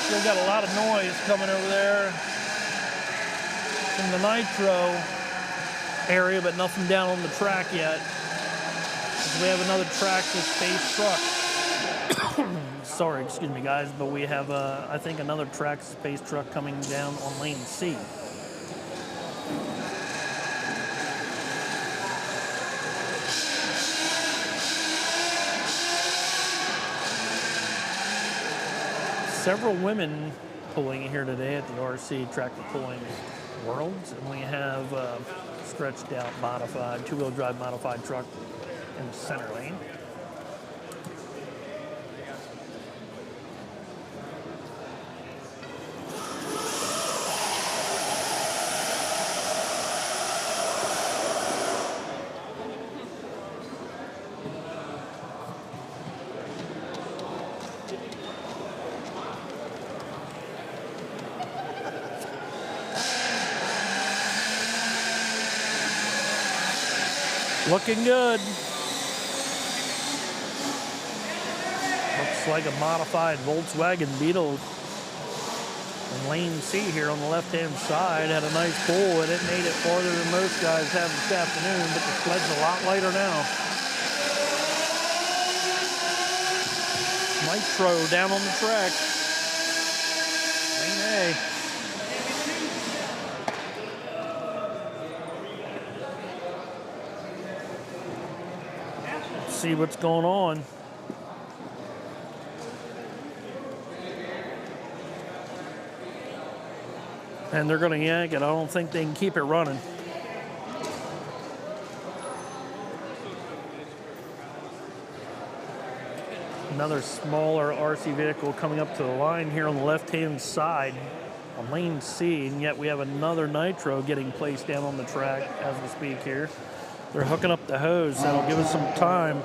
Still got a lot of noise coming over there from the nitro area, but nothing down on the track yet. We have another Traxxas-based truck. Sorry, excuse me, guys, but we have, I think, another Traxxas-based truck coming down on lane C. Several women pulling here today at the RC Tractor Pulling Worlds, and we have stretched out modified, two-wheel drive modified truck in the center lane. Looking good. Looks like a modified Volkswagen Beetle in lane C here on the left-hand side. Had a nice pull, and it made it farther than most guys have this afternoon, but the sled's a lot lighter now. Nitro down on the track. Lane A. See what's going on. And they're going to yank it. I don't think they can keep it running. Another smaller RC vehicle coming up to the line here on the left-hand side on lane C, and yet we have another Nitro getting placed down on the track as we speak here. They're hooking up the hose. That'll give us some time.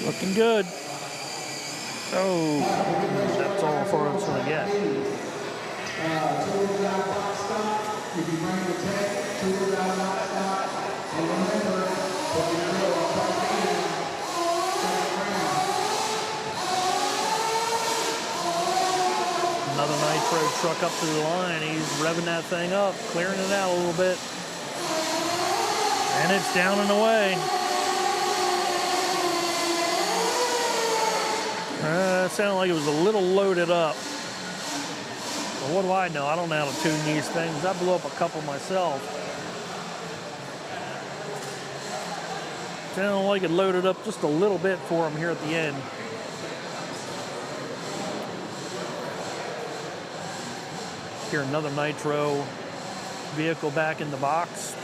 Looking good. Oh, that's all far it's going to get. Total down box stop. If you bring the tank, total down box stop. And remember, what you know, Another Nitro truck up to the line. He's revving that thing up, clearing it out a little bit. And it's down and away. It sounded like it was a little loaded up. But what do I know? I don't know how to tune these things. I blew up a couple myself. Sounded like it loaded up just a little bit for him here at the end. Here, another Nitro vehicle back in the box.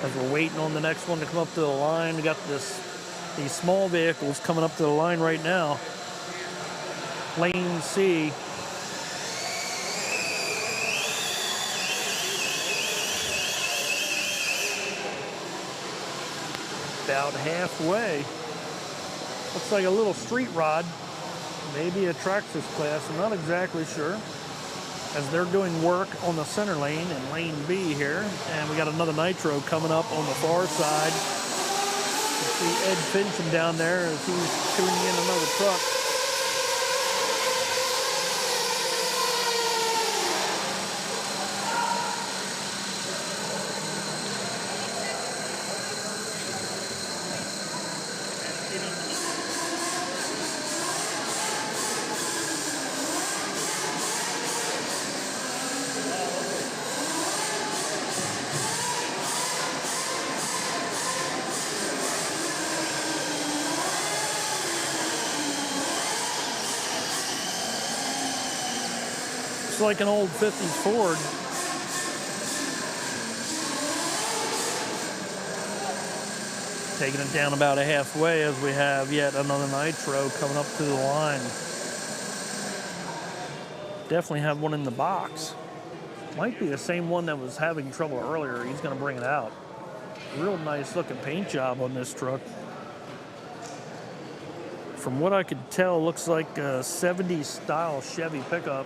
As we're waiting on the next one to come up to the line, we got these small vehicles coming up to the line right now. Lane C. About halfway. Looks like a little street rod. Maybe a Traxxas class, I'm not exactly sure. As they're doing work on the center lane in lane B here. And we got another Nitro coming up on the far side. You see Ed Fincham down there as he's tuning in another truck. It's like an old 50s Ford. Taking it down about a halfway as we have yet another Nitro coming up to the line. Definitely have one in the box. Might be the same one that was having trouble earlier. He's going to bring it out. Real nice looking paint job on this truck. From what I could tell, looks like a 70s style Chevy pickup.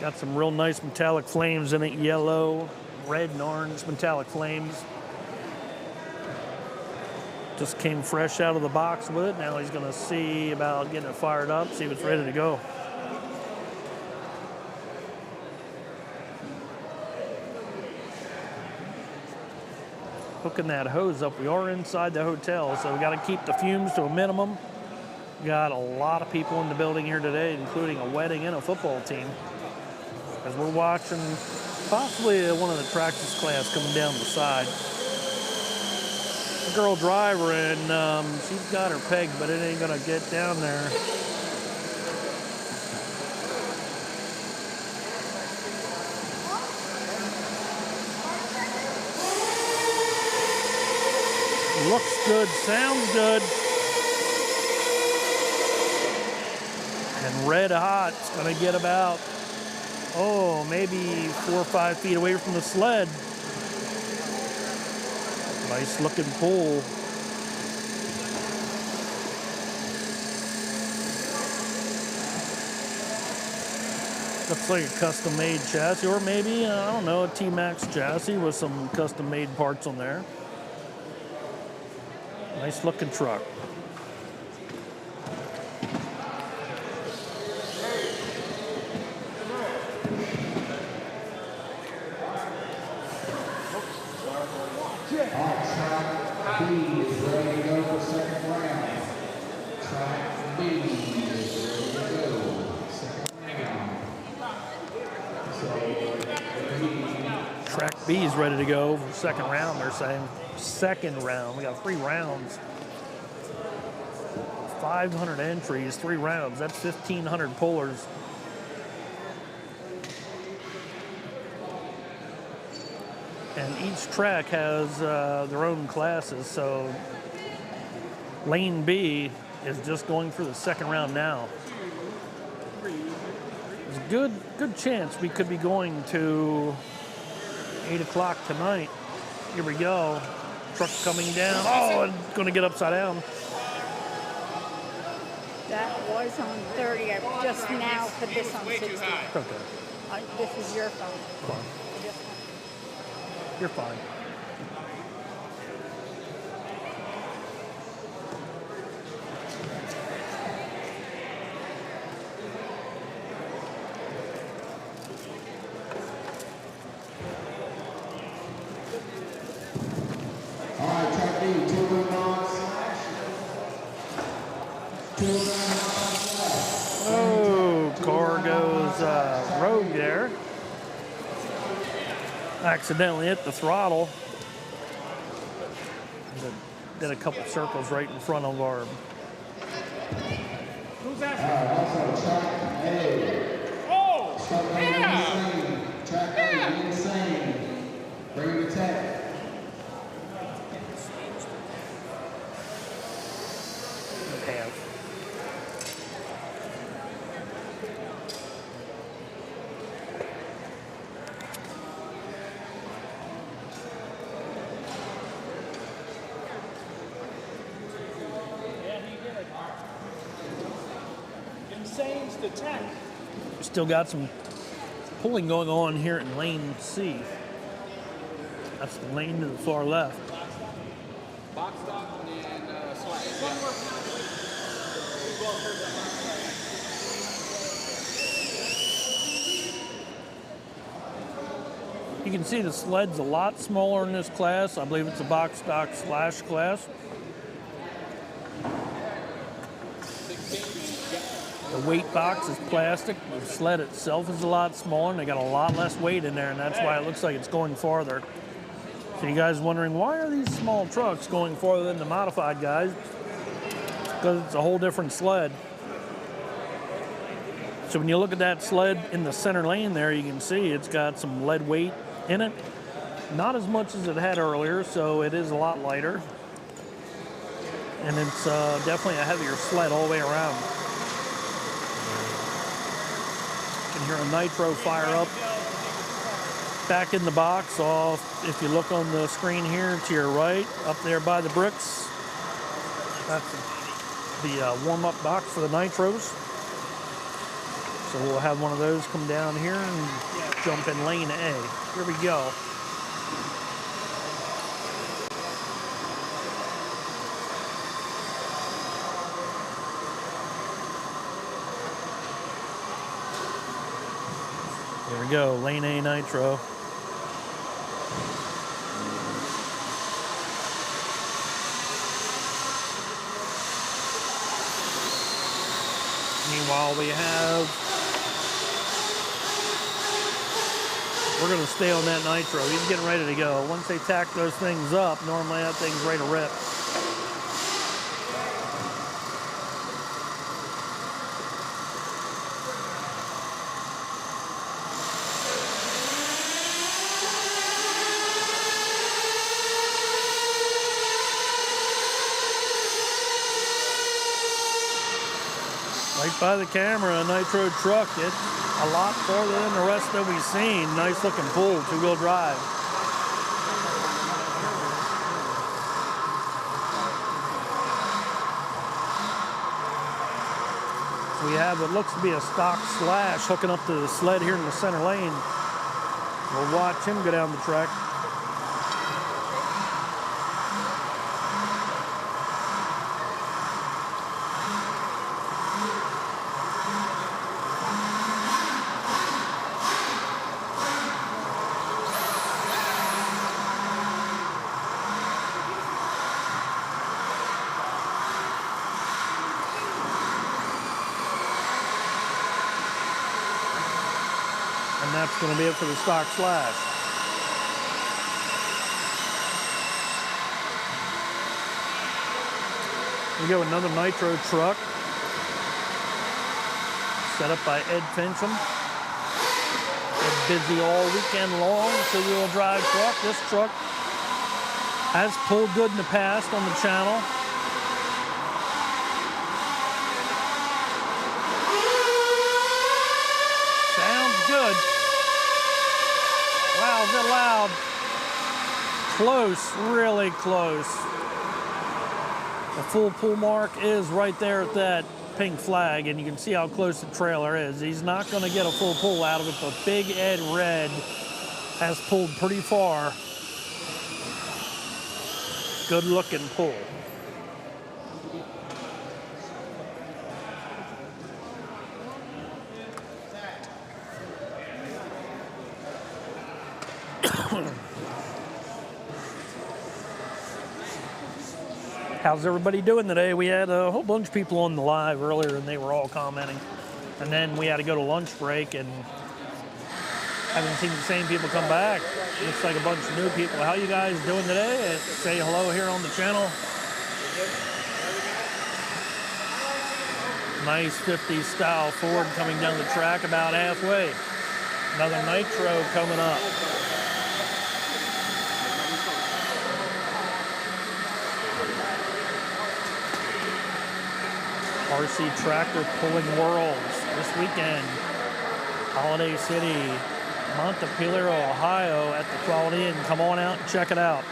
Got some real nice metallic flames in it, yellow, red and orange metallic flames. Just came fresh out of the box with it. Now he's gonna see about getting it fired up, see if it's ready to go. Hooking that hose up. We are inside the hotel, so we gotta keep the fumes to a minimum. We got a lot of people in the building here today, including a wedding and a football team. As we're watching possibly one of the Traxxas class coming down the side. A girl driver, and she's got her pegged, but it ain't gonna get down there. Looks good, sounds good. And red hot, it's gonna get about, maybe 4 or 5 feet away from the sled. Nice looking pull. Looks like a custom made chassis, or maybe, I don't know, a T-Max chassis with some custom made parts on there. Nice looking truck. Track B is ready to go for second round. Track B is ready to go. Second round. Track B is ready to go for second round, they're saying. Second round. We got 3 rounds. 500 entries, 3 rounds. That's 1,500 pullers. And each track has their own classes, so lane B is just going through the second round now. There's a good chance we could be going to 8 o'clock tonight. Here we go. Truck coming down. Oh, it's going to get upside down. That was on 30. I just now put this on 60. Okay. This is your phone. Fine. This one. You're fine. All right, track D, 2 miles. 2 miles. Oh, car goes rogue there. Accidentally hit the throttle. Did a couple circles right in front of our. Who's that? Also, track A. Oh! Start by Yeah! insane. Track A, insane. Bring the tech. Have. Insane's the tech. Still got some pulling going on here in lane C. That's the lane to the far left. Box stock and slide. You can see the sled's a lot smaller in this class. I believe it's a box stock slash class. The weight box is plastic. The sled itself is a lot smaller, and they got a lot less weight in there, and that's why it looks like it's going farther. So you guys wondering, why are these small trucks going farther than the modified guys? Because it's a whole different sled. So when you look at that sled in the center lane there, you can see it's got some lead weight in it. Not as much as it had earlier, so it is a lot lighter. And it's definitely a heavier sled all the way around. You can hear a Nitro fire up back in the box off. If you look on the screen here to your right, up there by the bricks, that's the warm-up box for the Nitros. So we'll have one of those come down here and jump in lane A. Here we go. There we go, lane A Nitro. Meanwhile, we're gonna stay on that Nitro. He's getting ready to go. Once they tack those things up, normally that thing's ready to rip. Right by the camera, a Nitro truck. It's a lot farther than the rest that we've seen. Nice looking pull, two-wheel drive. So we have what looks to be a stock slash hooking up to the sled here in the center lane. We'll watch him go down the track. And that's going to be it for the stock slash. We go another Nitro truck, set up by Ed Fincham. Been busy all weekend long, two-wheel drive truck. This truck has pulled good in the past on the channel. Sounds good. Wow, is that loud? close, really close. The full pull mark is right there at that pink flag, and you can see how close the trailer is. He's not going to get a full pull out of it, but Big Ed Red has pulled pretty far. Good looking pull. How's everybody doing today? We had a whole bunch of people on the live earlier and they were all commenting. And then we had to go to lunch break and haven't seen the same people come back. Looks like a bunch of new people. How you guys doing today? Say hello here on the channel. Nice 50s style Ford coming down the track about halfway. Another Nitro coming up. RC Tractor Pulling Worlds this weekend. Holiday City, Montpelier, Ohio at the Quality Inn. Come on out and check it out.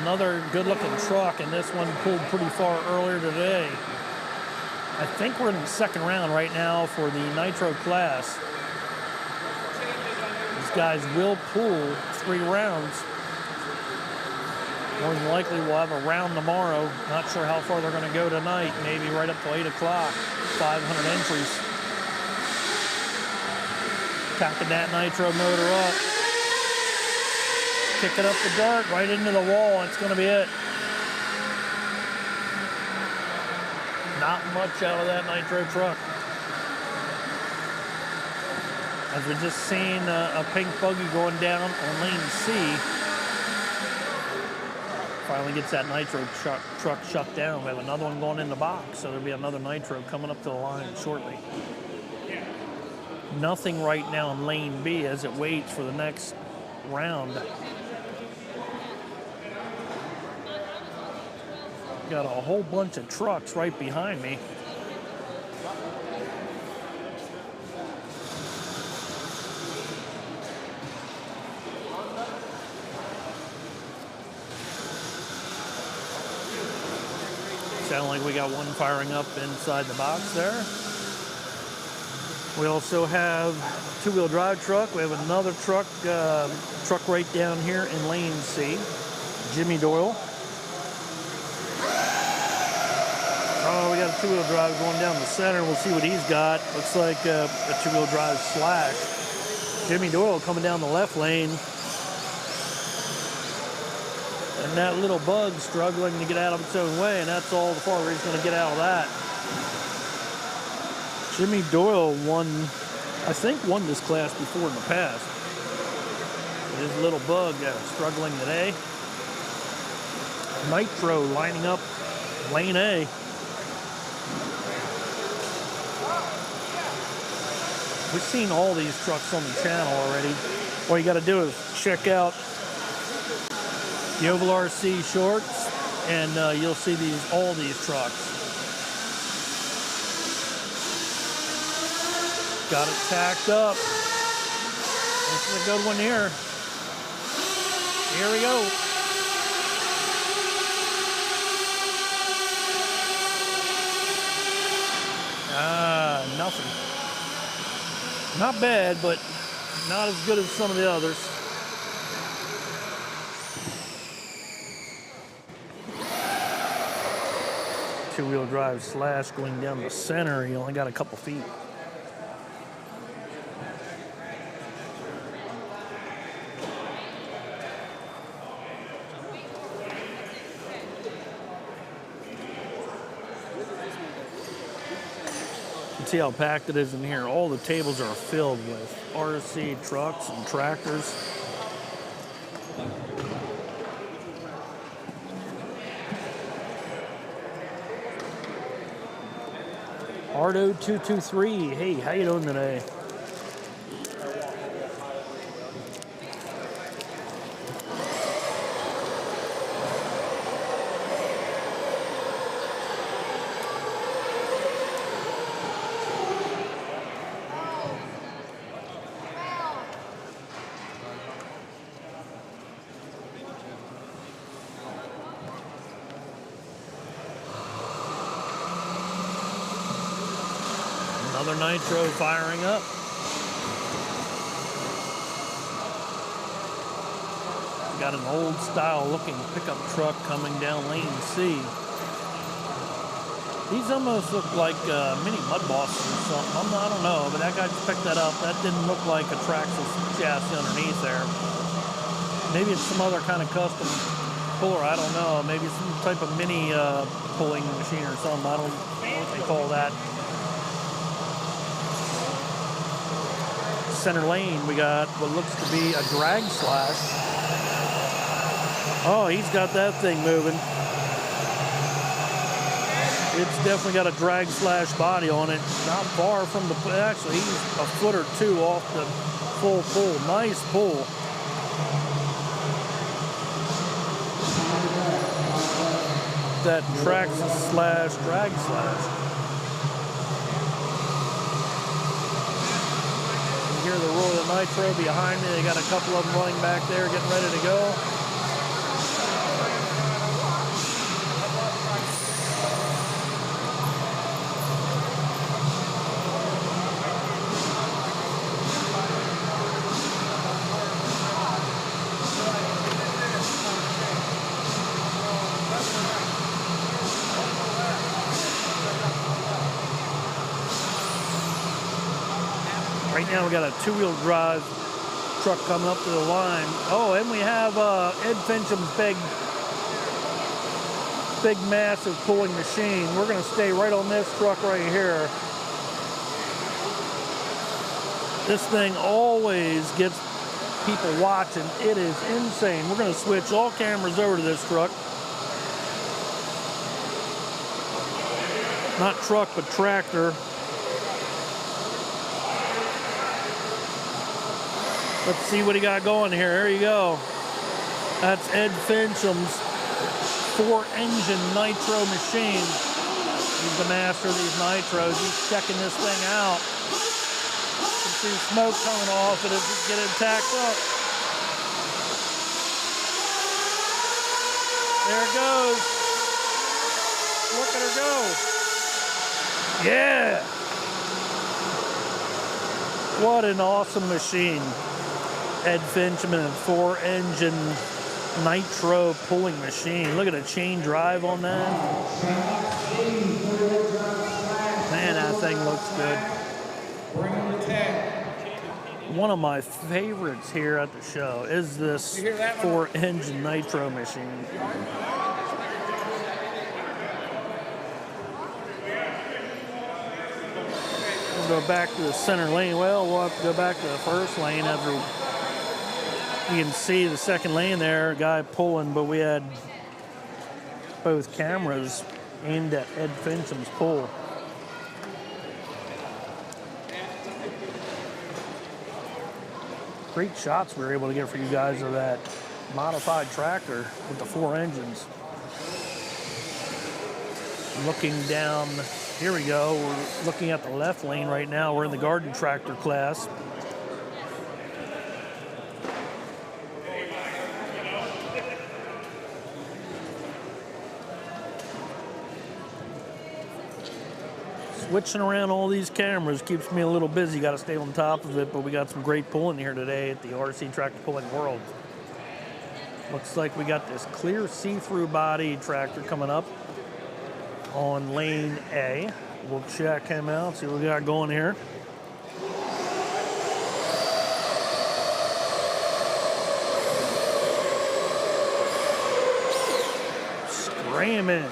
Another good-looking truck, and this one pulled pretty far earlier today. I think we're in the second round right now for the Nitro class. These guys will pull 3 rounds. More than likely we'll have a round tomorrow. Not sure how far they're going to go tonight. Maybe right up to 8 o'clock. 500 entries. Packing that Nitro motor up. Kick it up the dirt, right into the wall. It's going to be it. Not much out of that Nitro truck. As we just seen a pink buggy going down on lane C. Finally gets that Nitro truck shut down. We have another one going in the box, so there'll be another Nitro coming up to the line shortly. Nothing right now in lane B as it waits for the next round. Got a whole bunch of trucks right behind me. Sound like we got one firing up inside the box there. We also have two-wheel drive truck. We have another truck right down here in lane C. Jimmy Doyle. Oh, we got a two-wheel drive going down the center. We'll see what he's got. Looks like a two-wheel drive Slash. Jimmy Doyle coming down the left lane. And that little bug struggling to get out of its own way, and that's all the farther he's going to get out of that. Jimmy Doyle I think won this class before in the past. His little bug struggling today. Nitro lining up lane A. We've seen all these trucks on the channel already. All you got to do is check out the Oval RC shorts, and you'll see all these trucks. Got it tacked up. This is a good one here. Here we go. Nothing. Not bad, but not as good as some of the others. Two-wheel drive Slash going down the center. He only got a couple feet. See how packed it is in here. All the tables are filled with RC trucks and tractors. Ardo223, hey, how you doing today? Another Nitro firing up. Got an old style looking pickup truck coming down lane C. These almost look like mini mud bosses or something. I don't know, but that guy just picked that up. That didn't look like a Traxxas chassis underneath there. Maybe it's some other kind of custom puller. I don't know. Maybe some type of mini pulling machine or something. I don't know what they call that. Center lane, we got what looks to be a drag slash. Oh, he's got that thing moving. It's definitely got a drag slash body on it. Not far from the, actually he's a foot or two off the full pull. Nice pull. That Traxxas slash drag slash. You hear the roar of the Nitro behind me. They got a couple of them running back there getting ready to go. Right now we got a two-wheel drive truck coming up to the line. Oh, and we have Ed Fincham's big massive pulling machine. We're going to stay right on this truck right here. This thing always gets people watching. It is insane. We're going to switch all cameras over to this truck. Not truck, but tractor. Let's see what he got going here. Here you go. That's Ed Fincham's 4-engine Nitro machine. He's the master of these Nitros. He's checking this thing out. You can see smoke coming off it as it's getting tacked up. There it goes. Look at her go. Yeah. What an awesome machine. Ed Fincham and a 4-engine Nitro pulling machine. Look at a chain drive on that. Man, that thing looks good. One of my favorites here at the show is this 4-engine Nitro machine. We'll go back to the center lane. Well, we'll have to go back to the first lane after. You can see the second lane there, a guy pulling, but we had both cameras aimed at Ed Fincham's pull. Great shots we were able to get for you guys of that modified tractor with the 4 engines. Looking down, here we go, we're looking at the left lane right now. We're in the garden tractor class. Switching around all these cameras keeps me a little busy. Got to stay on top of it, but we got some great pulling here today at the RC Tractor Pulling World. Looks like we got this clear see-through body tractor coming up on lane A. We'll check him out, see what we got going here. Screaming.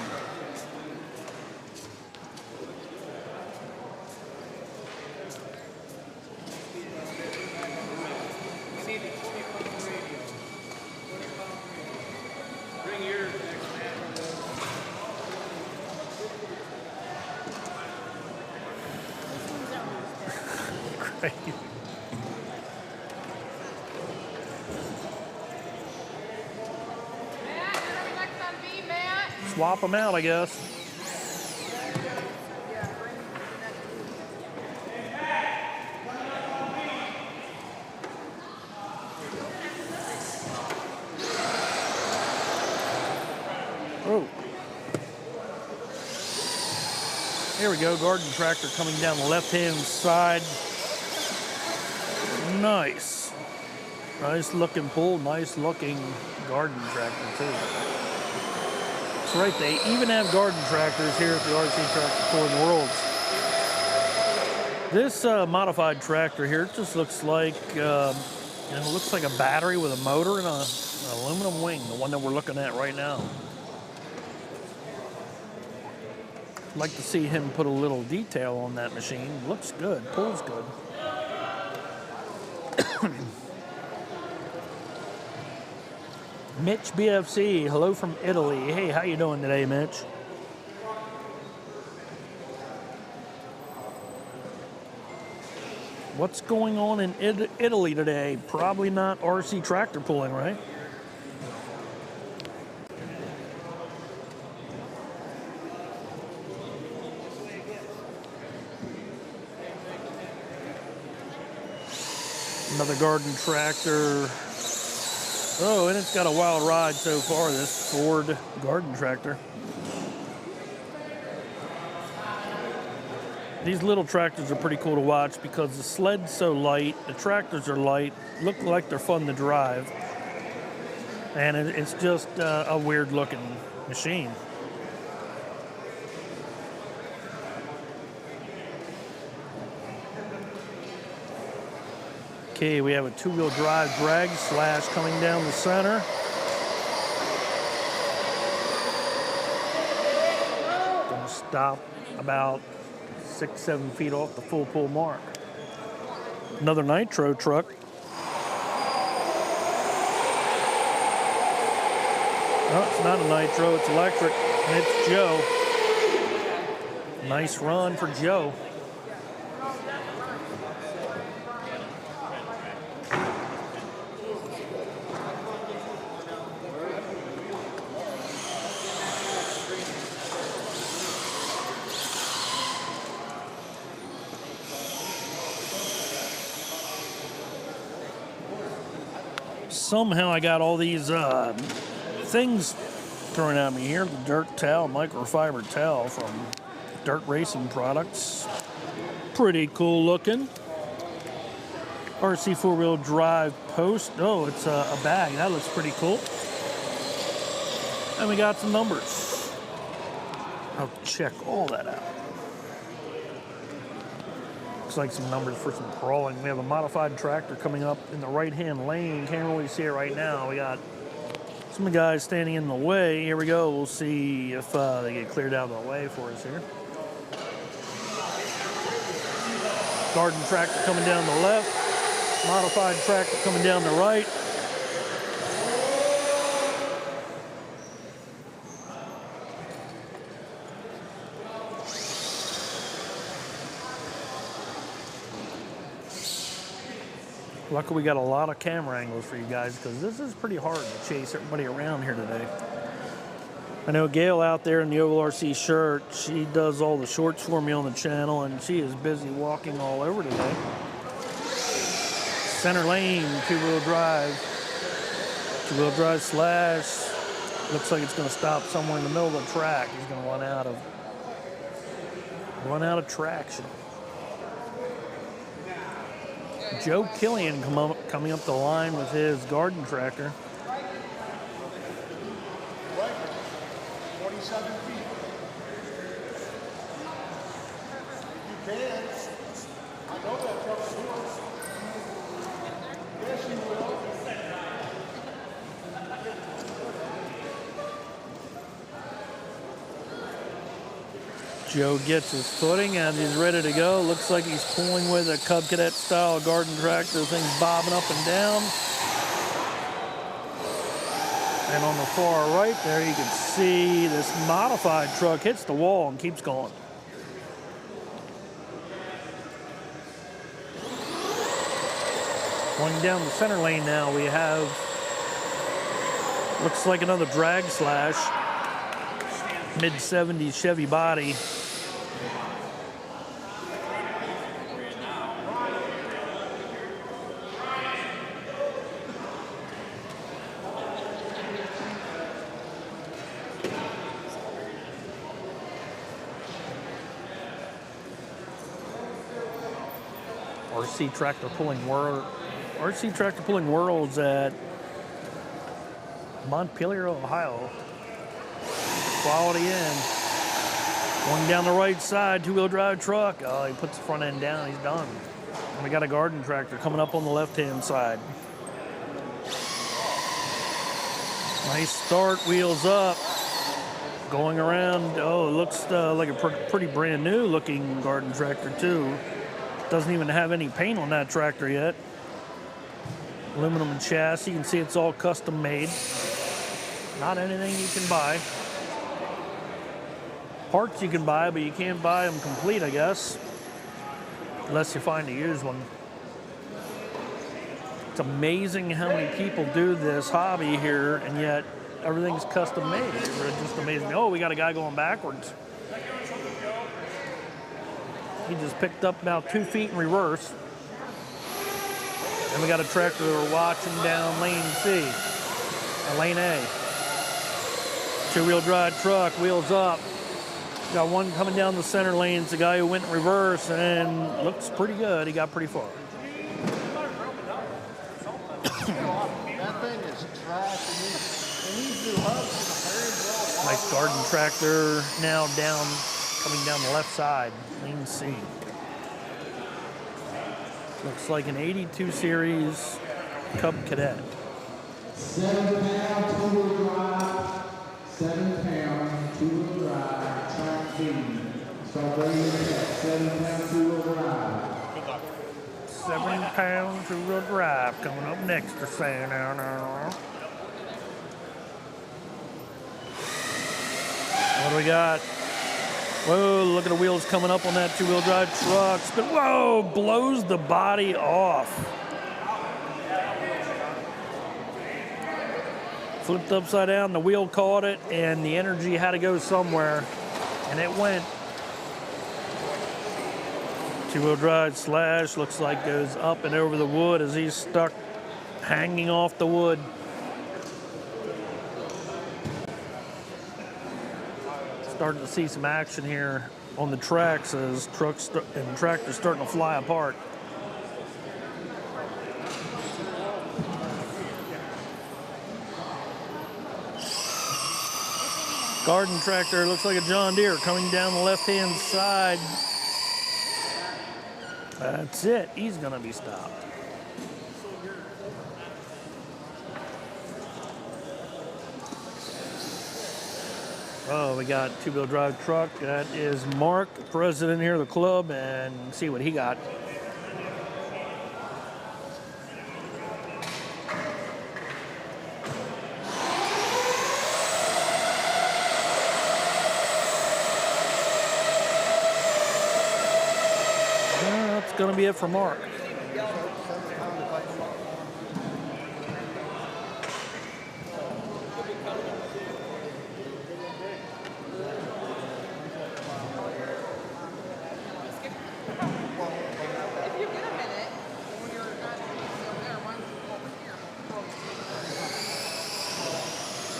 Swap them out, I guess. Oh. Here we go, garden tractor coming down the left-hand side. Nice. Nice looking pull, nice looking garden tractor too. That's right, they even have garden tractors here at the RC Tractor Pulling Worlds. This modified tractor here, it just looks like, it looks like a battery with a motor and an aluminum wing, the one that we're looking at right now. I'd like to see him put a little detail on that machine. Looks good, pulls good. Mitch BFC, hello from Italy. Hey, how you doing today, Mitch? What's going on in Italy today? Probably not RC tractor pulling, right? Another garden tractor. Oh, and it's got a wild ride so far, this Ford garden tractor. These little tractors are pretty cool to watch because the sled's so light, the tractors are light, look like they're fun to drive, and it's just a weird looking machine. Okay, we have a two-wheel drive drag slash coming down the center. Gonna stop about 6-7 feet off the full pull mark. Another Nitro truck. No, it's not a Nitro, it's electric, and it's Joe. Nice run for Joe. Somehow I got all these things thrown at me here. The dirt towel, microfiber towel from Dirt Racing Products. Pretty cool looking. RC four-wheel drive post. Oh, it's a bag. That looks pretty cool. And we got some numbers. I'll check all that out. Looks like some numbers for some crawling. We have a modified tractor coming up in the right-hand lane. Can't really see it right now. We got some guys standing in the way. Here we go. We'll see if they get cleared out of the way for us here. Garden tractor coming down the left. Modified tractor coming down the right. Luckily, we got a lot of camera angles for you guys because this is pretty hard to chase everybody around here today. I know Gail out there in the Oval RC shirt, she does all the shorts for me on the channel, and she is busy walking all over today. Center lane, two-wheel drive slash. Looks like it's going to stop somewhere in the middle of the track. He's going to run out of traction. Joe Killian coming up the line with his garden tractor. 47 feet. You can. I know that truck's yours. Yes, you will. Joe gets his footing and he's ready to go. Looks like he's pulling with a Cub Cadet style garden tractor. Thing's bobbing up and down. And on the far right there, you can see this modified truck hits the wall and keeps going. Going down the center lane now, we have, looks like another drag slash, mid-70s Chevy body. RC Tractor Pulling Worlds at Montpelier, Ohio. Quality in. One down the right side, two-wheel drive truck. Oh, he puts the front end down, he's done. And we got a garden tractor coming up on the left-hand side. Nice start, wheels up. Going around, oh, it looks like a pretty brand new looking garden tractor too. Doesn't even have any paint on that tractor yet. Aluminum chassis, you can see it's all custom made. Not anything you can buy. Parts you can buy, but you can't buy them complete, I guess. Unless you find a used one. It's amazing how many people do this hobby here, and yet everything's custom made. It's just amazing. Oh, we got a guy going backwards. He just picked up about 2 feet in reverse. And we got a tractor watching down lane C, lane A. Two-wheel drive truck, wheels up. Got one coming down the center lane. It's the guy who went in reverse and looks pretty good. He got pretty far. That thing is trash. And these new hubs are very well. Nice garden tractor now down, coming down the left side, lane C. Looks like an 82 series Cub Cadet. 7 pound two-wheel drive. 7 pound two-wheel drive. Track B. Start right here. 7 pound two-wheel drive. 7 pound two-wheel drive coming up next to Santa. What do we got? Whoa, look at the wheels coming up on that two-wheel drive truck. But whoa, blows the body off. Flipped upside down, the wheel caught it, and the energy had to go somewhere, and it went. Two-wheel drive slash, looks like goes up and over the wood as he's stuck hanging off the wood. Starting to see some action here on the tracks as trucks and tractors starting to fly apart. Garden tractor looks like a John Deere coming down the left-hand side. That's it. He's going to be stopped. Oh, we got two-wheel drive truck. That is Mark, the president here of the club, and see what he got. That's going to be it for Mark.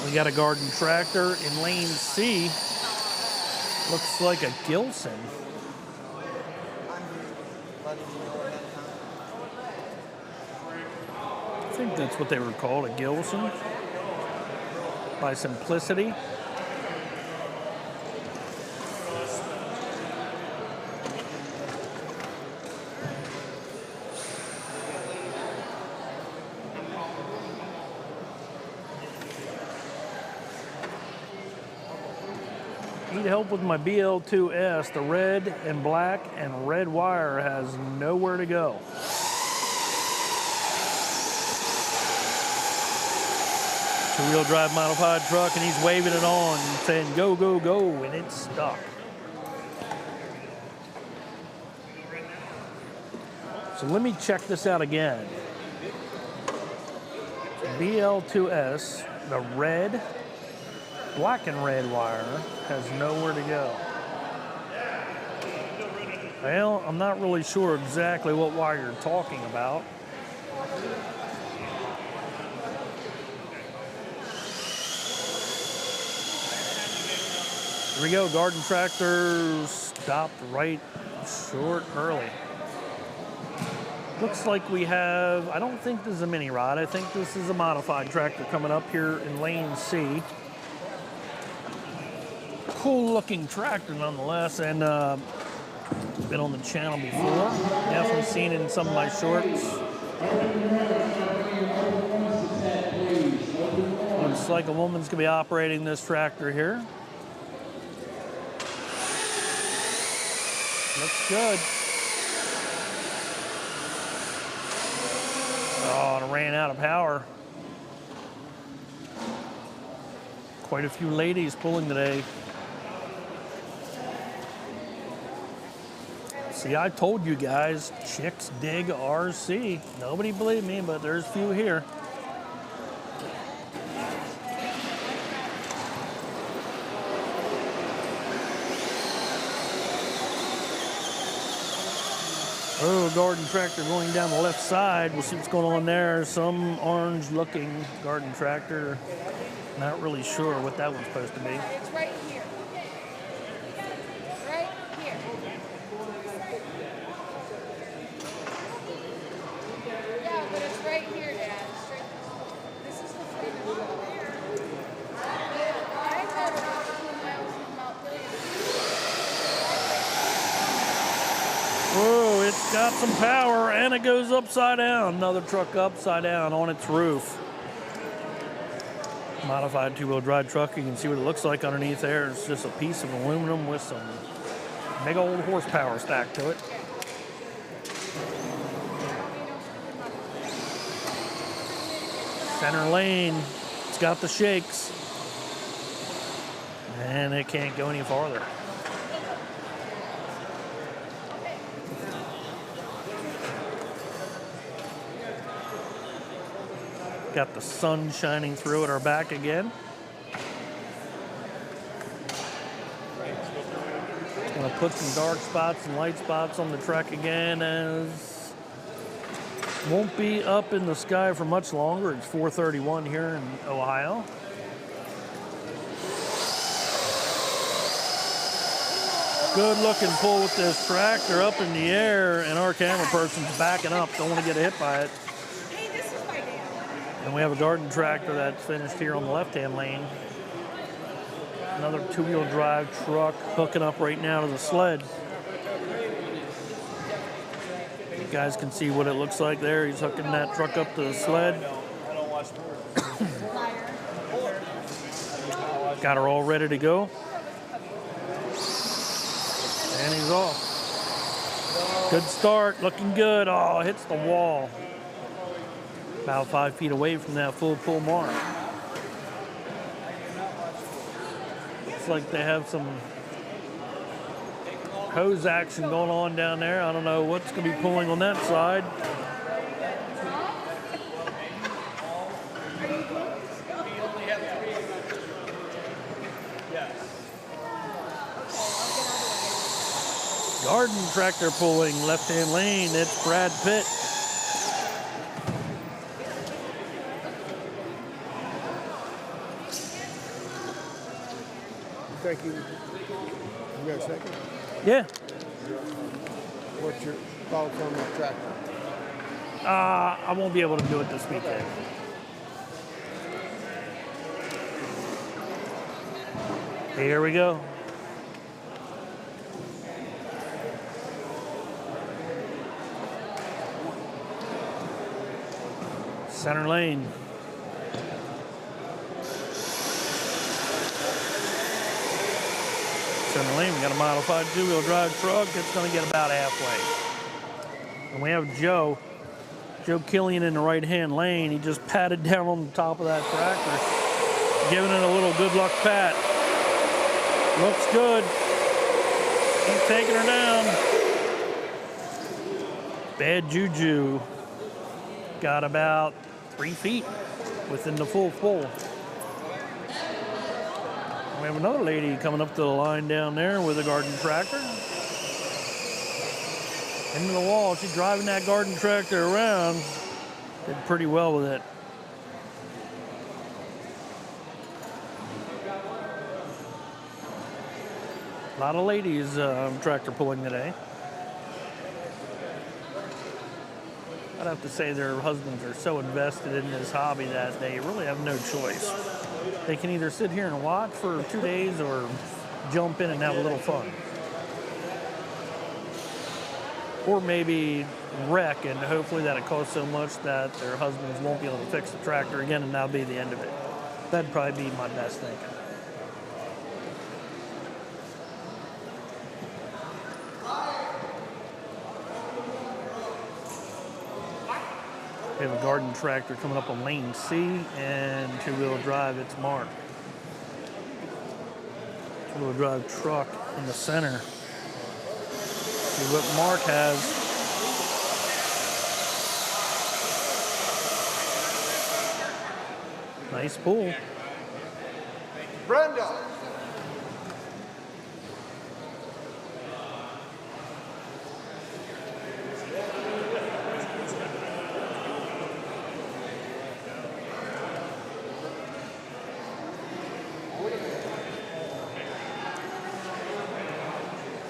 We got a garden tractor in lane C. Looks like a Gilson. I think that's what they were called, a Gilson. By simplicity. Need help with my BL2S. The red and black and red wire has nowhere to go. Two-wheel drive modified truck, and he's waving it on, saying go, go, go, and it's stuck. So let me check this out again. BL2S, the red, black and red wire has nowhere to go. Well, I'm not really sure exactly what wire you're talking about. Here we go, garden tractor stopped right short early. Looks like we have, I don't think this is a mini rod. I think this is a modified tractor coming up here in lane C. Cool looking tractor nonetheless, and been on the channel before. Definitely seen it in some of my shorts. Looks like a woman's gonna be operating this tractor here. Looks good. Oh, and it ran out of power. Quite a few ladies pulling today. See, I told you guys, chicks dig RC. Nobody believed me, but there's few here. Oh, garden tractor going down the left side. We'll see what's going on there. Some orange looking garden tractor. Not really sure what that one's supposed to be. It's right here. Right here. Yeah, but it's right here, Dad. It's right. This is the freedom. I thought about 2 miles from Mount Williams. Whoa, it's got some power and it goes upside down. Another truck upside down on its roof. Modified two-wheel drive truck. You can see what it looks like underneath there. It's just a piece of aluminum with some big old horsepower stacked to it. Center lane. It's got the shakes. And it can't go any farther. Got the sun shining through at our back again. It's gonna put some dark spots and light spots on the track again, as won't be up in the sky for much longer. It's 4:31 here in Ohio. Good looking pull with this tractor up in the air, and our camera person's backing up. Don't want to get hit by it. And we have a garden tractor that's finished here on the left-hand lane. Another two-wheel drive truck hooking up right now to the sled. You guys can see what it looks like there. He's hooking that truck up to the sled. Got her all ready to go. And he's off. Good start, looking good. Oh, hits the wall. About 5 feet away from that full pull mark. Looks like they have some hose action going on down there. I don't know what's going to be pulling on that side. Garden tractor pulling left-hand lane. It's Brad Pitt. Thank you. You got a second? Yeah. What's your thoughts on the tractor? I won't be able to do it this weekend. Here we go. Center lane. Center lane, we got a modified two-wheel drive truck. It's going to get about halfway. And we have Joe Killian in the right-hand lane. He just patted down on the top of that tractor, giving it a little good luck pat. Looks good. He's taking her down. Bad juju. Got about 3 feet within the full pull. We have another lady coming up to the line down there with a garden tractor. Into the wall. She's driving that garden tractor around. Did pretty well with it. A lot of ladies tractor pulling today. I'd have to say their husbands are so invested in this hobby that they really have no choice. They can either sit here and watch for 2 days or jump in and have a little fun. Or maybe wreck, and hopefully that it costs so much that their husbands won't be able to fix the tractor again, and that'll be the end of it. That'd probably be my best thinking. We have a garden tractor coming up on lane C, and two-wheel drive, it's Mark. Two-wheel drive truck in the center. See what Mark has. Nice pull. Brenda.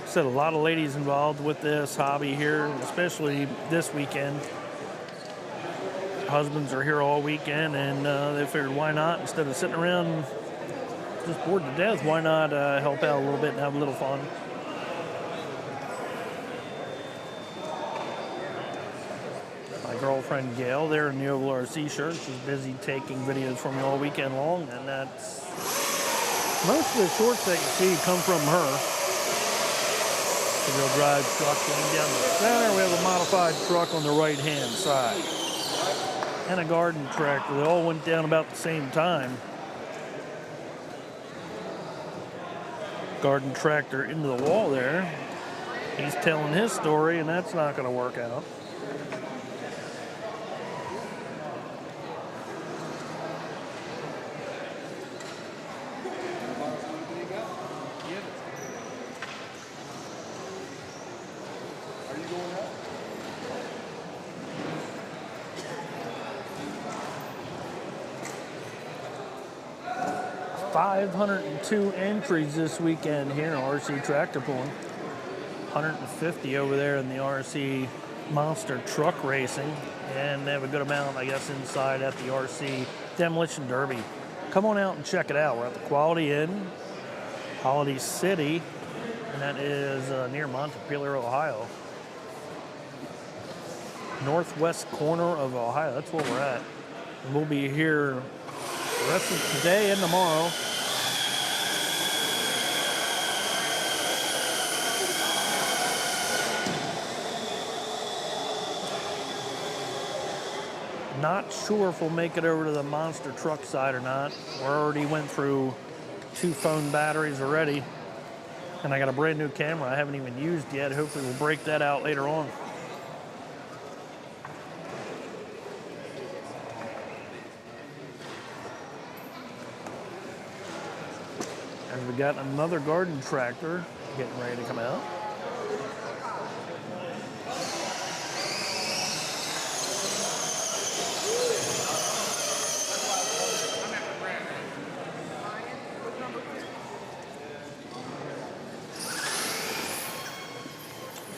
Said a lot of ladies involved with this hobby here, especially this weekend. Husbands are here all weekend, and they figured why not, instead of sitting around just bored to death, why not help out a little bit and have a little fun. My girlfriend Gail there in the Oval RC shirt, she's busy taking videos for me all weekend long, and that's most of the shorts that you see come from her. Two-wheel drive truck going down the center. We have a modified truck on the right-hand side. And a garden tractor. They all went down about the same time. Garden tractor into the wall there. He's telling his story, and that's not going to work out. Are you going up? 502 entries this weekend here in RC Tractor Pulling. 150 over there in the RC Monster Truck Racing. And they have a good amount, I guess, inside at the RC Demolition Derby. Come on out and check it out. We're at the Quality Inn, Holiday City, and that is near Montpelier, Ohio. Northwest corner of Ohio. That's where we're at. And we'll be here the rest of today and tomorrow. Not sure if we'll make it over to the monster truck side or not. We already went through 2 phone batteries already. And I got a brand new camera I haven't even used yet. Hopefully we'll break that out later on. And we got another garden tractor getting ready to come out.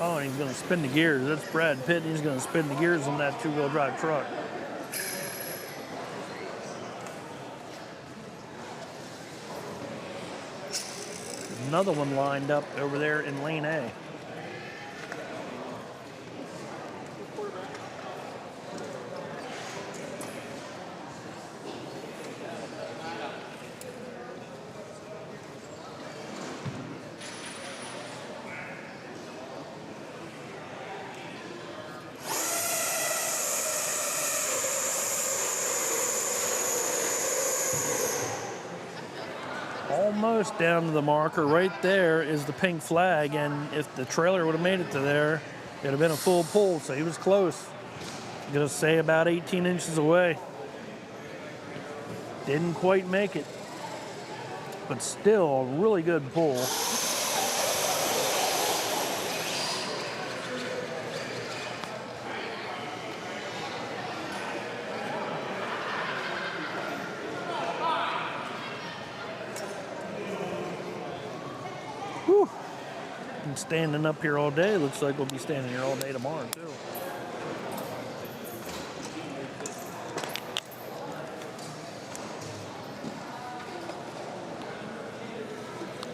Oh, and he's going to spin the gears. That's Brad Pitt. He's going to spin the gears on that two-wheel drive truck. Another one lined up over there in lane A. Almost down to the marker. Right there is the pink flag, and if the trailer would have made it to there, it would have been a full pull, so he was close. I'm gonna say about 18 inches away. Didn't quite make it, but still a really good pull. Standing up here all day. Looks like we'll be standing here all day tomorrow too.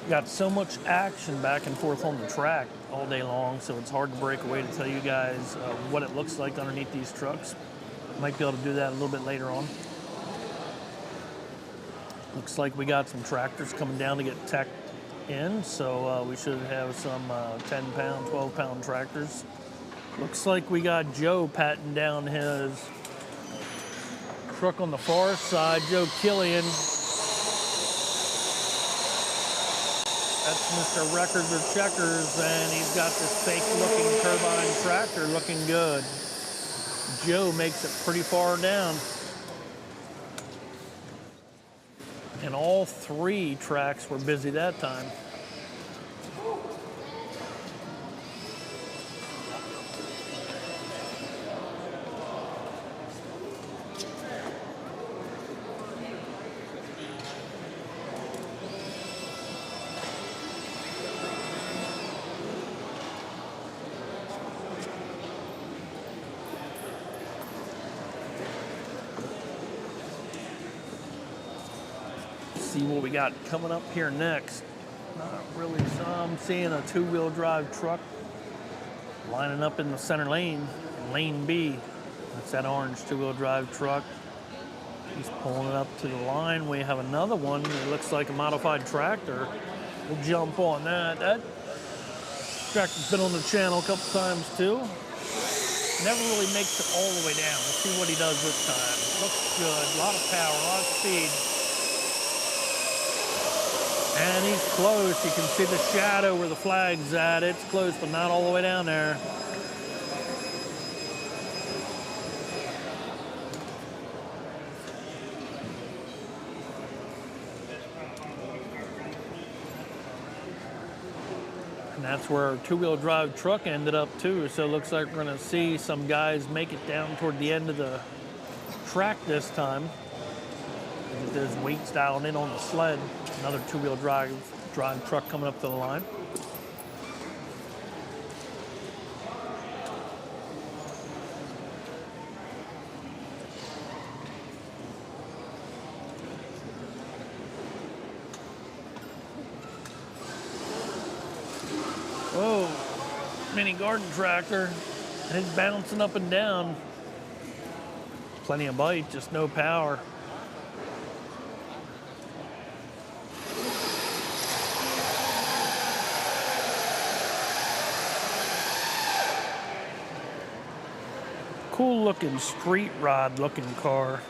Got so much action back and forth on the track all day long, so it's hard to break away to tell you guys what it looks like underneath these trucks. Might be able to do that a little bit later on. Looks like we got some tractors coming down to get teched in, so we should have some 10-pound, 12-pound tractors. Looks like we got Joe patting down his truck on the far side. Joe Killian. That's Mr. Records or Checkers, and he's got this fake-looking turbine tractor looking good. Joe makes it pretty far down. And all three tracks were busy that time. See what we got coming up here next. Not really some. I'm seeing a two-wheel drive truck lining up in the center lane, in lane B. That's that orange two-wheel drive truck. He's pulling it up to the line. We have another one that looks like a modified tractor. We'll jump on that. That tractor's been on the channel a couple times too. Never really makes it all the way down. Let's see what he does this time. Looks good. A lot of power, a lot of speed. And he's close. You can see the shadow where the flag's at. It's close, but not all the way down there. And that's where our two-wheel drive truck ended up too. So it looks like we're gonna see some guys make it down toward the end of the track this time. There's weights dialed in on the sled. Another two-wheel drive truck coming up to the line. Whoa, mini garden tractor. It's bouncing up and down. Plenty of bite, just no power. Cool looking street rod looking car.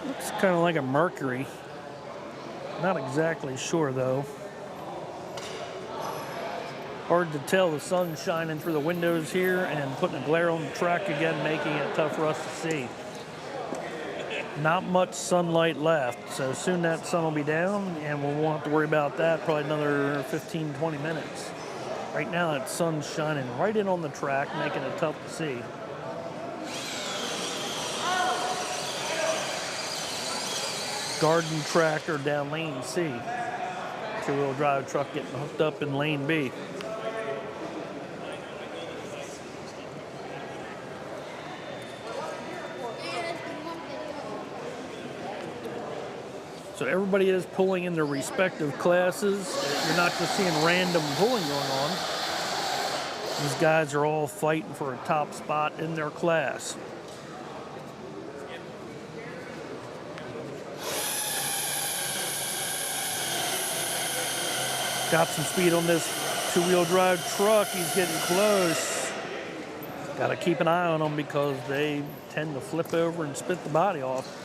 Looks kind of like a Mercury. Not exactly sure though. Hard to tell, the sun's shining through the windows here and putting a glare on the track again, making it tough for us to see. Not much sunlight left, so soon that sun will be down and we won't have to worry about that, probably another 15, 20 minutes. Right now, that sun's shining right in on the track, making it tough to see. Garden tractor down lane C. Two-wheel drive truck getting hooked up in lane B. So everybody is pulling in their respective classes. You're not just seeing random pulling going on. These guys are all fighting for a top spot in their class. Got some speed on this two-wheel drive truck. He's getting close. Got to keep an eye on them because they tend to flip over and spit the body off.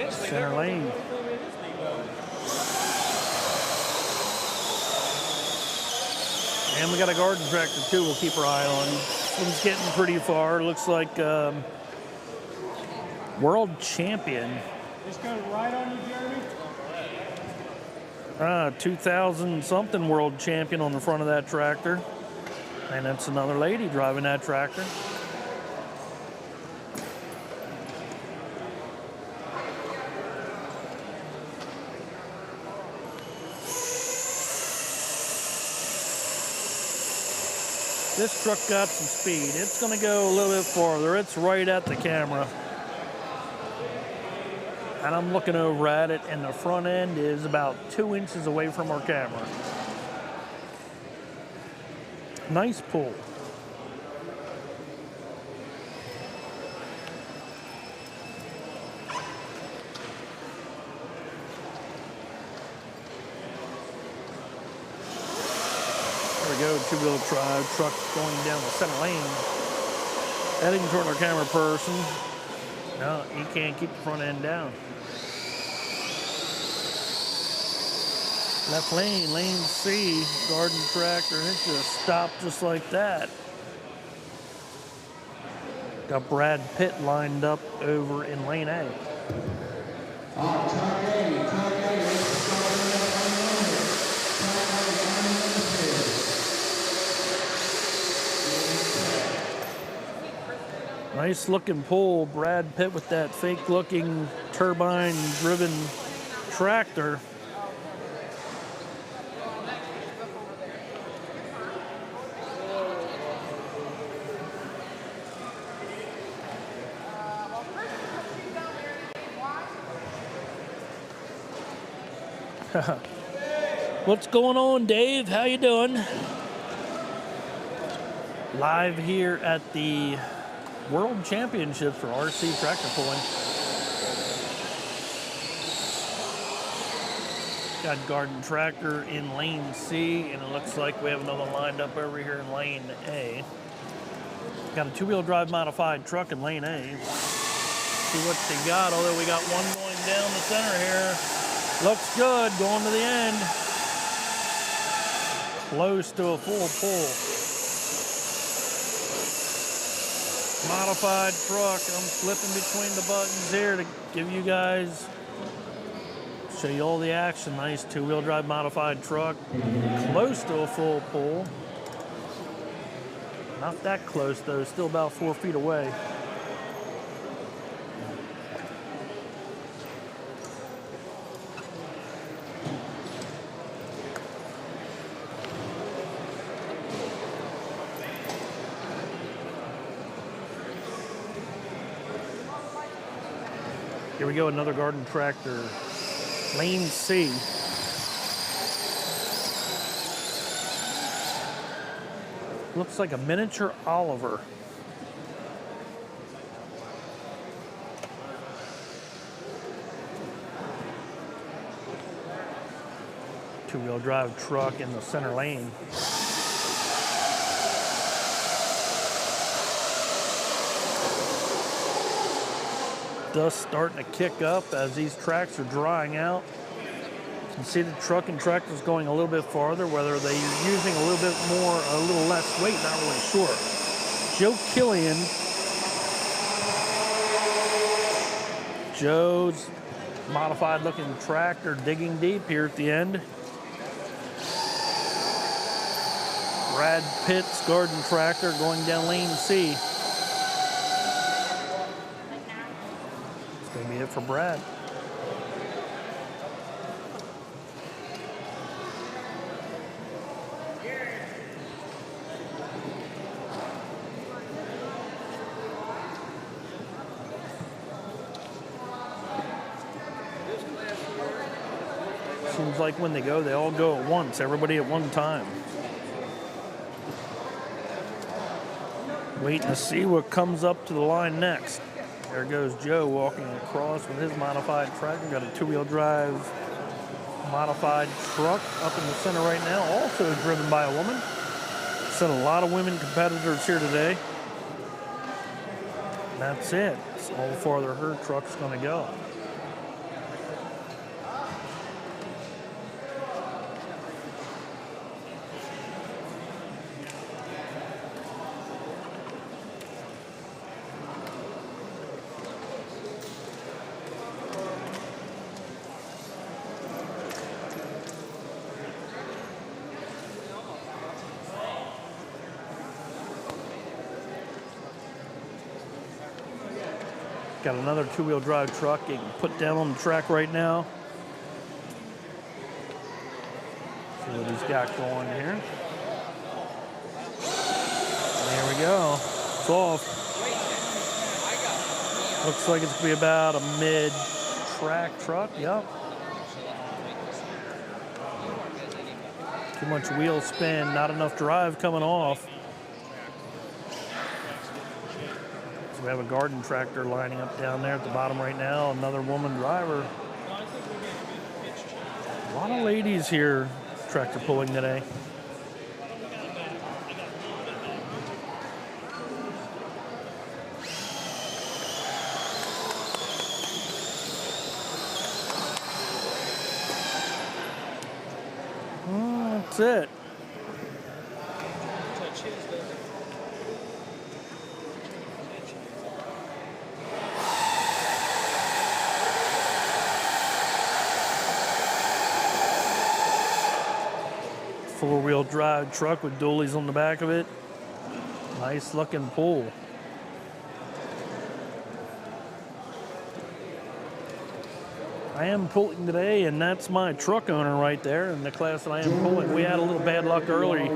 Center lane. And we got a garden tractor too we'll keep our eye on. This one's getting pretty far. Looks like world champion. This goes right on you, Jeremy? 2000 something world champion on the front of that tractor. And that's another lady driving that tractor. This truck got some speed. It's going to go a little bit farther. It's right at the camera. And I'm looking over at it, and the front end is about 2 inches away from our camera. Nice pull. There we go, two-wheel drive truck going down the center lane. Heading toward our camera person. No, he can't keep the front end down. Left lane, lane C, garden tractor, and it just stopped just like that. Got Brad Pitt lined up over in lane A. Nice looking pull, Brad Pitt with that fake looking turbine driven tractor. What's going on, Dave? How you doing? Live here at the World Championships for RC tractor pulling. Got garden tractor in lane C, and it looks like we have another lined up over here in lane A. Got a two-wheel drive modified truck in lane A. See what they got, although we got one going down the center here. Looks good, going to the end. Close to a full pull. Modified truck. I'm flipping between the buttons here to give you guys, show you all the action. Nice two-wheel drive modified truck. Close to a full pull. Not that close though, still about 4 feet away. Here we go, another garden tractor, lane C. Looks like a miniature Oliver. Two-wheel drive truck in the center lane. Dust starting to kick up as these tracks are drying out. You can see the truck and tractors going a little bit farther, whether they're using a little bit more, a little less weight, not really sure. Joe Killian. Joe's modified looking tractor digging deep here at the end. Brad Pitt's garden tractor going down lane C. Gonna be it for Brad. Seems like when they all go at once, everybody at one time. Waiting to see what comes up to the line next. There goes Joe walking across with his modified tractor. Got a two-wheel drive modified truck up in the center right now, also driven by a woman. Seen a lot of women competitors here today. And that's it. That's all farther her truck's going to go. Got another two-wheel drive truck you can put down on the track right now. See what he's got going here. we go. It's off. Looks like it's going to be about a mid-track truck. Yep. Too much wheel spin, not enough drive coming off. So we have a garden tractor lining up down there at the bottom right now. Another woman driver. A lot of ladies here tractor pulling today. That's it. Four-wheel drive truck with dualies on the back of it. Nice looking pull. I am pulling today, and that's my truck owner right there in the class that I am pulling. We had a little bad luck early.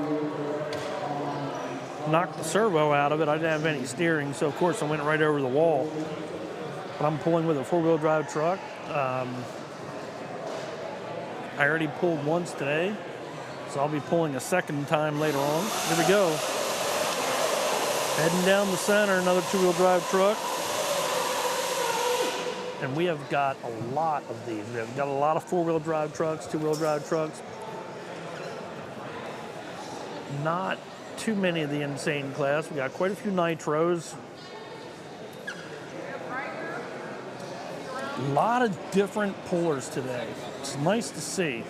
Knocked the servo out of it. I didn't have any steering, so of course I went right over the wall. But I'm pulling with a four-wheel drive truck. I already pulled once today, so I'll be pulling a second time later on. Here we go. Heading down the center, another two-wheel drive truck. And we have got a lot of these. We have got a lot of four-wheel drive trucks, two-wheel drive trucks. Not too many of the insane class. We got quite a few Nitros. A lot of different pullers today. It's nice to see.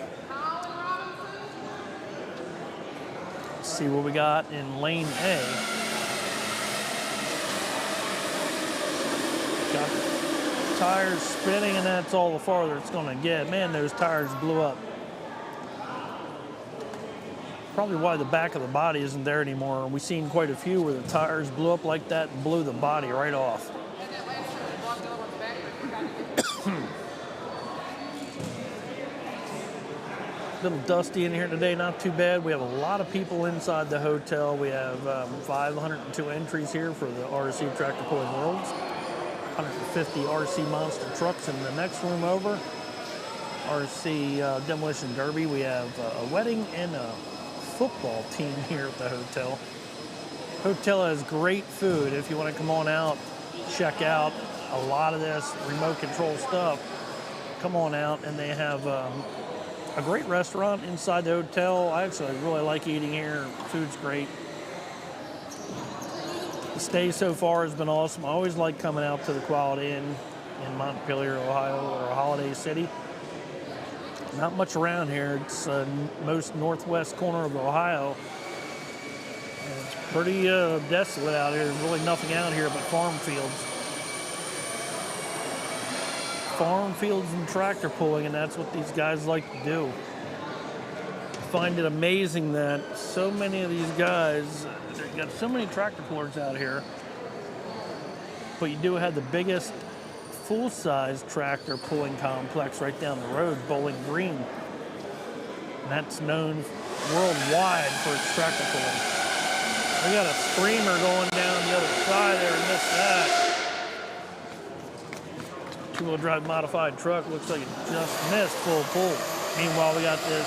Let's see what we got in lane A. Got tires spinning, and that's all the farther it's going to get. Man, those tires blew up. Probably why the back of the body isn't there anymore. We've seen quite a few where the tires blew up like that and blew the body right off. Little dusty in here today, not too bad. We have a lot of people inside the hotel. We have 502 entries here for the RC Tractor Pulling Worlds. 150 RC monster trucks in the next room over. RC Demolition Derby. We have a wedding and a football team here at the hotel. Hotel has great food. If you want to come on out, check out a lot of this remote control stuff, come on out. And they have a great restaurant inside the hotel. I actually really like eating here. Food's great. The stay so far has been awesome. I always like coming out to the Quality Inn in Montpelier, Ohio, or Holiday City. Not much around here. It's most northwest corner of Ohio. And it's pretty desolate out here. There's really nothing out here but farm fields. Farm fields and tractor pulling, and that's what these guys like to do. I find it amazing that so many of these guys, they've got so many tractor pullers out here, but you do have the biggest full-size tractor pulling complex right down the road, Bowling Green. And that's known worldwide for its tractor pulling. We got a screamer going down the other side there and missed that. Two-wheel drive modified truck, looks like it just missed full pull. Meanwhile, we got this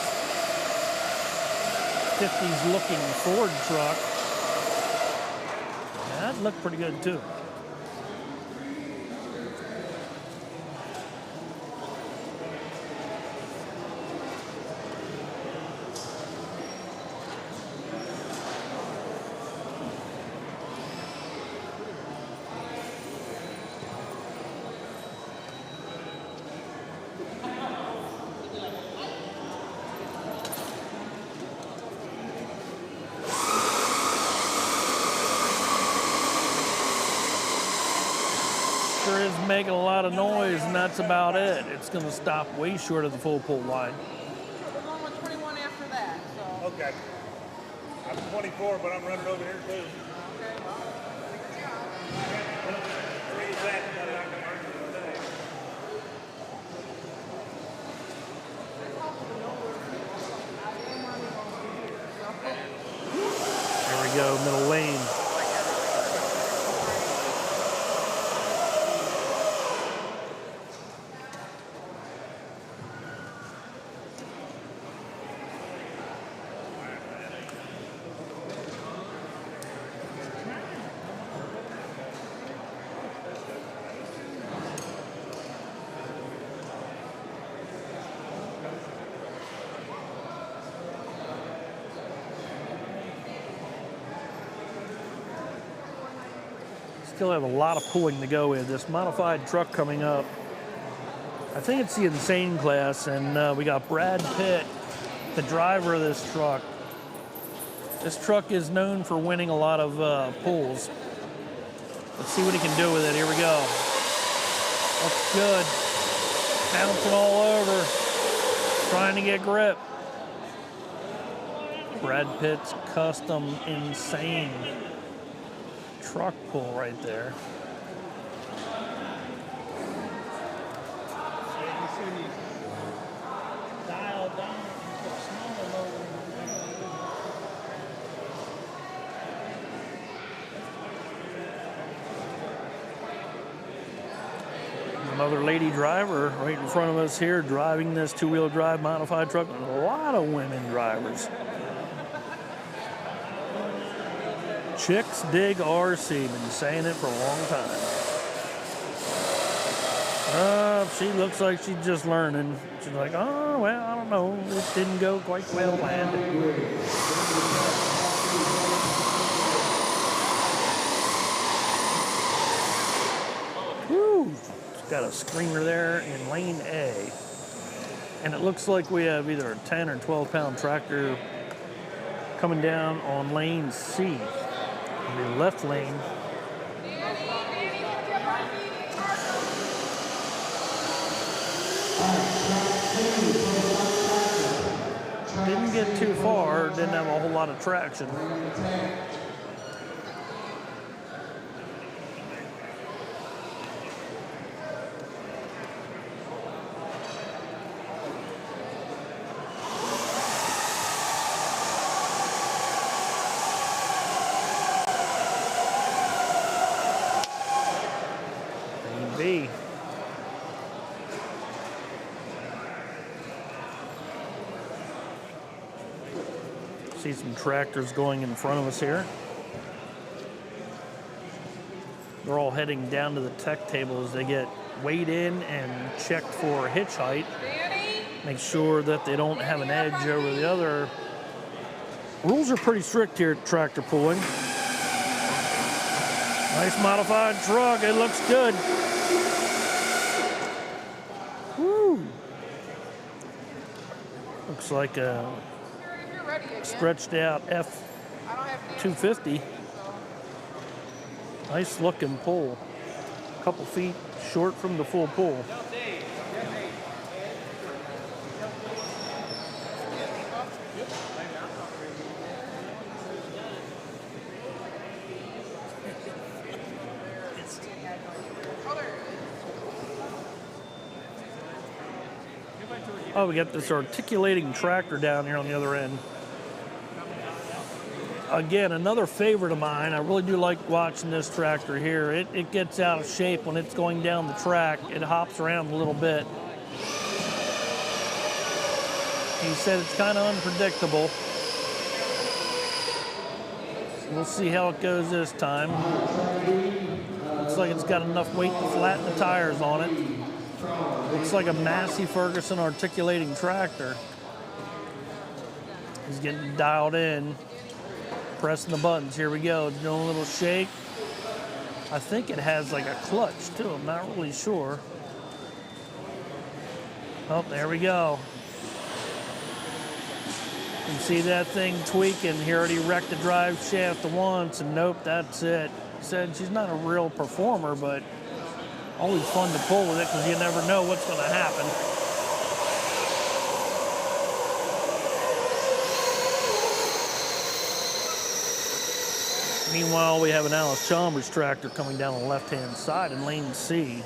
50s looking Ford truck. That looked pretty good too. Sure is making a lot of noise, and that's about it. It's going to stop way short of the full pull line. We're going with 21 after that, so. Okay. I'm 24, but I'm running over here too. There we go, middle lane. still have a lot of pulling to go with. This modified truck coming up, I think it's the Insane class, and we got Brad Pitt, the driver of this truck. This truck is known for winning a lot of pulls. Let's see what he can do with it. Here we go. Looks good. Bouncing all over. Trying to get grip. Brad Pitt's custom Insane truck pull right there. Dial down, put smaller motor. Another lady driver right in front of us here driving this two-wheel drive modified truck. A lot of women drivers. Chicks dig RC. Been saying it for a long time. She looks like she's just learning. She's like, oh, well, I don't know. It didn't go quite well planned. Woo! Got a screamer there in lane A. And it looks like we have either a 10 or 12 pound tractor coming down on lane C. The left lane. Didn't get too far, didn't have a whole lot of traction. B. See some tractors going in front of us here. They're all heading down to the tech table as they get weighed in and checked for hitch height. Make sure that they don't have an edge over the other. Rules are pretty strict here at tractor pulling. Nice modified truck, it looks good. Woo! Looks like a stretched out F-250. Nice looking pull. A couple feet short from the full pull. Oh, we got this articulating tractor down here on the other end. Again, another favorite of mine. I really do like watching this tractor here. It gets out of shape when it's going down the track. It hops around a little bit. He said it's kind of unpredictable. We'll see how it goes this time. Looks like it's got enough weight to flatten the tires on it. Looks like a Massey Ferguson articulating tractor. He's getting dialed in, pressing the buttons. Here we go. It's doing a little shake. I think it has like a clutch too. I'm not really sure. Oh, there we go. You can see that thing tweaking. He already wrecked the drive shaft once, and nope, that's it. He said she's not a real performer, but always fun to pull with it because you never know what's going to happen. Meanwhile, we have an Alice Chalmers tractor coming down the left-hand side in lane C.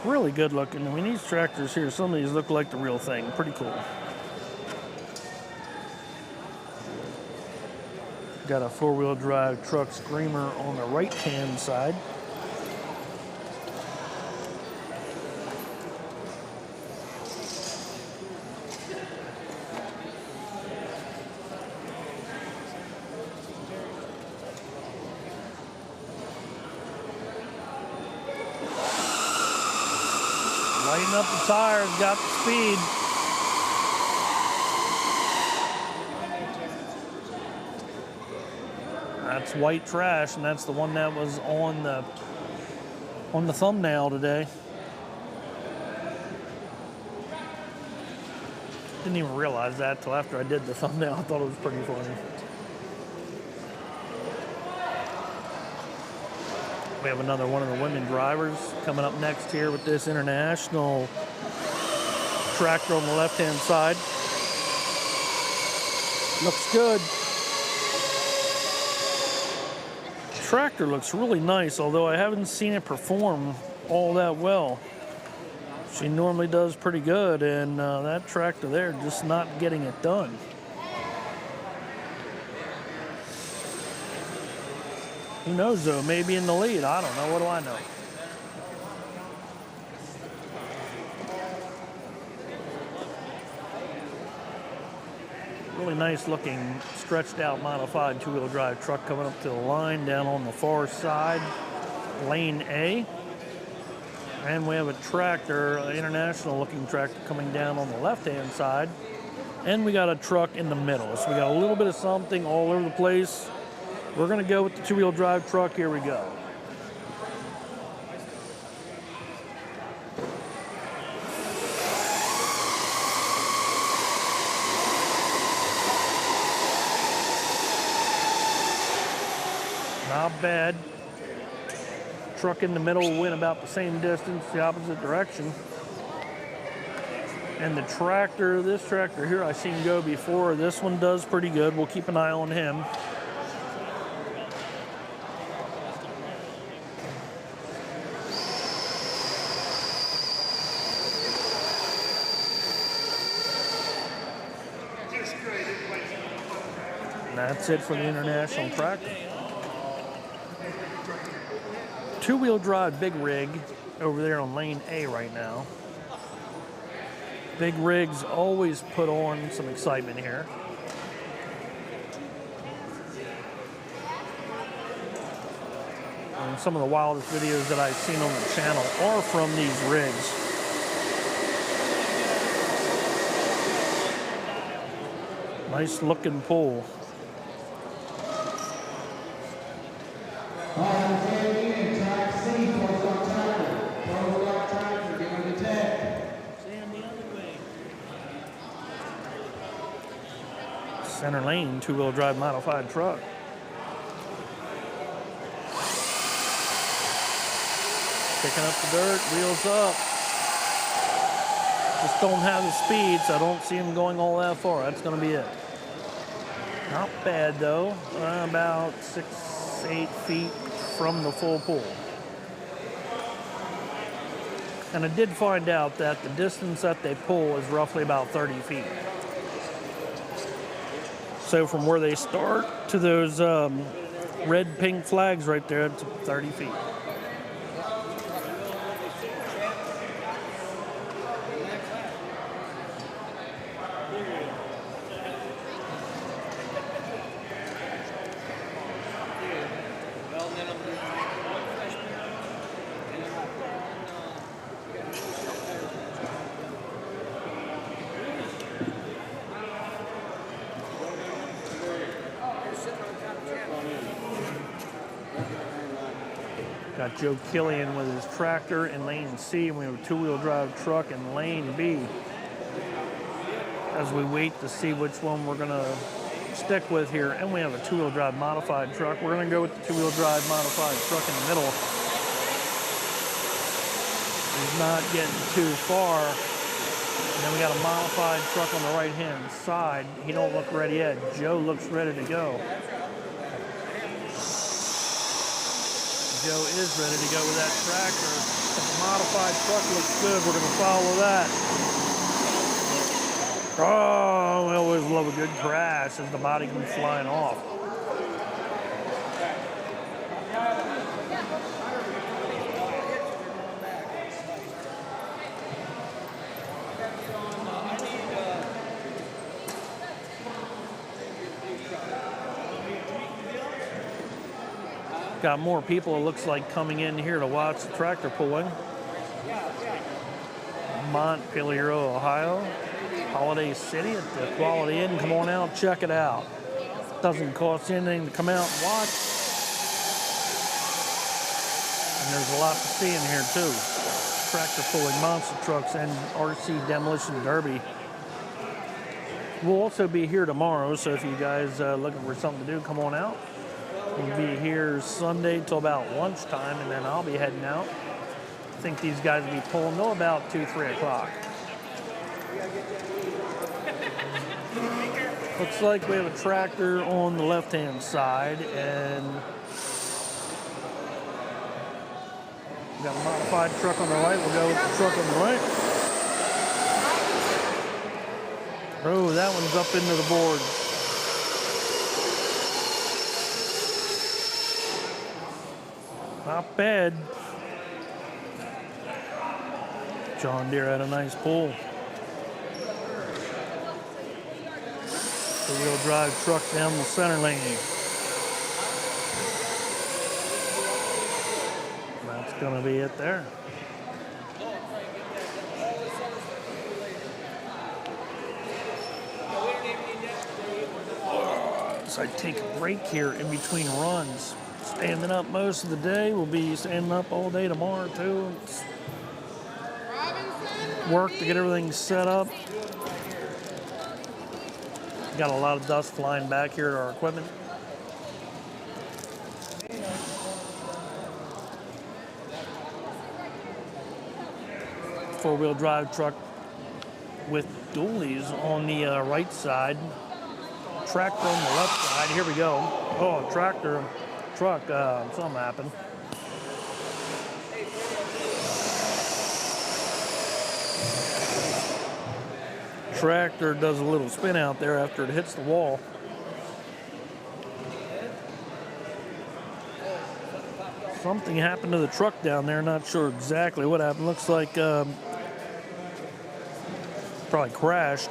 Really good looking. I mean, these tractors here, some of these look like the real thing. Pretty cool. Got a four-wheel drive truck screamer on the right-hand side. Lighten up the tires, got the speed. That's white trash, and that's the one that was on the thumbnail today. Didn't even realize that till after I did the thumbnail. I thought it was pretty funny. We have another one of the women drivers coming up next here with this international tractor on the left-hand side. Looks good. Tractor looks really nice, although I haven't seen it perform all that well. She normally does pretty good, and that tractor there just not getting it done. Who knows though, maybe in the lead, I don't know, what do I know? Really nice looking, stretched out, modified two-wheel drive truck coming up to the line down on the far side, lane A. And we have a tractor, an international looking tractor coming down on the left-hand side. And we got a truck in the middle. So we got a little bit of something all over the place. We're gonna go with the two-wheel drive truck, here we go. Not bad. Truck in the middle went about the same distance, the opposite direction. And the tractor, this tractor here, I've seen go before. This one does pretty good. We'll keep an eye on him. And that's it for the international tractor. Two-wheel drive big rig over there on lane A right now. Big rigs always put on some excitement here. And some of the wildest videos that I've seen on the channel are from these rigs. Nice looking pull. Center lane, two-wheel drive modified truck. Picking up the dirt, wheels up. Just don't have the speed, so I don't see him going all that far. That's gonna be it. Not bad though, about 6-8 feet from the full pull. And I did find out that the distance that they pull is roughly about 30 feet. So from where they start to those red, pink flags right there, it's 30 feet. Got Joe Killian with his tractor in lane C, and we have a two-wheel drive truck in lane B. As we wait to see which one we're gonna stick with here, and we have a two-wheel drive modified truck. We're gonna go with the two-wheel drive modified truck in the middle. He's not getting too far. And then we got a modified truck on the right-hand side. He don't look ready yet. Joe looks ready to go. Joe is ready to go with that tractor. If the modified truck looks good, we're going to follow that. Oh, we always love a good crash as the body comes flying off. Got more people, it looks like, coming in here to watch the tractor pulling. Montpelier, Ohio. Holiday City at the Quality Inn. Come on out, check it out. Doesn't cost you anything to come out and watch. And there's a lot to see in here too. Tractor pulling monster trucks and RC demolition derby. We'll also be here tomorrow, so if you guys looking for something to do, come on out. We'll be here Sunday till about lunchtime, and then I'll be heading out. I think these guys will be pulling till about 2, 3 o'clock. Looks like we have a tractor on the left-hand side, and we got a modified truck on the right. We'll go with the truck on the right. Oh, that one's up into the board. Not bad. John Deere had a nice pull. Four-wheel drive truck down the center lane. That's gonna be it there. So I take a break here in between runs. Standing up most of the day. We'll be standing up all day tomorrow too. It's work to get everything set up. Got a lot of dust flying back here to our equipment. Four-wheel drive truck with dualies on the right side. Tractor on the left side. Here we go. Oh, tractor, truck, something happened. Tractor does a little spin out there after it hits the wall. Something happened to the truck down there. Not sure exactly what happened. Looks like probably crashed.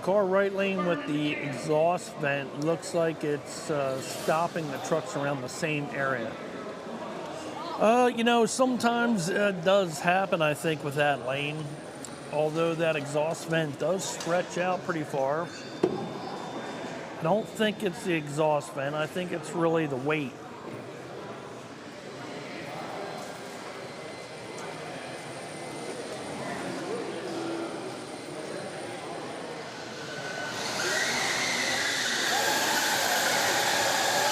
Car right lane with the exhaust vent looks like it's stopping the trucks around the same area. You know, sometimes it does happen, I think, with that lane. Although that exhaust vent does stretch out pretty far. I don't think it's the exhaust vent. I think it's really the weight.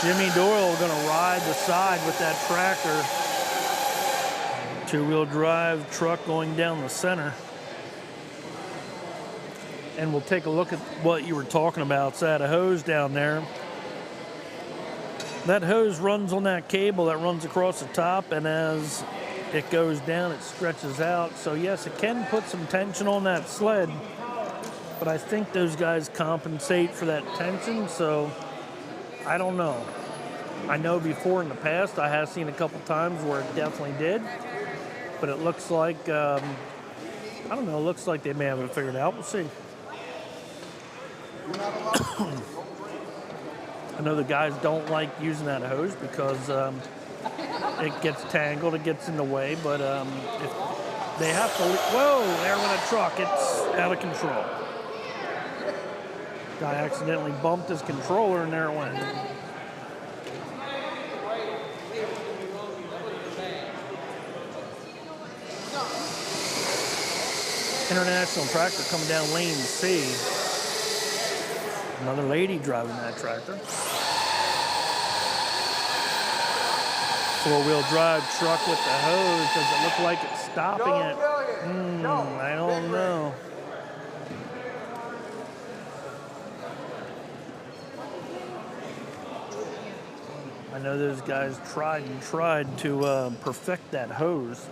Jimmy Doyle going to ride the side with that tractor. Two-wheel drive truck going down the center. And we'll take a look at what you were talking about. It's that hose down there. That hose runs on that cable that runs across the top, and as it goes down, it stretches out. So yes, it can put some tension on that sled, but I think those guys compensate for that tension, so I don't know. I know before in the past I have seen a couple times where it definitely did, but it looks like, I don't know, it looks like they may have it figured out. We'll see. I know the guys don't like using that hose because it gets tangled, it gets in the way, but if they have to, whoa, there went a truck, it's out of control. Guy accidentally bumped his controller and there it went. International tractor coming down lane C. Another lady driving that tractor. Four-wheel drive truck with the hose. Does it look like it's stopping it? I don't know. I know those guys tried to perfect that hose.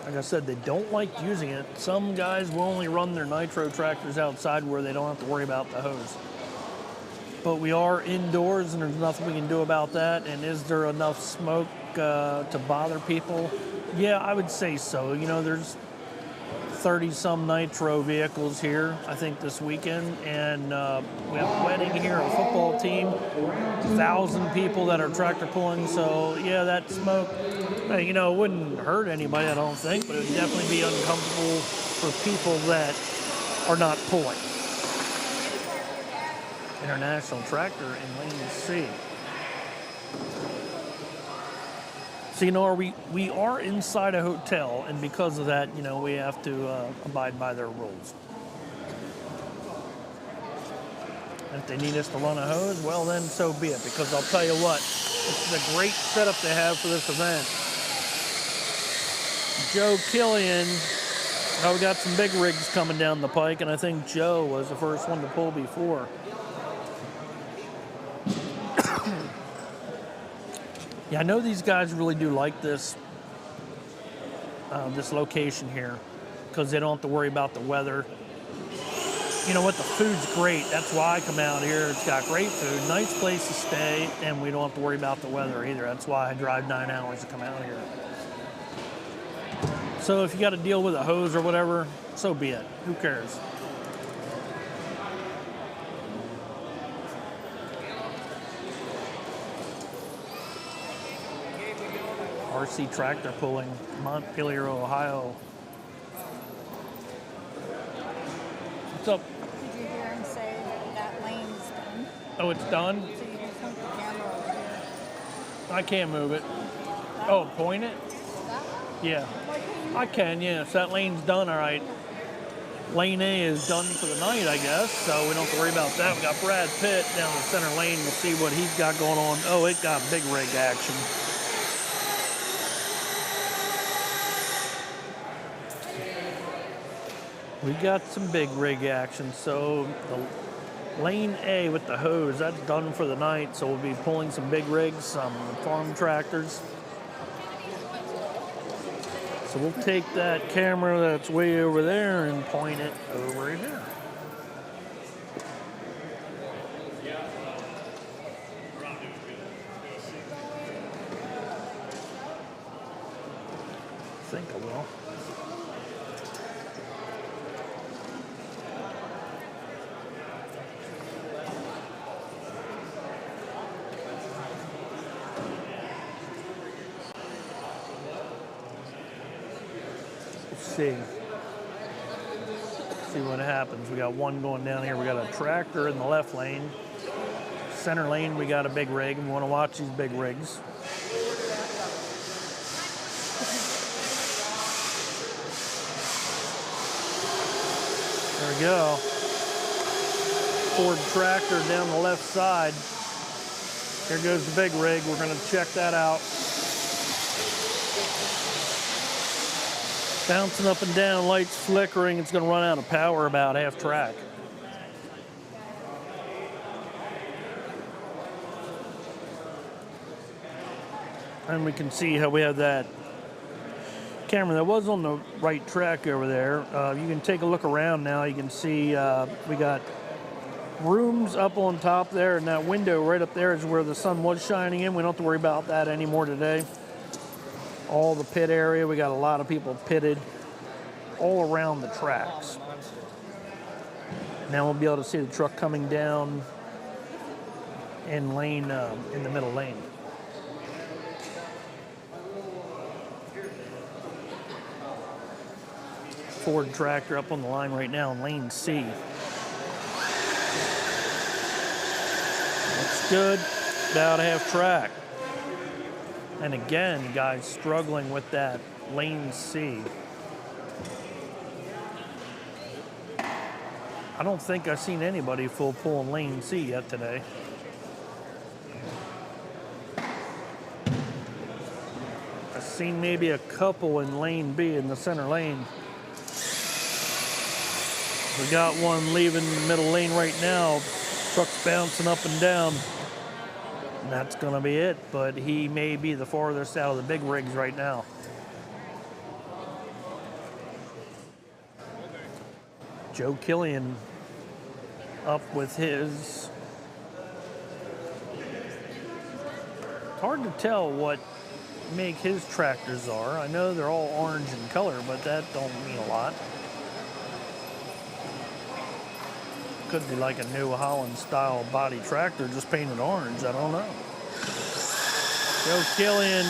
Like I said, they don't like using it. Some guys will only run their Nitro tractors outside where they don't have to worry about the hose. But we are indoors and there's nothing we can do about that. And is there enough smoke to bother people? Yeah, I would say so. You know, there's 30-some Nitro vehicles here, I think, this weekend. And we have a wedding here, a football team, 1,000 people that are tractor pulling. So, yeah, that smoke, you know, wouldn't hurt anybody, I don't think, but it would definitely be uncomfortable for people that are not pulling. International Tractor in Lane C. So, you know, we are inside a hotel, and because of that, you know, we have to abide by their rules. If they need us to run a hose, well, then so be it, because I'll tell you what, it's a great setup they have for this event. Joe Killian, we got some big rigs coming down the pike, and I think Joe was the first one to pull before. Yeah, I know these guys really do like this this location here because they don't have to worry about the weather. You know what? The food's great. That's why I come out here. It's got great food, nice place to stay, and we don't have to worry about the weather either. That's why I drive 9 hours to come out here. So if you got to deal with a hose or whatever, so be it. Who cares? RC Tractor pulling, Montpelier, Ohio. What's up? Did you hear him say that lane's done? Oh, it's done? So you just point the camera over here. I can't move it. Oh, point it? That one? Yeah. Why can't you? I can, yes. That lane's done, all right. Lane A is done for the night, I guess, so we don't have to worry about that. We got Brad Pitt down the center lane. We'll see what he's got going on. Oh, it got big rig action. We got some big rig action. So the lane A with the hose, that's done for the night. So we'll be pulling some big rigs, some farm tractors. So we'll take that camera that's way over there and point it over here. I think I will. See what happens. We got one going down here. We got a tractor in the left lane. Center lane, we got a big rig, and we want to watch these big rigs. There we go. Ford tractor down the left side. Here goes the big rig. We're going to check that out. Bouncing up and down, lights flickering. It's going to run out of power about half track. And we can see how we have that camera that was on the right track over there. You can take a look around now. You can see we got rooms up on top there, and that window right up there is where the sun was shining in. We don't have to worry about that anymore today. All the pit area, we got a lot of people pitted all around the tracks. Now we'll be able to see the truck coming down in lane, in the middle lane. Ford tractor up on the line right now in lane C. Looks good, about half track. And again, guys, struggling with that lane C. I don't think I've seen anybody full pull in lane C yet today. I've seen maybe a couple in lane B in the center lane. We got one leaving the middle lane right now. Truck's bouncing up and down. And that's going to be it, but he may be the farthest out of the big rigs right now. Joe Killian up with his. It's hard to tell what make his tractors are. I know they're all orange in color, but that don't mean a lot. Could be like a New Holland style body tractor just painted orange. I don't know. Joe Killian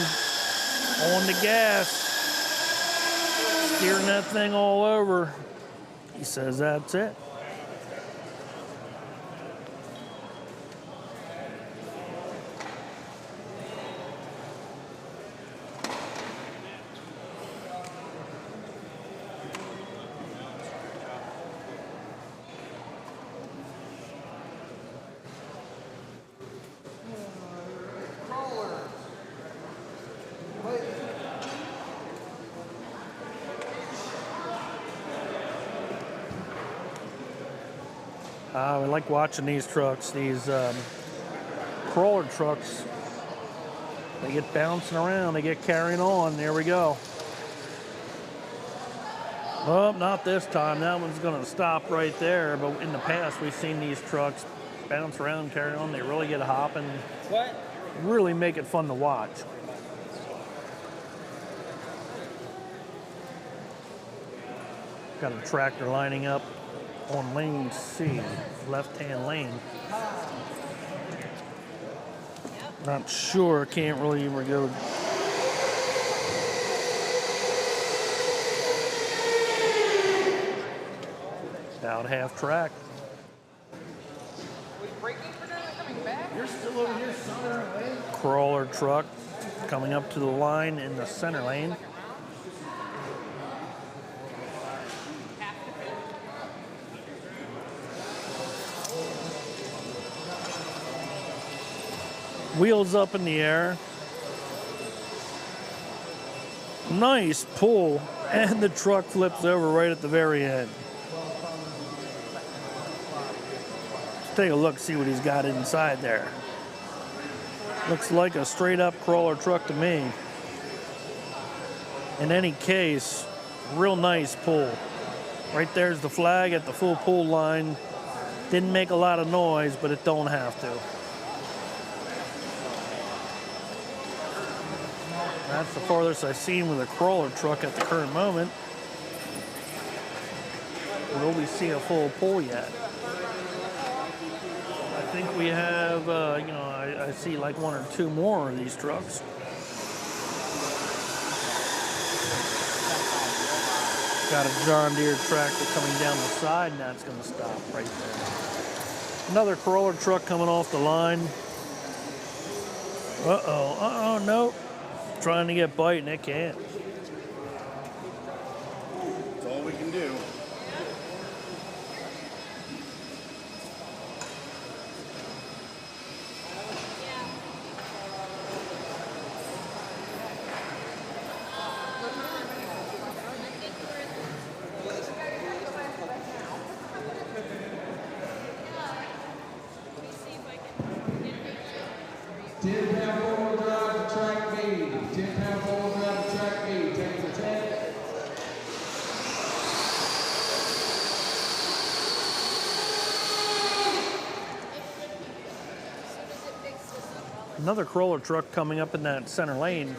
on the gas, steering that thing all over. He says that's it. I like watching these trucks, these crawler trucks. They get bouncing around, they get carrying on. There we go. Oh, not this time. That one's going to stop right there. But in the past, we've seen these trucks bounce around, carry on. They really get hopping. What? Really make it fun to watch. Got a tractor lining up on lane C, left-hand lane. Not sure, can't really even go. About half track. You're still over here center lane. Crawler truck coming up to the line in the center lane. Wheels up in the air. Nice pull, and the truck flips over right at the very end. Let's take a look, see what he's got inside there. Looks like a straight up crawler truck to me. In any case, real nice pull. Right there's the flag at the full pull line. Didn't make a lot of noise, but it don't have to. That's the farthest I've seen with a crawler truck at the current moment. Will we see a full pull yet? I think we have, I see like one or two more of these trucks. Got a John Deere tractor coming down the side, and that's going to stop right there. Another crawler truck coming off the line. No. Trying to get bite and it can't. That's all we can do. Another crawler truck coming up in that center lane.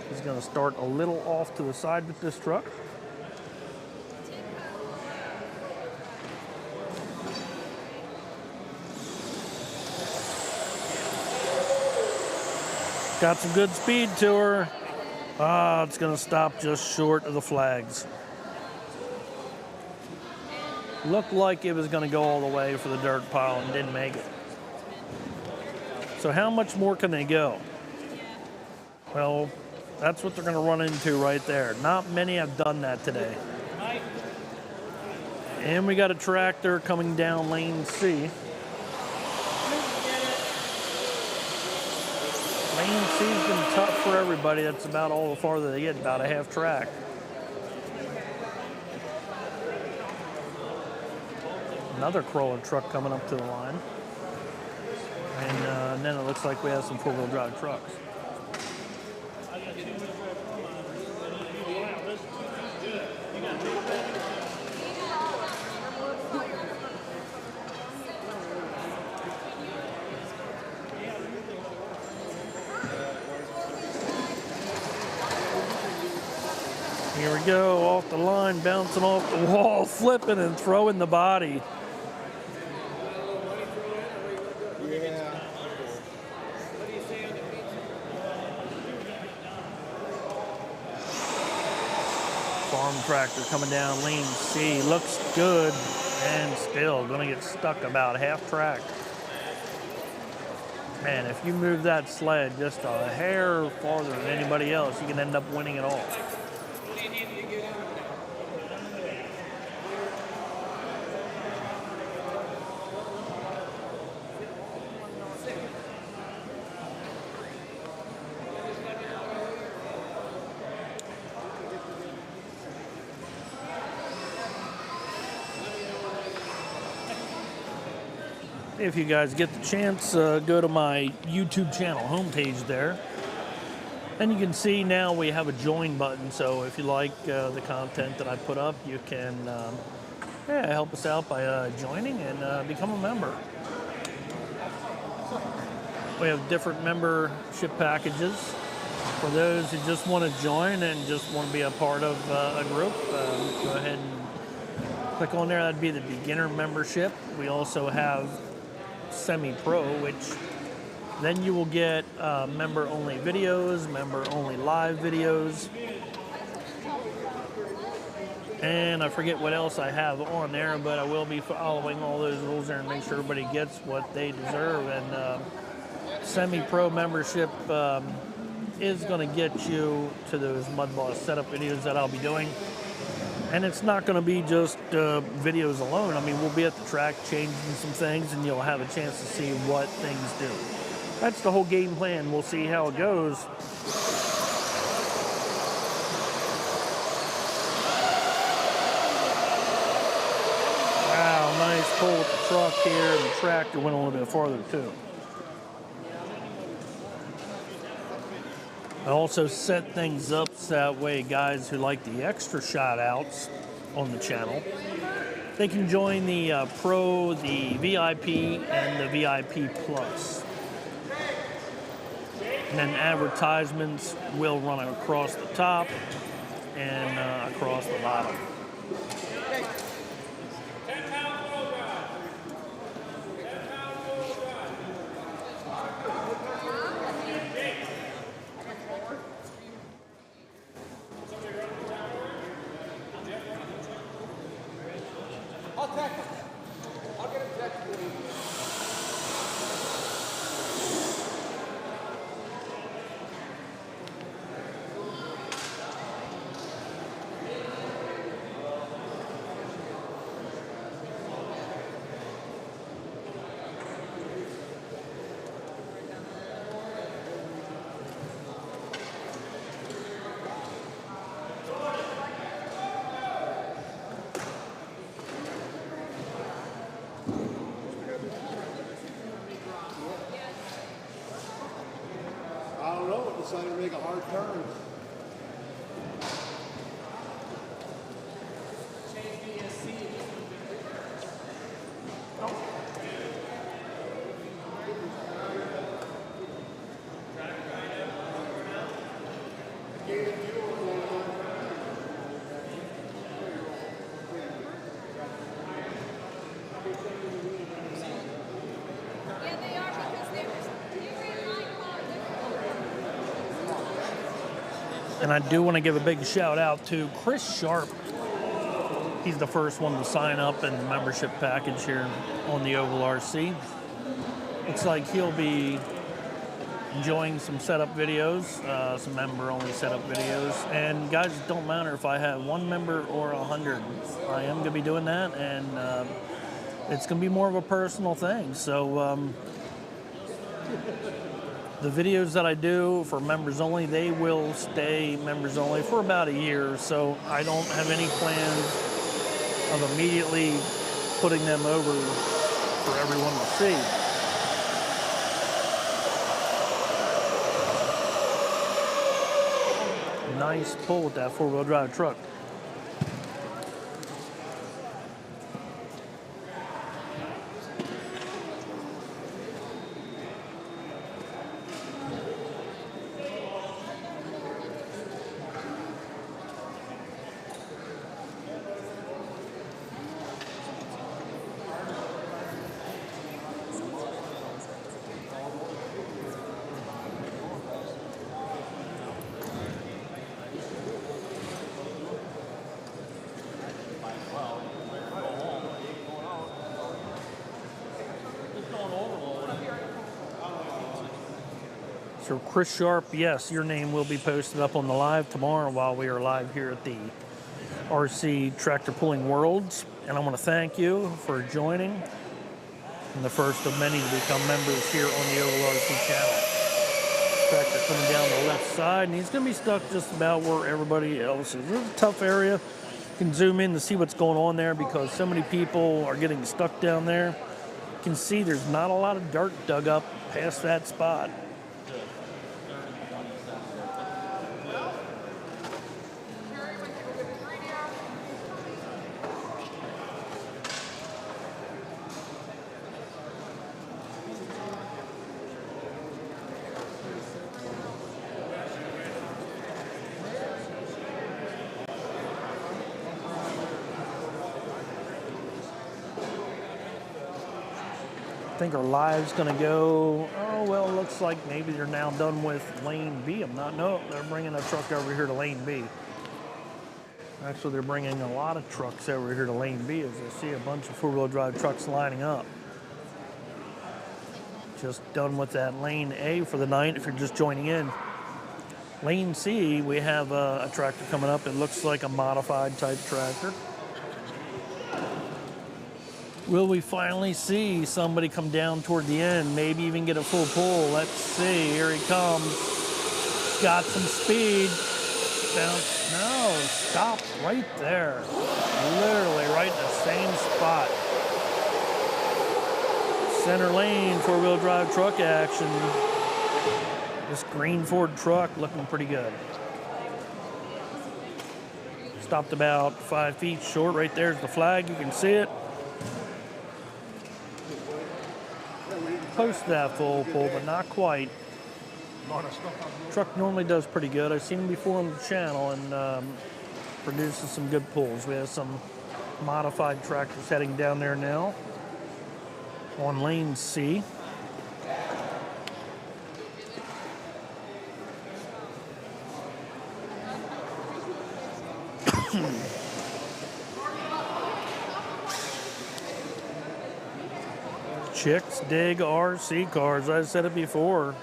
He's going to start a little off to the side with this truck. Got some good speed to her. It's going to stop just short of the flags. Looked like it was going to go all the way for the dirt pile and didn't make it. So how much more can they go? Well, that's what they're going to run into right there. Not many have done that today. And we got a tractor coming down lane C. Lane C's been tough for everybody. That's about all the farther they get, about a half track. Another crawler truck coming up to the line. And then it looks like we have some four-wheel drive trucks. Here we go, off the line, bouncing off the wall, flipping and throwing the body. Farm tractor coming down lane C, looks good, and still gonna get stuck about half track. Man, if you move that sled just a hair farther than anybody else, you can end up winning it all. If you guys get the chance, go to my YouTube channel homepage there. And you can see now we have a join button. So if you like the content that I put up, you can help us out by joining and become a member. We have different membership packages for those who just want to join and just want to be a part of a group. Go ahead and click on there. That'd be the beginner membership. We also have semi-pro, which then you will get member-only videos, member-only live videos, and I forget what else I have on there, but I will be following all those rules there and make sure everybody gets what they deserve. And semi-pro membership is going to get you to those Mud Boss setup videos that I'll be doing. And it's not going to be just videos alone. I mean, we'll be at the track changing some things, and you'll have a chance to see what things do. That's the whole game plan. We'll see how it goes. Wow, nice pull with the truck here, and the tractor went a little bit farther too. I also set things up so that way guys who like the extra shout outs on the channel, they can join the Pro, the VIP, and the VIP Plus. And then advertisements will run across the top and across the bottom. I don't know, decided to make a hard turn. And I do want to give a big shout out to Chris Sharp. He's the first one to sign up in the membership package here on the Oval RC. Looks like he'll be enjoying some setup videos, some member-only setup videos. And guys, it don't matter if I have 1 member or 100. I am going to be doing that, and it's going to be more of a personal thing. So the videos that I do for members only, they will stay members only for about a year. So I don't have any plans of immediately putting them over for everyone to see. Nice pull with that 4-wheel drive truck. So Chris Sharp, yes, your name will be posted up on the live tomorrow while we are live here at the RC Tractor Pulling Worlds. And I want to thank you for joining in the first of many to become members here on the Oval RC channel. Tractor coming down the left side, and he's going to be stuck just about where everybody else is. It's a tough area. You can zoom in to see what's going on there because so many people are getting stuck down there. You can see there's not a lot of dirt dug up past that spot. I think our live's going to go, oh, well, it looks like maybe they're now done with lane B. No, they're bringing a truck over here to lane B. Actually, they're bringing a lot of trucks over here to lane B as I see a bunch of four-wheel drive trucks lining up. Just done with that lane A for the night if you're just joining in. Lane C, we have a tractor coming up. It looks like a modified type tractor. Will we finally see somebody come down toward the end, maybe even get a full pull? Let's see, here he comes. Got some speed. Bounce. No, stop right there. Literally right in the same spot. Center lane, four-wheel drive truck action. This green Ford truck looking pretty good. Stopped about 5 feet short. Right there's the flag, you can see it. Close to that full pull, but not quite. Truck normally does pretty good. I've seen him before on the channel and produces some good pulls. We have some modified tractors heading down there now on lane C. Chicks dig RC cars. I said it before.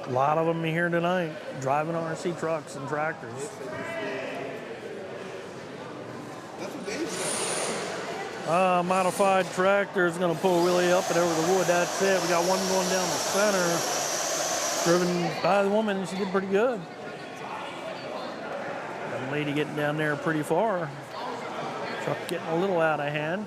A lot of them here tonight driving RC trucks and tractors. Modified tractor is going to pull really up and over the wood. That's it. We got one going down the center. Driven by the woman, and she did pretty good. That lady getting down there pretty far. Truck getting a little out of hand.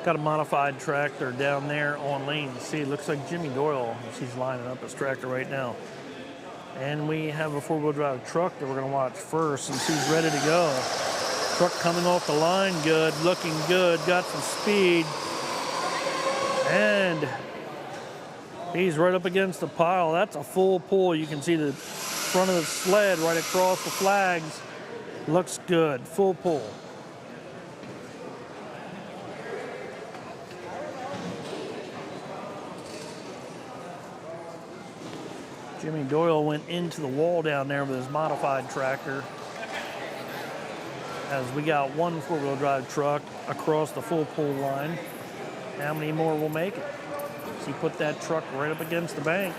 Got a modified tractor down there on lane C. Looks like Jimmy Doyle. He's lining up his tractor right now. And we have a four-wheel drive truck that we're going to watch first since he's ready to go. Truck coming off the line good, looking good, got some speed. And he's right up against the pile. That's a full pull. You can see the front of the sled right across the flags. Looks good, full pull. Jimmy Doyle went into the wall down there with his modified tractor. As we got one four-wheel drive truck across the full pull line. How many more will make it? So he put that truck right up against the bank.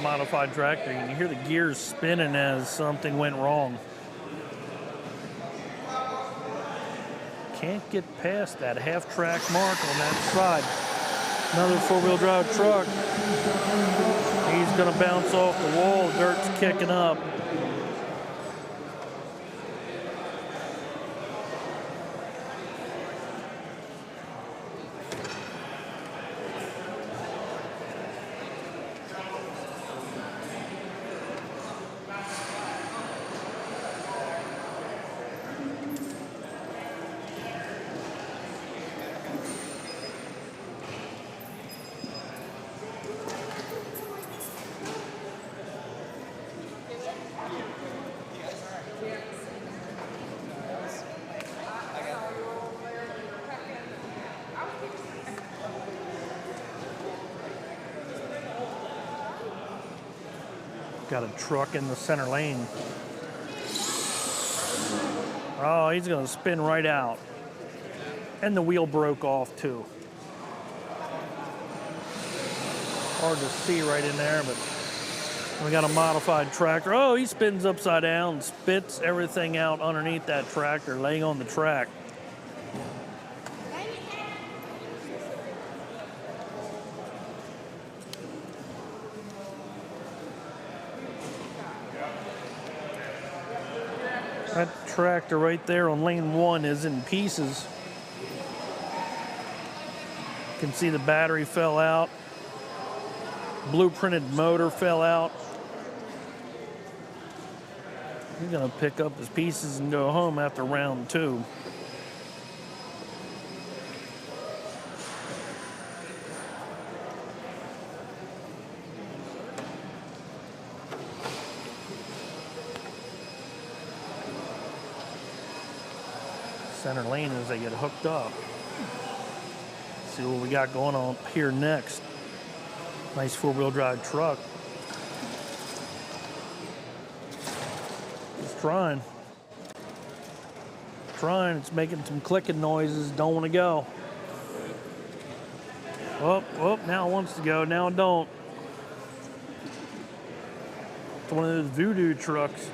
Modified tractor. You can hear the gears spinning as something went wrong. can't get past that half-track mark on that side. Another four-wheel drive truck. He's gonna bounce off the wall, dirt's kicking up. Got a truck in the center lane. Oh, he's gonna spin right out. And the wheel broke off too. Hard to see right in there, but we got a modified tractor. Oh, he spins upside down, spits everything out underneath that tractor, laying on the track. That tractor right there on lane 1 is in pieces. You can see the battery fell out. Blueprinted motor fell out. He's gonna pick up his pieces and go home after round 2. Center lane as they get hooked up. See what we got going on here next. Nice four-wheel drive truck. It's trying. It's making some clicking noises. Don't want to go. Oh, now it wants to go. Now it don't. It's one of those voodoo trucks.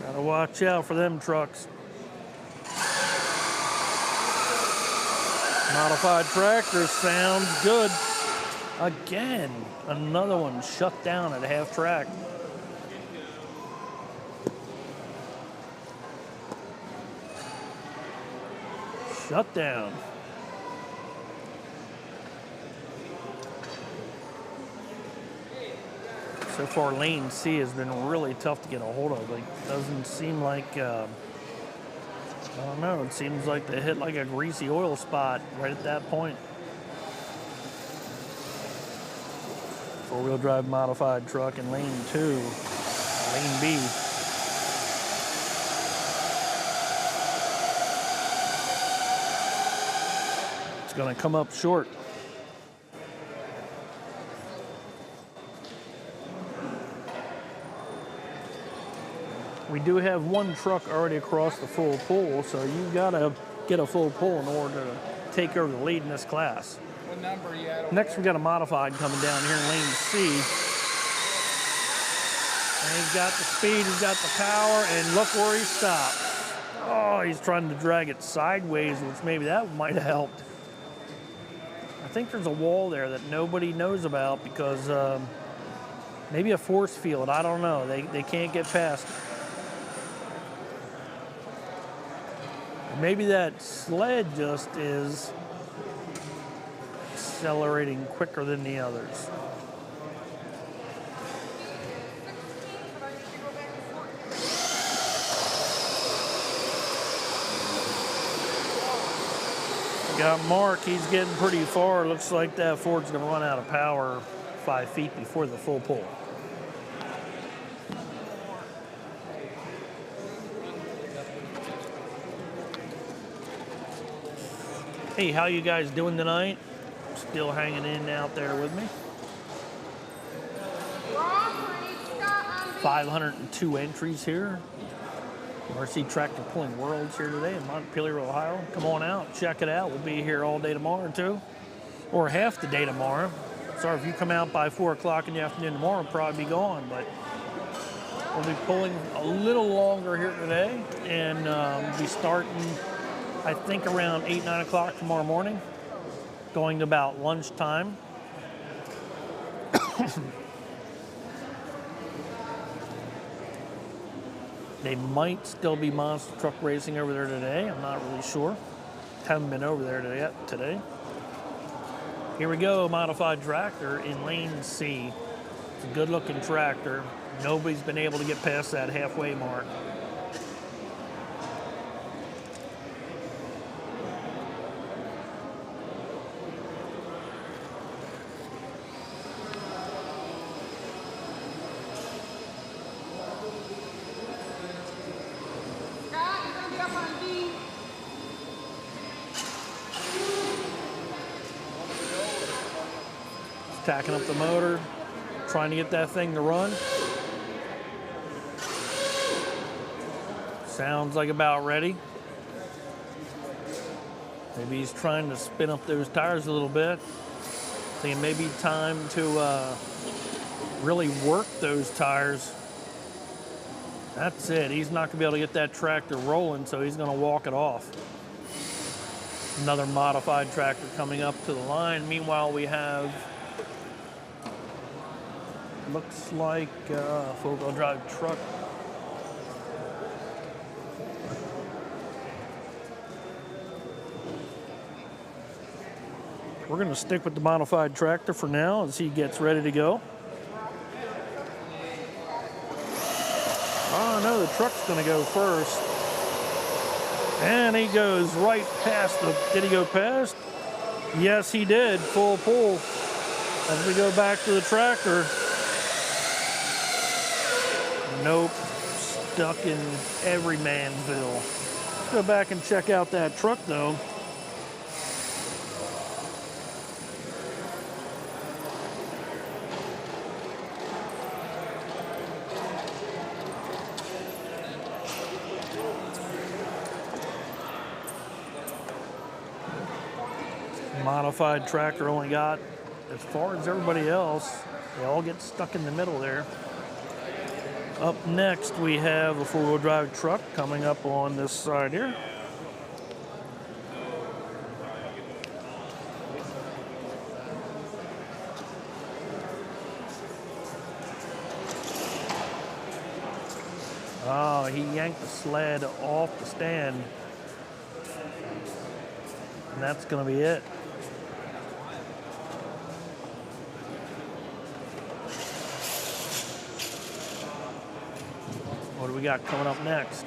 Gotta watch out for them trucks. Modified tractor sounds good. Again, another one shut down at half track. Shut down. So far, lane C has been really tough to get a hold of. It doesn't seem like, I don't know, it seems like they hit like a greasy oil spot right at that point. Four-wheel drive modified truck in lane 2, lane B. It's gonna come up short. We do have one truck already across the full pull, so you gotta get a full pull in order to take over the lead in this class. What number are you at? Next, we got a modified coming down here in lane C. And he's got the speed, he's got the power, and look where he stopped. Oh, he's trying to drag it sideways, which maybe that might have helped. I think there's a wall there that nobody knows about because maybe a force field, I don't know. They can't get past it. Maybe that sled just is accelerating quicker than the others. Got Mark, he's getting pretty far. Looks like that Ford's gonna run out of power 5 feet before the full pull. Hey, how you guys doing tonight? Still hanging in out there with me. 502 entries here. RC Tractor Pulling Worlds here today in Montpelier, Ohio. Come on out, check it out. We'll be here all day tomorrow too, or half the day tomorrow. Sorry if you come out by 4 o'clock in the afternoon tomorrow, I'll probably be gone, but We'll be pulling a little longer here today, and be starting, I think, around 8, 9 o'clock tomorrow morning, going to about lunchtime. They might still be monster truck racing over there today. I'm not really sure. Haven't been over there today. Here we go, modified tractor in lane C. It's a good looking tractor. Nobody's been able to get past that halfway mark. Tacking up the motor, trying to get that thing to run. Sounds like about ready. Maybe he's trying to spin up those tires a little bit. Thinking maybe time to really work those tires. That's it. He's not going to be able to get that tractor rolling, so he's going to walk it off. Another modified tractor coming up to the line. Meanwhile, we have, looks like a four-wheel drive truck. We're going to stick with the modified tractor for now as he gets ready to go. Oh no, the truck's going to go first. And he goes right past the, did he go past? Yes, he did, full pull. As we go back to the tractor. Nope, stuck in Everymanville. Let's go back and check out that truck though. Modified tractor only got as far as everybody else. They all get stuck in the middle there. Up next, we have a four-wheel drive truck coming up on this side here. Oh, he yanked the sled off the stand. And that's going to be it. What do we got coming up next?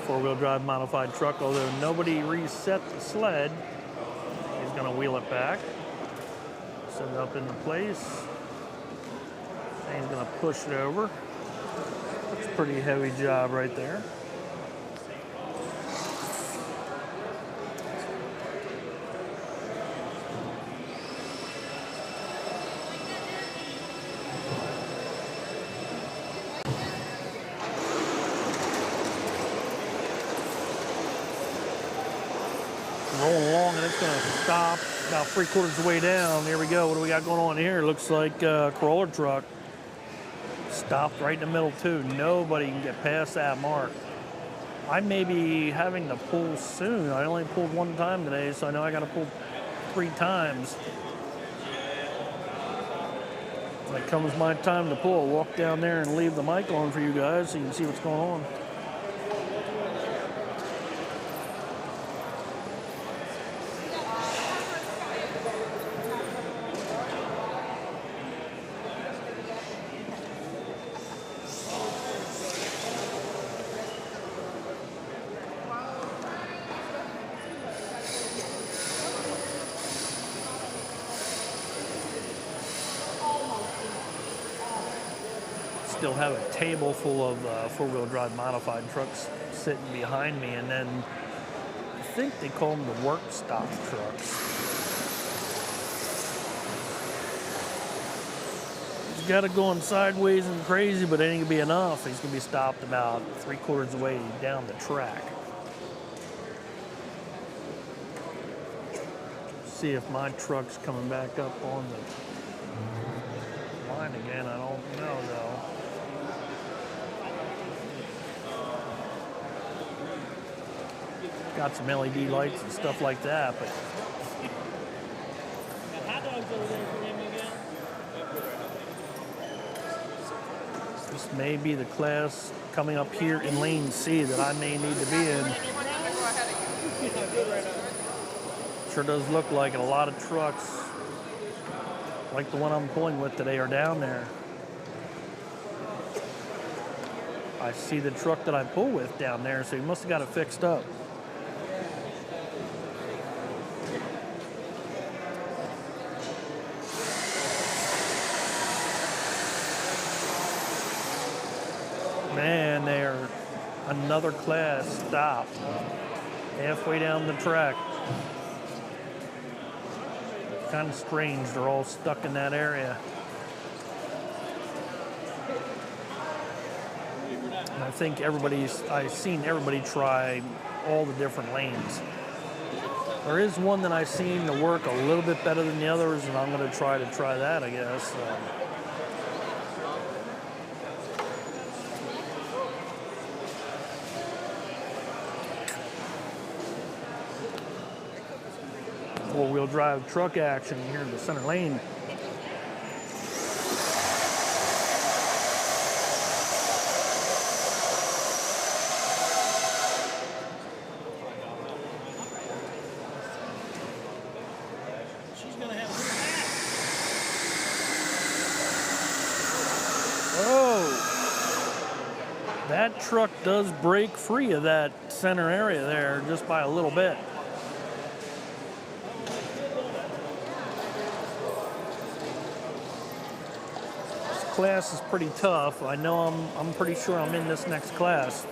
Four-wheel drive modified truck, although nobody reset the sled. He's going to wheel it back, set it up into place, and he's going to push it over. That's a pretty heavy job right there. Rolling along, and it's going to stop about 3/4 of the way down. Here we go. What do we got going on here? Looks like a crawler truck. Stopped right in the middle too. Nobody can get past that mark. I may be having to pull soon. I only pulled one time today, so I know I got to pull 3 times. When it comes my time to pull, I'll walk down there and leave the mic on for you guys so you can see what's going on. Still have a table full of four-wheel drive modified trucks sitting behind me, and then I think they call them the work stop trucks. He's got it going sideways and crazy, but it ain't gonna be enough. He's gonna be stopped about 3/4 of the way down the track. See if my truck's coming back up on the and I don't know though. Got some LED lights and stuff like that, but Hot dogs over there for him again. this may be the class coming up here in lane C that I may need to be in. Sure does look like it. A lot of trucks, like the one I'm pulling with today, are down there. I see the truck that I pull with down there, so he must have got it fixed up. Man, they're another class stopped halfway down the track. Kind of strange, they're all stuck in that area. And I think I've seen everybody try all the different lanes. There is one that I've seen to work a little bit better than the others, and I'm going to try that, I guess. Four-wheel drive truck action here in the center lane. She's gonna have Oh, that truck does break free of that center area there just by a little bit. Class is pretty tough. I know I'm pretty sure I'm in this next class.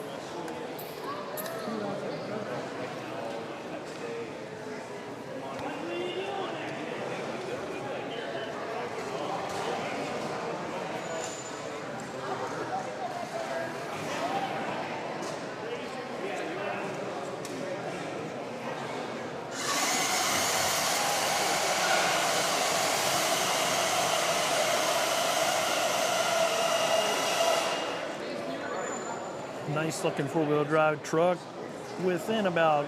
Nice looking four-wheel drive truck within about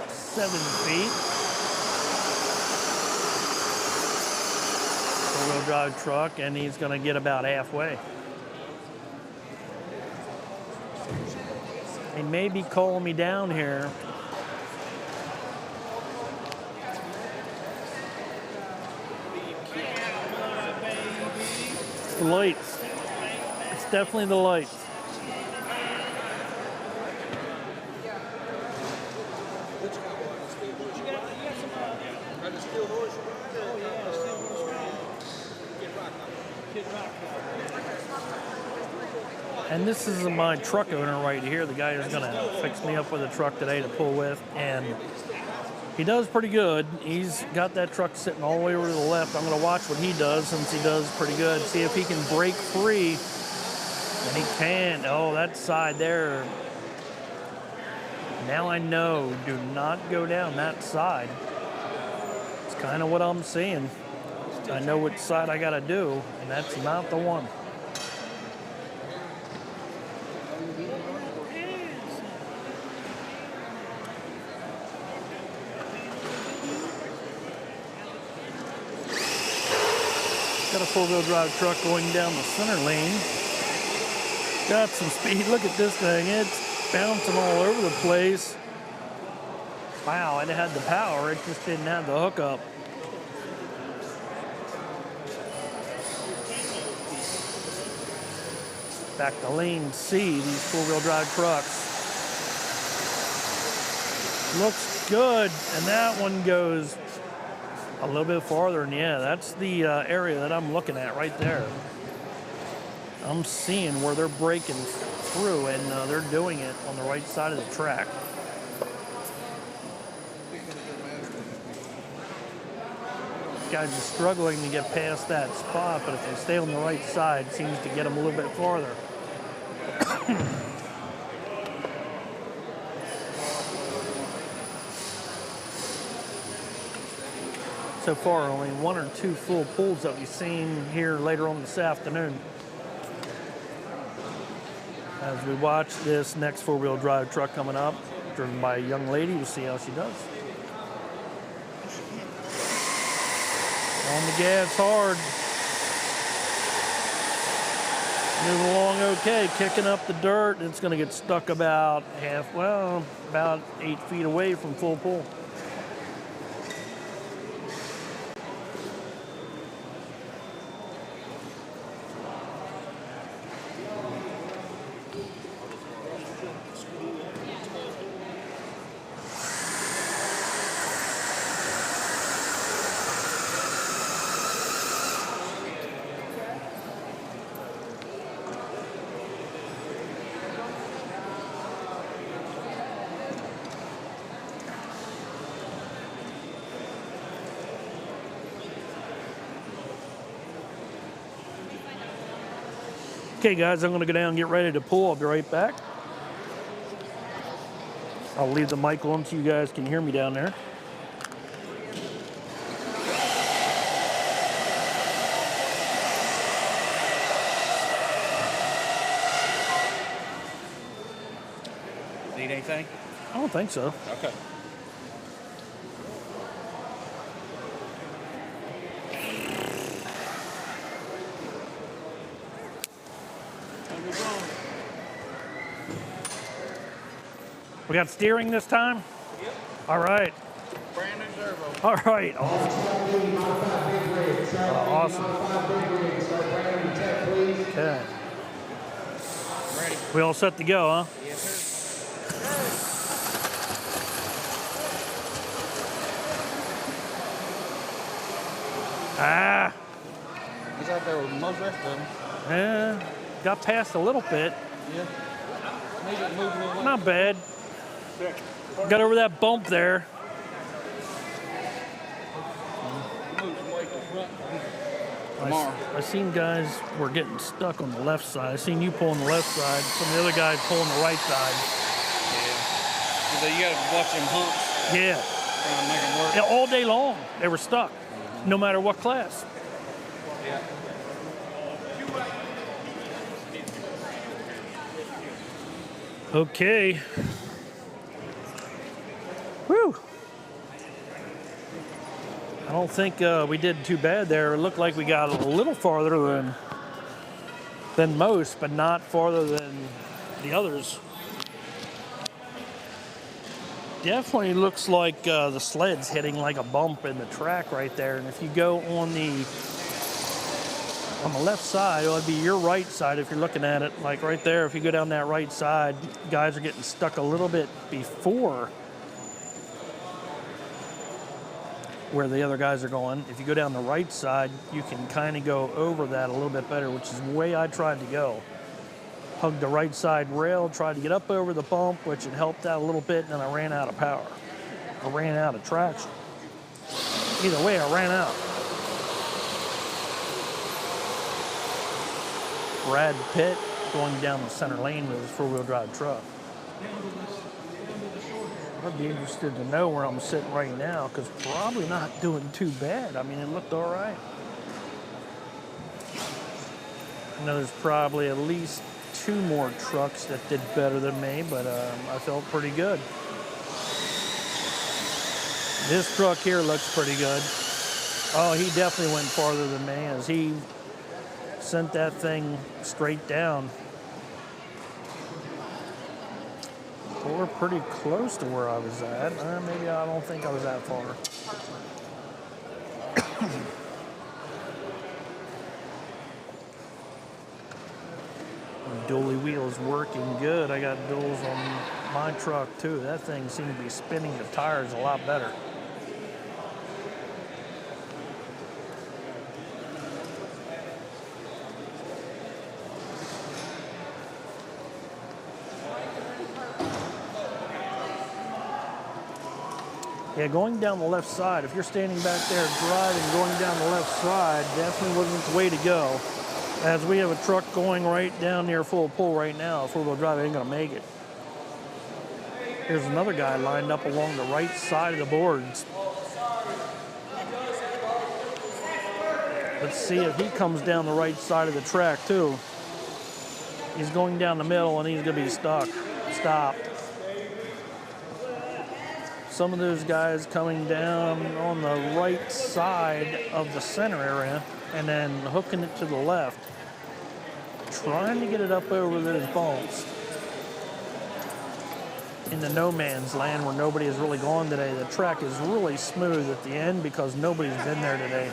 7 feet. Four-wheel drive truck, and he's going to get about halfway. He may be calling me down here. It's the lights. It's definitely the lights. And this is my truck owner right here, the guy who's gonna fix me up with a truck today to pull with, and he does pretty good. He's got that truck sitting all the way over to the left. I'm gonna watch what he does since he does pretty good, see if he can break free, and he can. Oh, that side there. Now I know, do not go down that side. It's kind of what I'm seeing. I know which side I gotta do, and that's not the one. Got a four-wheel drive truck going down the center lane. Got some speed. Look at this thing. It's bouncing all over the place. Wow, it had the power. It just didn't have the hookup. Back to lane C, these four-wheel drive trucks. Looks good, and that one goes a little bit farther, and yeah, that's the area that I'm looking at right there. I'm seeing where they're breaking through, and they're doing it on the right side of the track. Guys are struggling to get past that spot, but if they stay on the right side, it seems to get them a little bit farther. so far, only 1 or 2 full pulls that we've seen here later on this afternoon. As we watch this next 4-wheel drive truck coming up, driven by a young lady, we'll see how she does. On the gas hard. Moving along okay, kicking up the dirt. It's going to get stuck about about 8 feet away from full pull. Okay, guys, I'm going to go down and get ready to pull. I'll be right back. I'll leave the mic on so you guys can hear me down there. Need anything? I don't think so. Okay. We got steering this time? Yep. All right. Brand new servo. All right. Awesome. Okay. Ready? We all set to go, huh? Yes, sir. Ah, He's out there with most rest of them. yeah. Got past a little bit. Yeah. Maybe it moved a little. Not bad. Got over that bump there. Moved way to the front. I Tomorrow. seen guys were getting stuck on the left side. I seen you pulling the left side. Some of the other guys pulling the right side. Yeah. So you got to watch them humps. Yeah. Trying to make them work. Yeah, all day long they were stuck, no matter what class. Yeah. Okay. Whew. I don't think we did too bad there. It looked like we got a little farther than most, but not farther than the others. Definitely looks like the sled's hitting like a bump in the track right there. And if you go on the left side, it'll be your right side if you're looking at it. Like right there, if you go down that right side, guys are getting stuck a little bit before where the other guys are going. If you go down the right side, you can kind of go over that a little bit better, which is the way I tried to go. Hugged the right side rail, tried to get up over the bump, which had helped out a little bit, and then I ran out of power. I ran out of traction. Either way, I ran out. Brad Pitt going down the center lane with his 4-wheel drive truck. I'd be interested to know where I'm sitting right now, because probably not doing too bad. I mean, it looked all right. I know there's probably at least 2 more trucks that did better than me, but I felt pretty good. This truck here looks pretty good. Oh, he definitely went farther than me as he sent that thing straight down. We're pretty close to where I was at. Maybe I don't think I was that far. Dolly wheels working good. I got duals on my truck too. That thing seemed to be spinning the tires a lot better. Yeah, going down the left side, if you're standing back there driving, going down the left side, definitely wasn't the way to go. As we have a truck going right down near full pull right now, 4-wheel drive ain't gonna make it. Here's another guy lined up along the right side of the boards. Let's see if he comes down the right side of the track too. He's going down the middle and he's gonna be stopped. Some of those guys coming down on the right side of the center area and then hooking it to the left, trying to get it up over those bumps in the no man's land where nobody has really gone today. The track is really smooth at the end because nobody's been there today.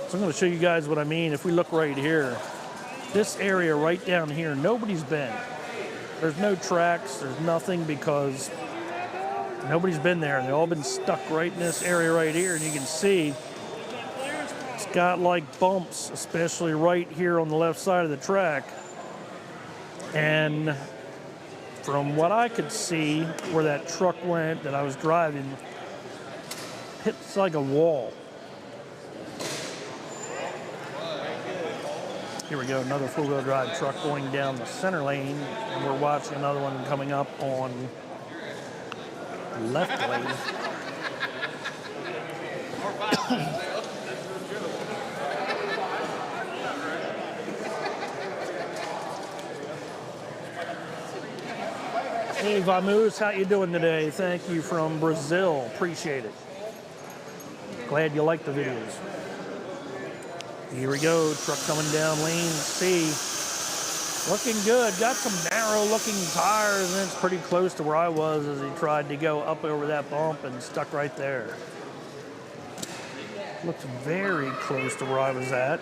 So I'm going to show you guys what I mean. If we look right here, this area right down here, nobody's been. There's no tracks, there's nothing because nobody's been there. They've all been stuck right in this area right here, and you can see it's got like bumps, especially right here on the left side of the track. And from what I could see where that truck went that I was driving, it's like a wall. Here we go, another four-wheel drive truck going down the center lane, and we're watching another one coming up on left lane. Hey Vamoose, how you doing today? Thank you from Brazil, appreciate it. Glad you like the videos. Here we go, truck coming down lane C. Looking good, got some narrow looking tires, and it's pretty close to where I was as he tried to go up over that bump and stuck right there. Looks very close to where I was at.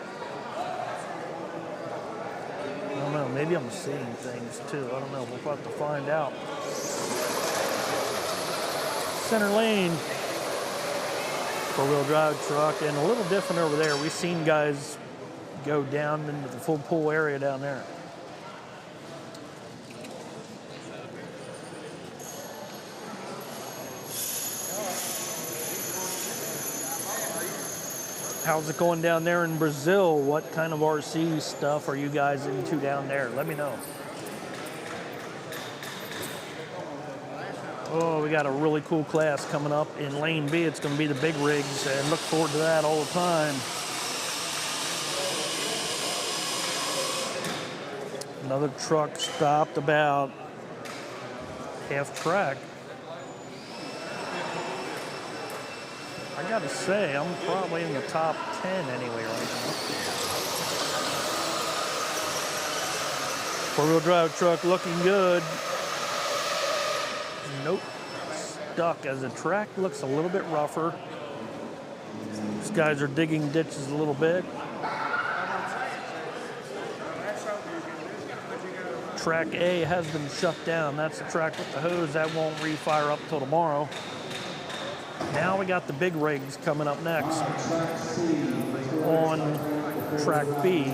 I don't know, maybe I'm seeing things too. I don't know, we'll have to find out. Center lane, four-wheel drive truck, and a little different over there. We've seen guys go down into the full pool area down there. How's it going down there in Brazil? What kind of RC stuff are you guys into down there? Let me know. Oh, we got a really cool class coming up in Lane B. It's going to be the big rigs, and look forward to that all the time. Another truck stopped about half track. I gotta say, I'm probably in the top 10 anyway right now. Four-wheel drive truck looking good. Nope, stuck as the track looks a little bit rougher. These guys are digging ditches a little bit. Track A has been shut down. That's the track with the hose. That won't refire up till tomorrow. Now we got the big rigs coming up next on track B.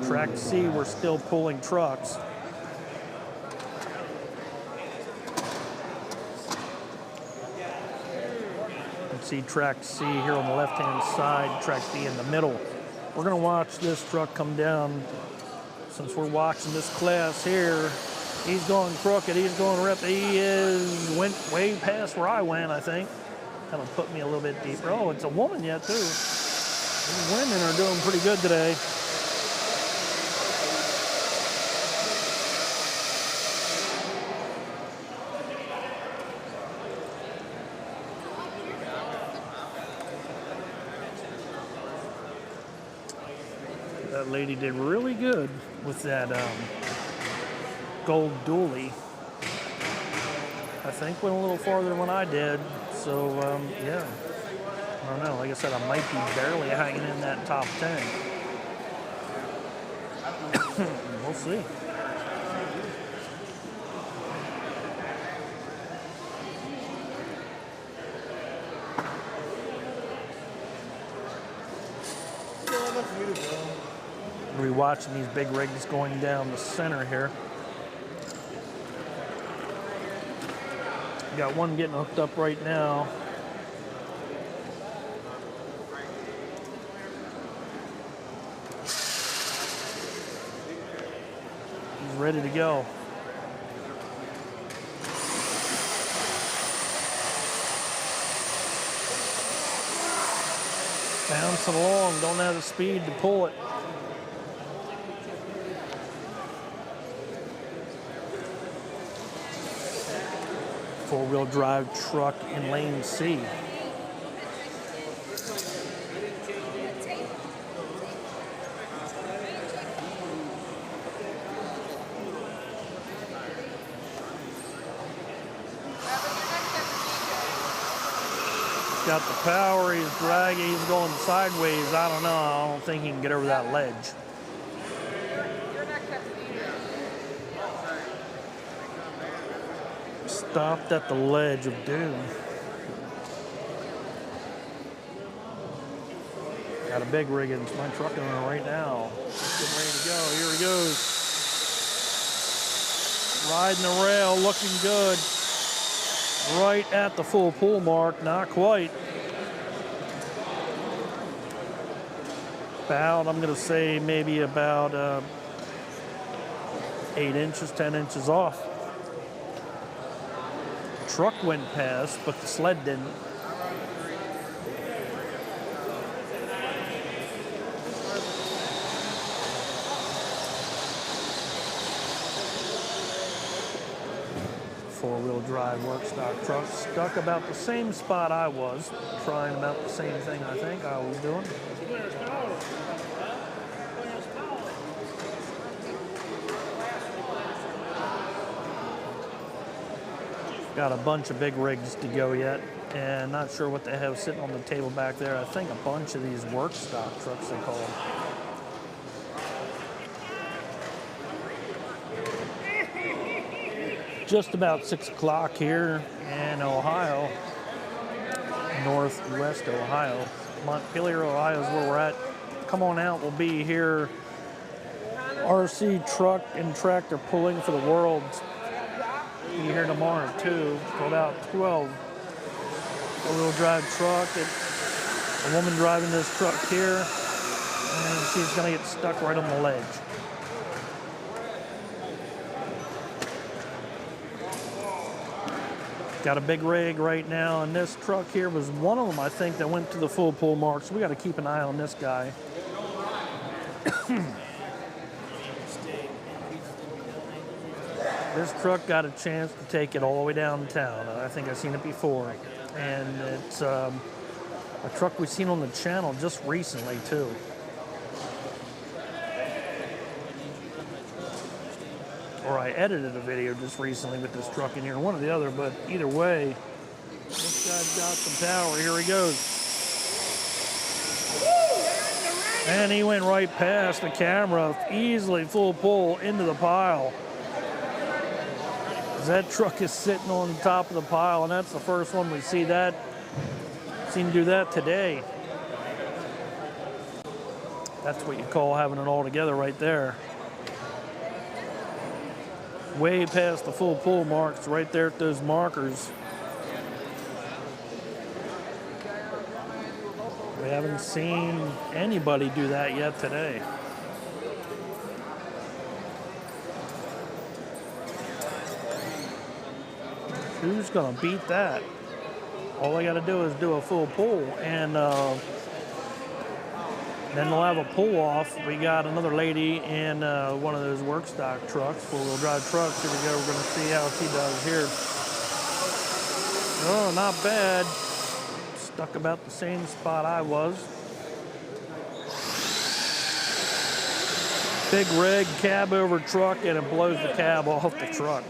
Track C, we're still pulling trucks. You can see track C here on the left-hand side, track B in the middle. We're gonna watch this truck come down. Since we're watching this class here, he's going crooked, he's going ripped. Went way past where I went, I think. Kind of put me a little bit deeper. Oh, it's a woman yet, too. These women are doing pretty good today. That lady did really good with that gold dually. I think went a little farther than I did. So, yeah. I don't know. Like I said, I might be barely hanging in that top 10. We'll see. We're watching these big rigs going down the center here. Got one getting hooked up right now. He's ready to go. Bouncing along, don't have the speed to pull it. Four-wheel drive truck in lane C. Got the power, he's dragging, he's going sideways. I don't know, I don't think he can get over that ledge. Stopped at the ledge of doom. Got a big rig against my truck owner right now. Getting ready to go, here he goes. Riding the rail, looking good. Right at the full pull mark, not quite. About, I'm gonna say maybe about 8 inches, 10 inches off. Truck went past, but the sled didn't. Four-wheel drive work stock truck stuck about the same spot I was, trying about the same thing I think I was doing. Got a bunch of big rigs to go yet, and not sure what they have sitting on the table back there. I think a bunch of these work stock trucks they call them. Just about 6 o'clock here in Ohio, northwest Ohio. Montpelier, Ohio is where we're at. Come on out, we'll be here. RC truck and tractor pulling for the world. Be here tomorrow too, till about 12. Four-wheel drive truck. A woman driving this truck here, and she's gonna get stuck right on the ledge. Got a big rig right now, and this truck here was one of them, I think, that went to the full pull mark, so we got to keep an eye on this guy. This truck got a chance to take it all the way downtown. I think I've seen it before, and it's a truck we've seen on the channel just recently, too. Or I edited a video just recently with this truck in here, one or the other, but either way, this guy's got some power. Here he goes. And he went right past the camera, easily full pull into the pile. That truck is sitting on the top of the pile, and that's the first one we see that. Seen do that today. That's what you call having it all together right there. Way past the full pull marks, right there at those markers. We haven't seen anybody do that yet today. Who's gonna beat that? All I gotta do is do a full pull, and then they'll have a pull off. We got another lady in one of those work stock trucks, four-wheel drive trucks. Here we go. We're gonna see how she does here. Oh, not bad. Stuck about the same spot I was. Big rig, cab over truck, and it blows the cab off the truck.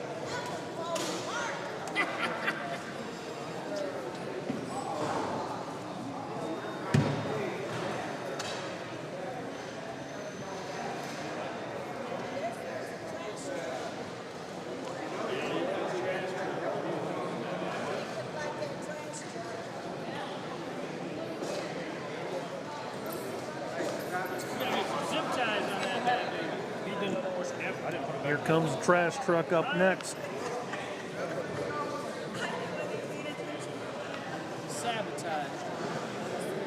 Here comes the trash truck up next.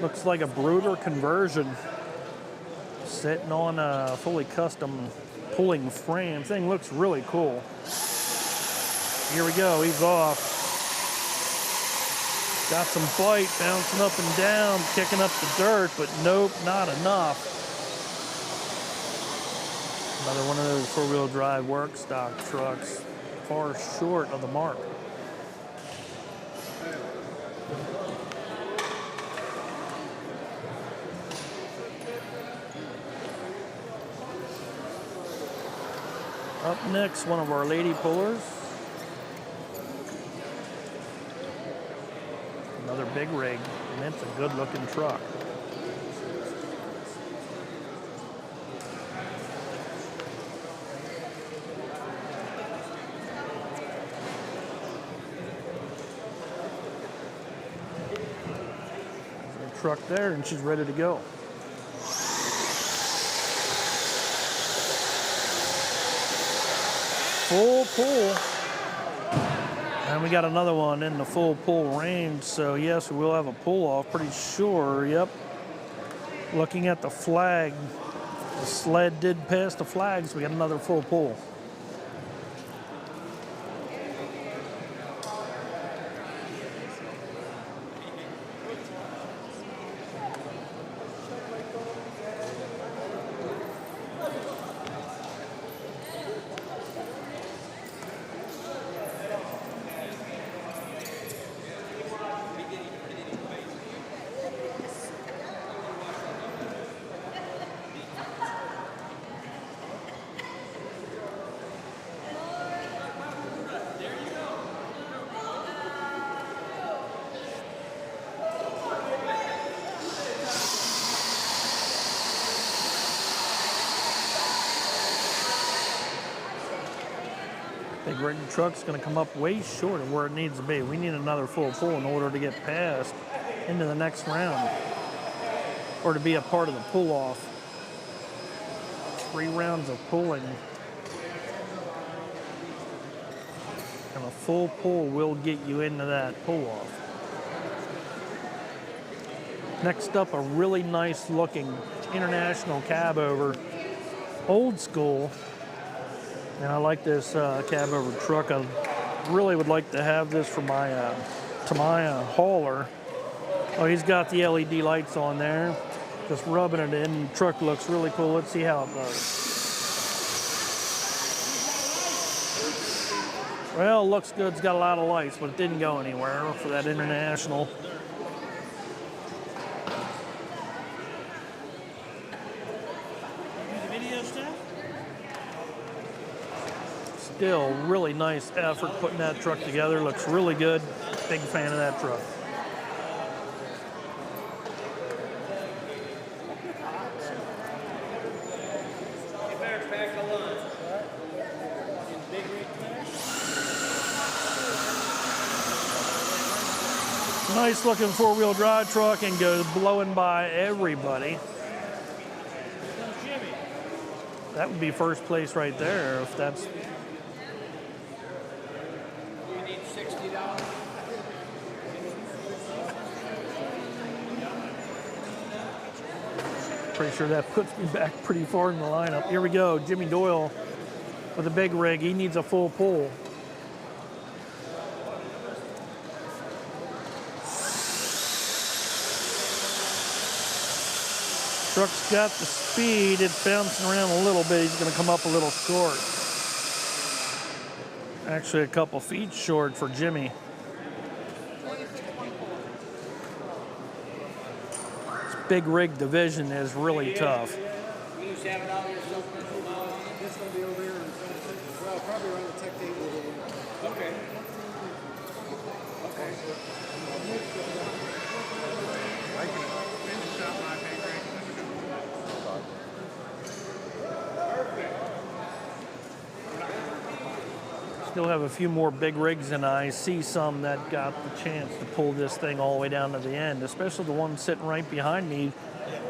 Looks like a brooder conversion. Sitting on a fully custom pulling frame. Thing looks really cool. Here we go, he's off. Got some bite, bouncing up and down, kicking up the dirt, but nope, not enough. Another one of those four-wheel drive work stock trucks, far short of the mark. Up next, one of our lady pullers. Another big rig, and it's a good looking truck. There's a truck there, and she's ready to go. Full pull. And we got another one in the full pull range, so yes, we will have a pull off, pretty sure, yep. Looking at the flag, the sled did pass the flag, so we got another full pull. Big rig truck's going to come up way short of where it needs to be. We need another full pull in order to get past into the next round, or to be a part of the pull off. 3 rounds of pulling, and a full pull will get you into that pull off. Next up, a really nice looking international cab over, old school. And I like this cab over truck. I really would like to have this for my hauler. Oh, he's got the LED lights on there. Just rubbing it in. The truck looks really cool. Let's see how it goes. Well, it looks good. It's got a lot of lights, but it didn't go anywhere for that international. Still really nice effort putting that truck together. Looks really good. Big fan of that truck. Nice looking four-wheel drive truck and goes blowing by everybody. That would be first place right there if that's. Pretty sure that puts me back pretty far in the lineup. Here we go, Jimmy Doyle with a big rig. He needs a full pull. Truck's got the speed. It's bouncing around a little bit. He's going to come up a little short. Actually, a couple feet short for Jimmy. Big rig division is really tough. This going to be over here. Well, probably around the tech table. Okay. Okay. I can finish up my big rig. Still have a few more big rigs, and I see some that got the chance to pull this thing all the way down to the end, especially the one sitting right behind me.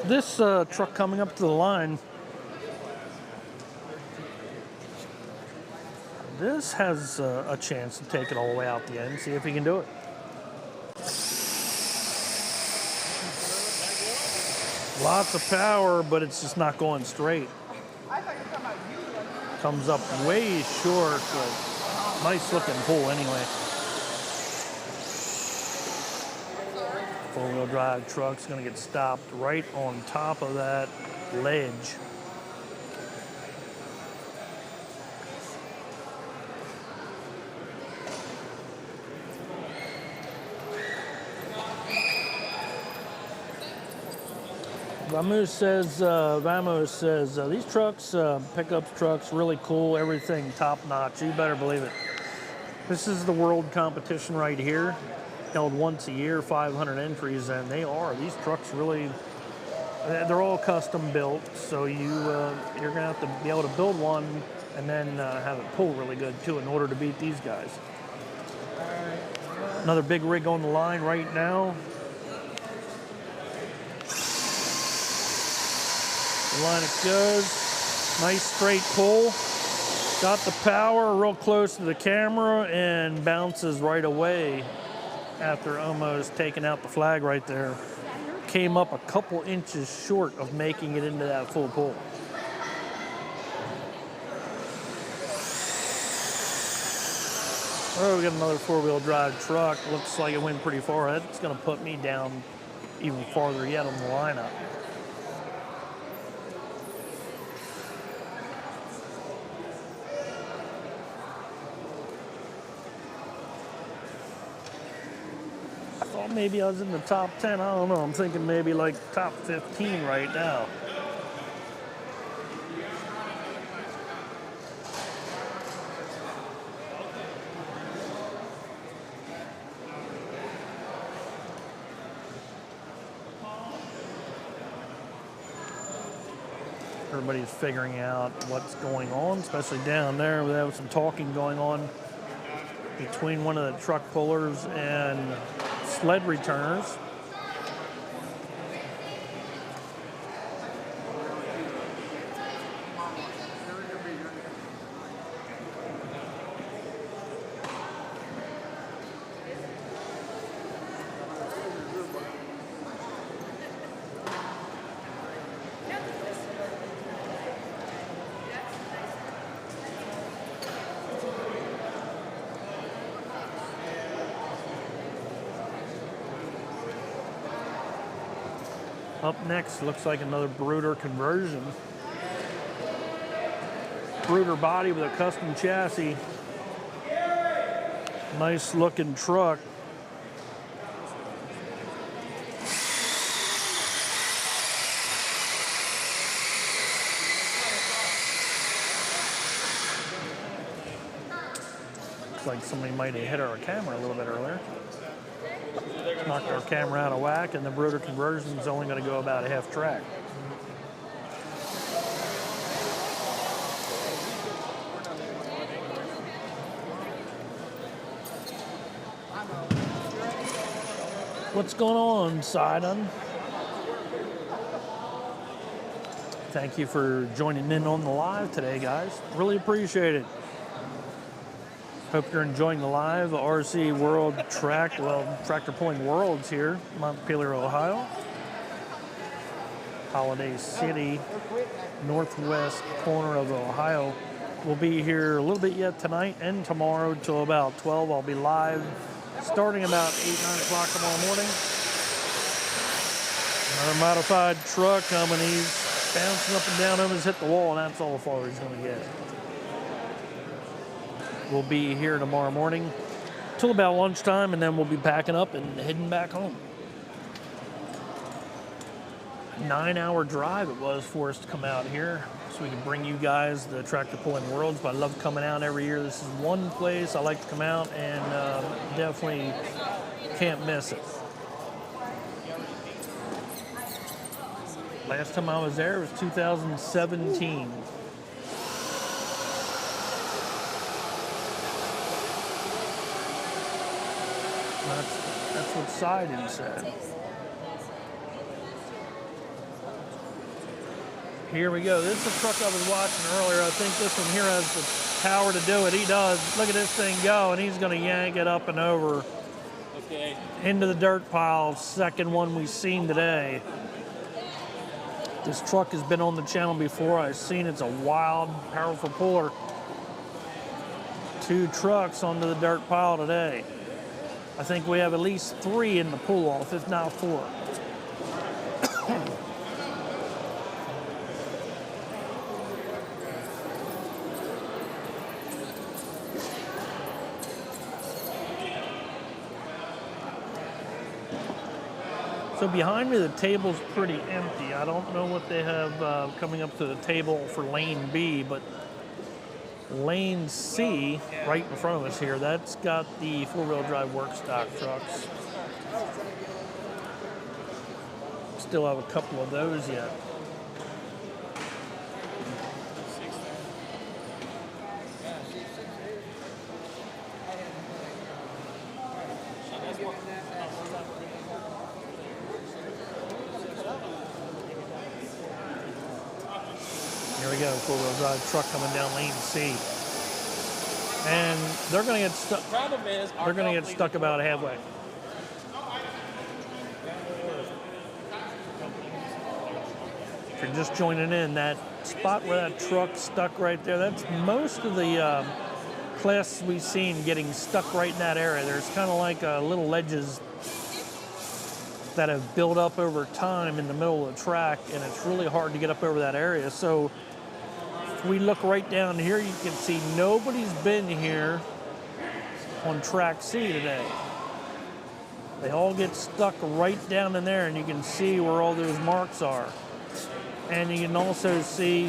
This truck coming up to the line, this has a chance to take it all the way out the end. See if he can do it. Lots of power, but it's just not going straight. Comes up way short, but nice looking pull anyway. four-wheel drive truck's gonna get stopped right on top of that ledge. Vamos says, these trucks, pickups trucks, really cool, everything top notch. You better believe it. This is the world competition right here, held once a year, 500 entries, and these trucks really, they're all custom built, so you're gonna have to be able to build one and then have it pull really good too in order to beat these guys. Another big rig on the line right now. The line it goes. Nice straight pull. Got the power real close to the camera and bounces right away after almost taking out the flag right there. Came up a couple inches short of making it into that full pull. Oh, we got another four-wheel drive truck. Looks like it went pretty far. That's going to put me down even farther yet on the lineup. Maybe I was in the top 10. I don't know. I'm thinking maybe like top 15 right now. Everybody's figuring out what's going on, especially down there. We have some talking going on between one of the truck pullers and sled returners. Up next, looks like another Brooder conversion. Brooder body with a custom chassis. Nice looking truck. Looks like somebody might have hit our camera a little bit earlier. Knocked our camera out of whack, and the Brooder conversion is only going to go about a half track. What's going on, Sidon? Thank you for joining in on the live today, guys. Really appreciate it. Hope you're enjoying the live RC World Tractor Pulling Worlds here, Montpelier, Ohio. Holiday City, northwest corner of Ohio. We'll be here a little bit yet tonight and tomorrow till about 12. I'll be live starting about 8, 9 o'clock tomorrow morning. Another modified truck coming. He's bouncing up and down, almost hit the wall, and that's all far he's going to get. We'll be here tomorrow morning till about lunchtime, and then we'll be packing up and heading back home. 9-hour drive it was for us to come out here so we can bring you guys the Tractor Pulling Worlds, but I love coming out every year. This is one place I like to come out, and definitely can't miss it. Last time I was there was 2017. That's what Sidon said. Here we go. This is the truck I was watching earlier. I think this one here has the power to do it. He does. Look at this thing go, and he's going to yank it up and over into the dirt pile. Second one we've seen today. This truck has been on the channel before. I've seen it's a wild, powerful puller. 2 trucks onto the dirt pile today. I think we have at least 3 in the pull-off, if not 4. So behind me, the table's pretty empty. I don't know what they have coming up to the table for lane B, but lane C, right in front of us here, that's got the 4-wheel drive work stock trucks. Still have a couple of those yet. Here we go, 4-wheel drive truck coming down lane C. And they're going to get stuck. They're going to get stuck about halfway. If you're just joining in, that spot where that truck's stuck right there, that's most of the classes we've seen getting stuck right in that area. There's kind of like little ledges that have built up over time in the middle of the track, and it's really hard to get up over that area. So if we look right down here, you can see nobody's been here on track C today. They all get stuck right down in there, and you can see where all those marks are. And you can also see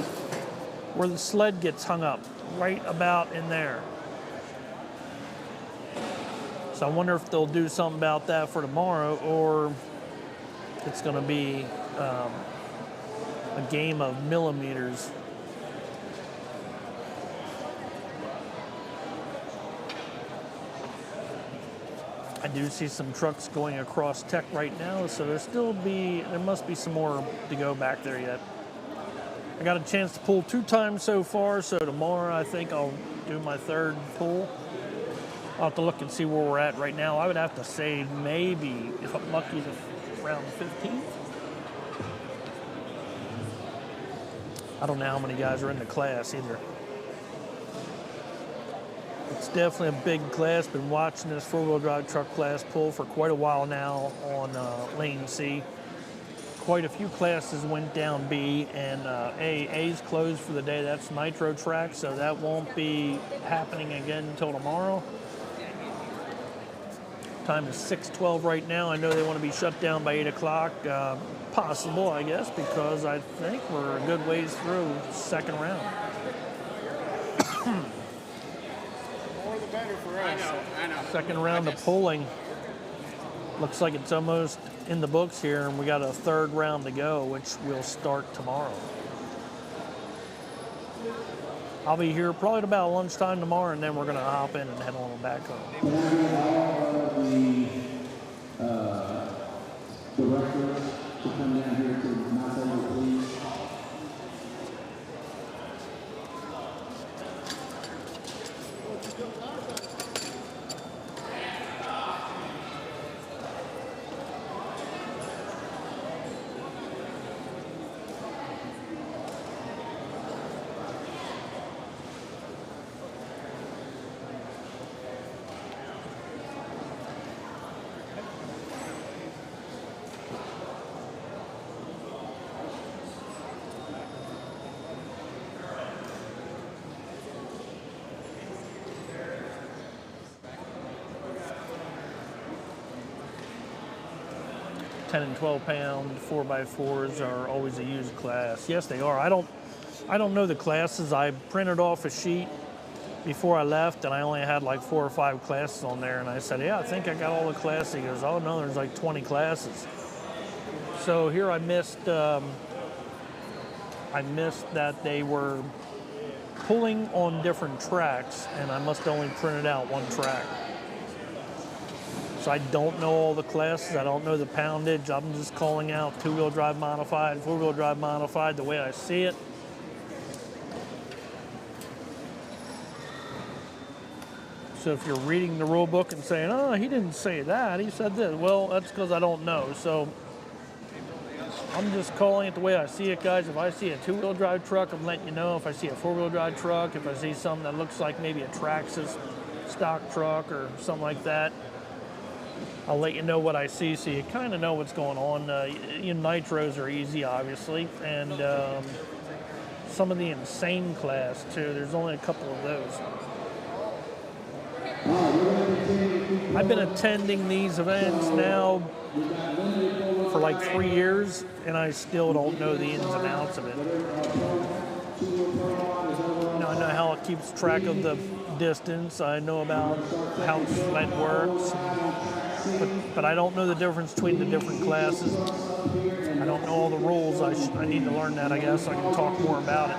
where the sled gets hung up, right about in there. So I wonder if they'll do something about that for tomorrow, or it's going to be a game of millimeters. I do see some trucks going across Tech right now, so there must be some more to go back there yet. I got a chance to pull 2 times so far, so tomorrow I think I'll do my 3rd pull. I'll have to look and see where we're at right now. I would have to say maybe, if I'm lucky, around 15th. I don't know how many guys are in the class either. It's definitely a big class. Been watching this 4-wheel drive truck class pull for quite a while now on lane C. Quite a few classes went down B, and A's closed for the day. That's Nitro track, so that won't be happening again until tomorrow. Time is 6:12 right now. I know they want to be shut down by 8 o'clock. Possible, I guess, because I think we're a good ways through 2nd round. Better for us. I know. 2nd round of pulling. Looks like it's almost in the books here, and we got a 3rd round to go, which will start tomorrow. I'll be here probably at about lunchtime tomorrow, and then we're going to hop in and head on back home. The directors to come down here to knock over, please. And 12-pound 4x4s are always a used class. Yes, they are. I don't know the classes. I printed off a sheet before I left, and I only had like 4 or 5 classes on there. And I said, "Yeah, I think I got all the classes." He goes, "Oh no, there's like 20 classes." So here I missed that they were pulling on different tracks, and I must only printed out 1 track. So I don't know all the classes. I don't know the poundage. I'm just calling out 2-wheel drive modified, 4-wheel drive modified, the way I see it. So if you're reading the rule book and saying, "Oh, he didn't say that, he said this," well, that's because I don't know. So I'm just calling it the way I see it, guys. If I see a 2-wheel drive truck, I'm letting you know. If I see a 4-wheel drive truck, if I see something that looks like maybe a Traxxas stock truck or something like that, I'll let you know what I see so you kind of know what's going on. Nitros are easy, obviously, and some of the insane class, too. There's only a couple of those. I've been attending these events now for like 3 years, and I still don't know the ins and outs of it. I know how it keeps track of the distance. I know about how sled works, but I don't know the difference between the different classes. I don't know all the rules. I need to learn that, I guess, so I can talk more about it.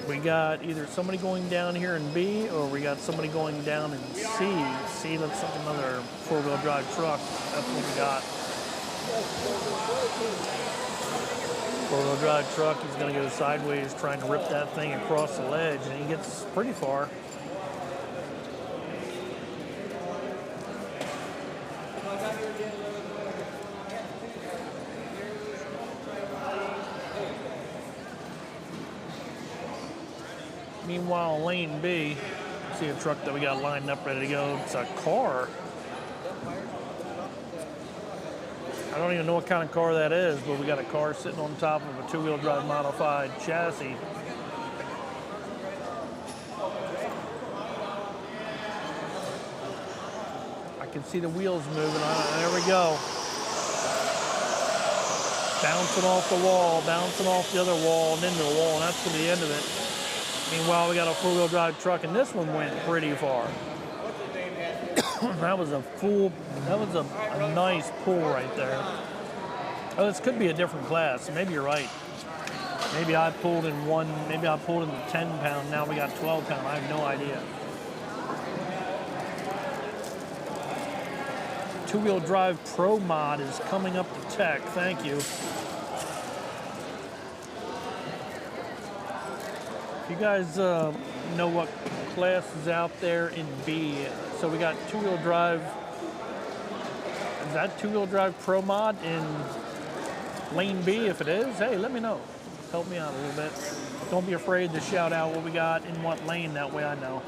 We got either somebody going down here in B, or we got somebody going down in C. C looks like another four-wheel drive truck. That's what we got. Four-wheel drive truck. He's going to go sideways trying to rip that thing across the ledge, and he gets pretty far. Meanwhile, lane B, see a truck that we got lined up ready to go. It's a car. I don't even know what kind of car that is, but we got a car sitting on top of a two-wheel drive modified chassis. I can see the wheels moving on it. There we go. Bouncing off the wall, bouncing off the other wall and into the wall, and that's going to be the end of it. Meanwhile, we got a four-wheel drive truck, and this one went pretty far. That was a nice pull right there. Oh, this could be a different class. Maybe you're right. Maybe I pulled in maybe I pulled in the 10-pound. Now we got 12-pound. I have no idea. Two-wheel drive Pro Mod is coming up to tech. Thank you. You guys know what class is out there in B? So we got two-wheel drive. Is that two-wheel drive Pro Mod in lane B? If it is, hey, let me know. Help me out a little bit. Don't be afraid to shout out what we got in what lane. That way I know.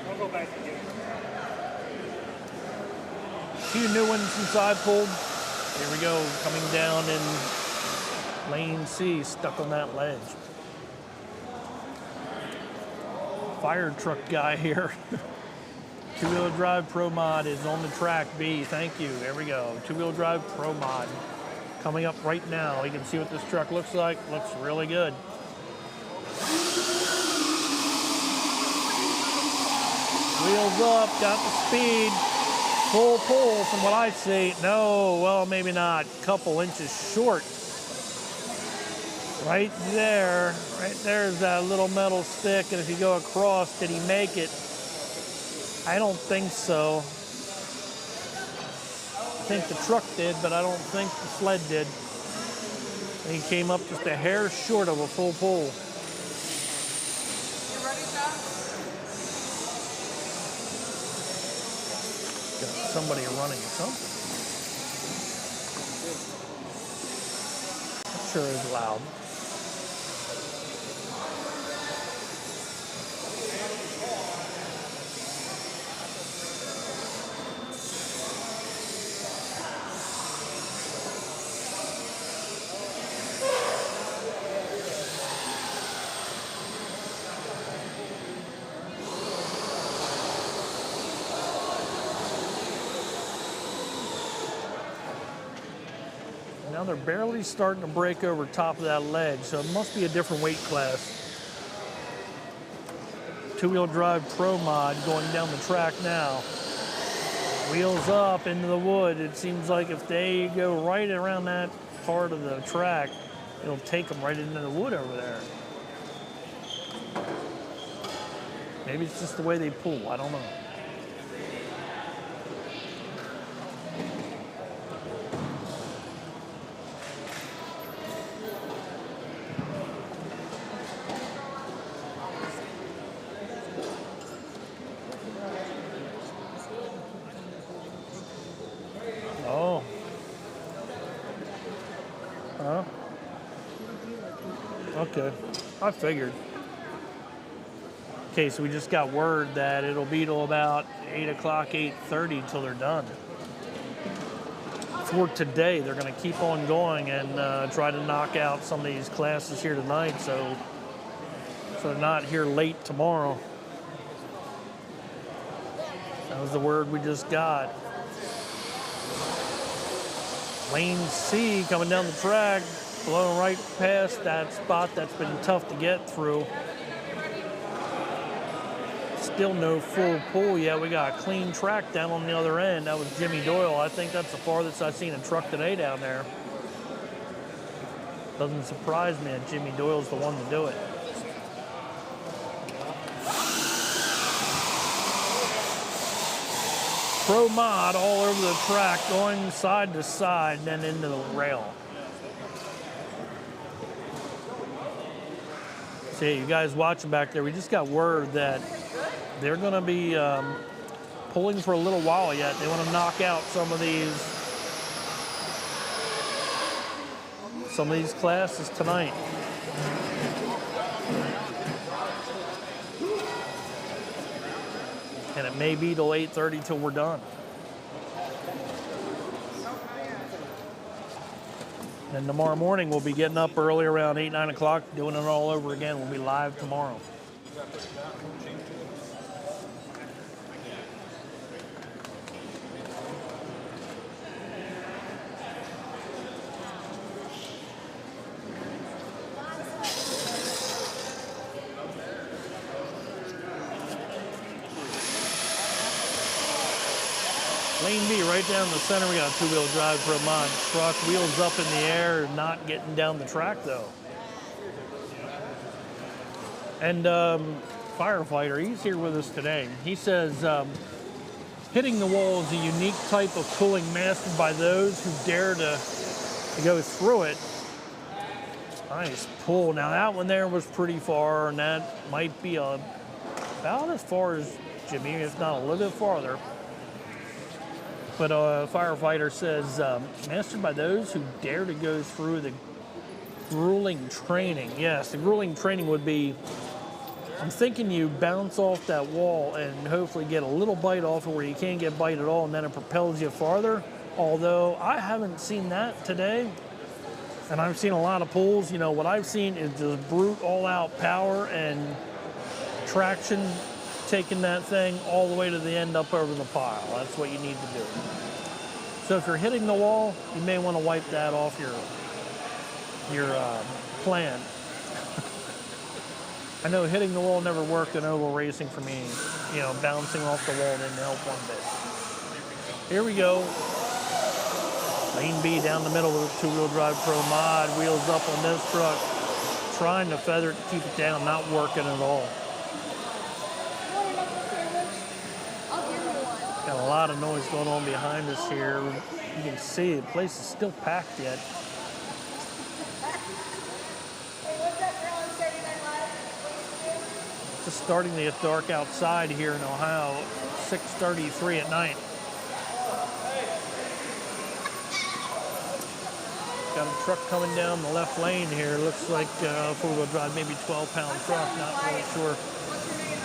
I'll go back to you. A few new ones since I pulled. Here we go, coming down in lane C, stuck on that ledge. Fire truck guy here. Two-wheel drive Pro Mod is on the track B. Thank you. There we go. Two-wheel drive Pro Mod coming up right now. You can see what this truck looks like. Looks really good. Wheels up, got the speed. Full pull from what I see. No, well, maybe not. Couple inches short. Right there's that little metal stick, and if you go across, did he make it? I don't think so. I think the truck did, but I don't think the sled did. And he came up just a hair short of a full pull. You ready, John? Got somebody running something. That sure is loud. Now they're barely starting to break over top of that ledge, so it must be a different weight class. Two-wheel drive Pro Mod going down the track now. Wheels up into the wood. It seems like if they go right around that part of the track, it'll take them right into the wood over there. Maybe it's just the way they pull. I don't know. Okay, I figured. Okay, so we just got word that it'll be till about 8 o'clock, 8:30 until they're done. For today, they're going to keep on going and try to knock out some of these classes here tonight, so they're not here late tomorrow. That was the word we just got. Lane C coming down the track, blowing right past that spot that's been tough to get through. Still no full pull yet. We got a clean track down on the other end. That was Jimmy Doyle. I think that's the farthest I've seen a truck today down there. Doesn't surprise me that Jimmy Doyle's the one to do it. Pro Mod all over the track, going side to side and then into the rail. See, you guys watching back there, we just got word that they're going to be pulling for a little while yet. They want to knock out some of these classes tonight. And it may be till 8:30 till we're done. And tomorrow morning we'll be getting up early around 8, 9 o'clock, doing it all over again. We'll be live tomorrow. Lane B right down the center. We got a two-wheel drive Pro Mod truck. Wheels up in the air, not getting down the track though. And firefighter, he's here with us today. He says hitting the wall is a unique type of pulling mastered by those who dare to go through it. Nice pull. Now that one there was pretty far, and that might be about as far as Jimmy, if not a little bit farther. But a firefighter says, mastered by those who dare to go through the grueling training. Yes, the grueling training would be, I'm thinking you bounce off that wall and hopefully get a little bite off it where you can't get bite at all, and then it propels you farther. Although I haven't seen that today, and I've seen a lot of pulls. You know, what I've seen is just brute all-out power and traction, taking that thing all the way to the end up over the pile. That's what you need to do. So if you're hitting the wall, you may want to wipe that off your plan. I know hitting the wall never worked in oval racing for me. You know, bouncing off the wall didn't help one bit. Here we go. Lane B down the middle with a two-wheel drive Pro Mod. Wheels up on this truck. Trying to feather it to keep it down, not working at all. Got a lot of noise going on behind us here. You can see the place is still packed yet. Just starting to get dark outside here in Ohio, 6:33 at night. Got a truck coming down the left lane here. Looks like four-wheel drive, maybe 12-pound truck, not really sure.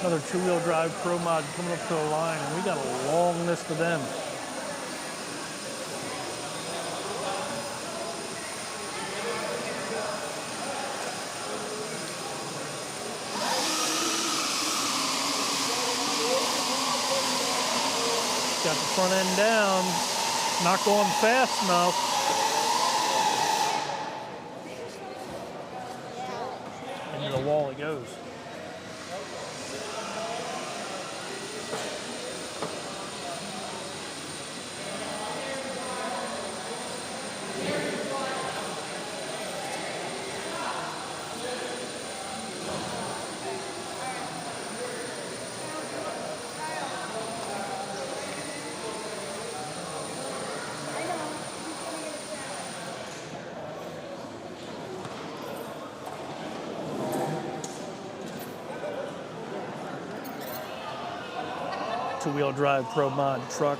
Another two-wheel drive Pro Mod coming up to the line, and we got a long list of them. Got the front end down, not going fast enough. Into the wall it goes. Two-wheel drive Pro Mod truck.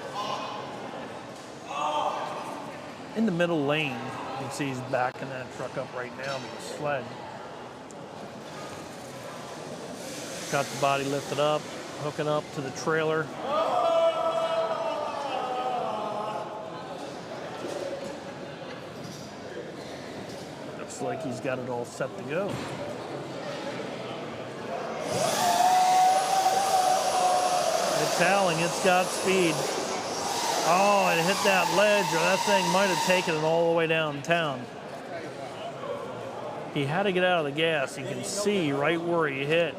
In the middle lane, you can see he's backing that truck up right now with a sled. Got the body lifted up, hooking up to the trailer. Looks like he's got it all set to go. It's howling, it's got speed. Oh, it hit that ledge, or that thing might have taken it all the way downtown. He had to get out of the gas. You can see right where he hit.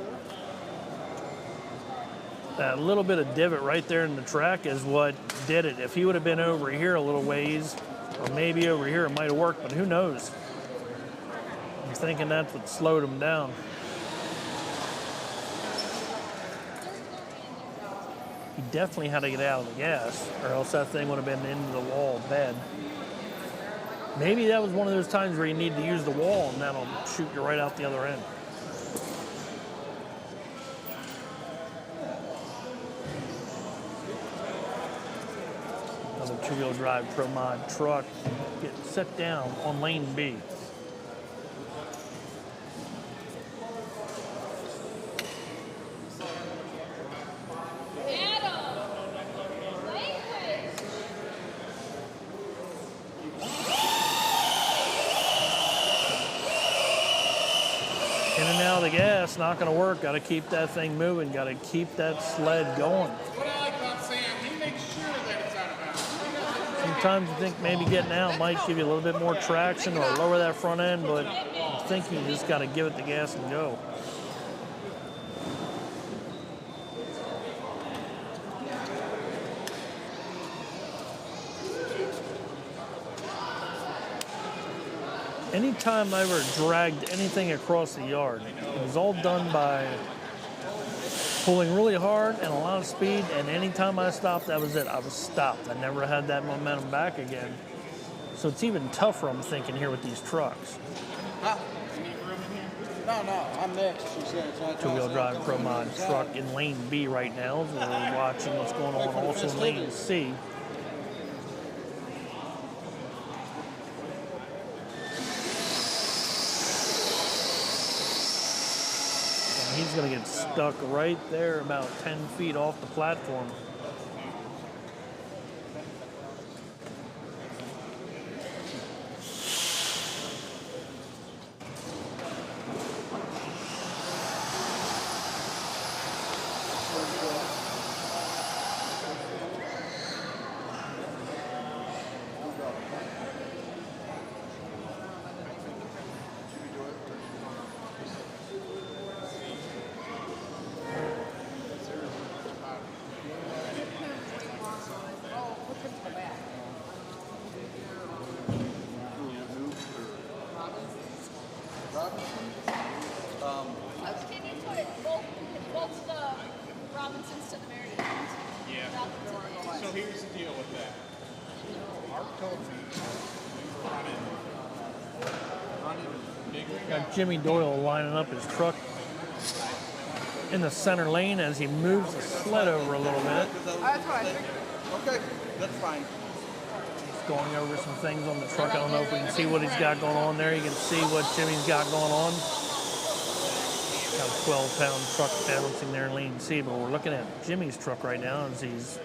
That little bit of divot right there in the track is what did it. If he would have been over here a little ways, or maybe over here, it might have worked, but who knows? I'm thinking that's what slowed him down. He definitely had to get out of the gas, or else that thing would have been into the wall bad. Maybe that was one of those times where you need to use the wall, and that'll shoot you right out the other end. Another two-wheel drive Pro Mod truck getting set down on lane B. In and out of the gas, not going to work. Got to keep that thing moving. Got to keep that sled going. What I like about Sam, he makes sure that it's out of bounds. Sometimes you think maybe getting out might give you a little bit more traction or lower that front end, but I think you just got to give it the gas and go. Anytime I ever dragged anything across the yard, it was all done by pulling really hard and a lot of speed, and anytime I stopped, that was it. I was stopped. I never had that momentum back again. So it's even tougher, I'm thinking, here with these trucks. No, I'm next, she said. So Two-wheel drive Pro Mod truck in lane B right now. So we're watching what's going on also in lane C. He's going to get stuck right there about 10 feet off the platform. Can you put both the Robinsons to the very end? Yeah. So here's the deal with that. Mark told me we were running big rig Got Jimmy Doyle lining up his truck in the center lane as he moves the sled over a little bit. That's what I figured. Okay, that's fine. He's going over some things on the truck. I don't know if we can see what he's got going on there. You can see what Jimmy's got going on. Got a 12-pound truck balancing there in lane C, but we're looking at Jimmy's truck right now as he's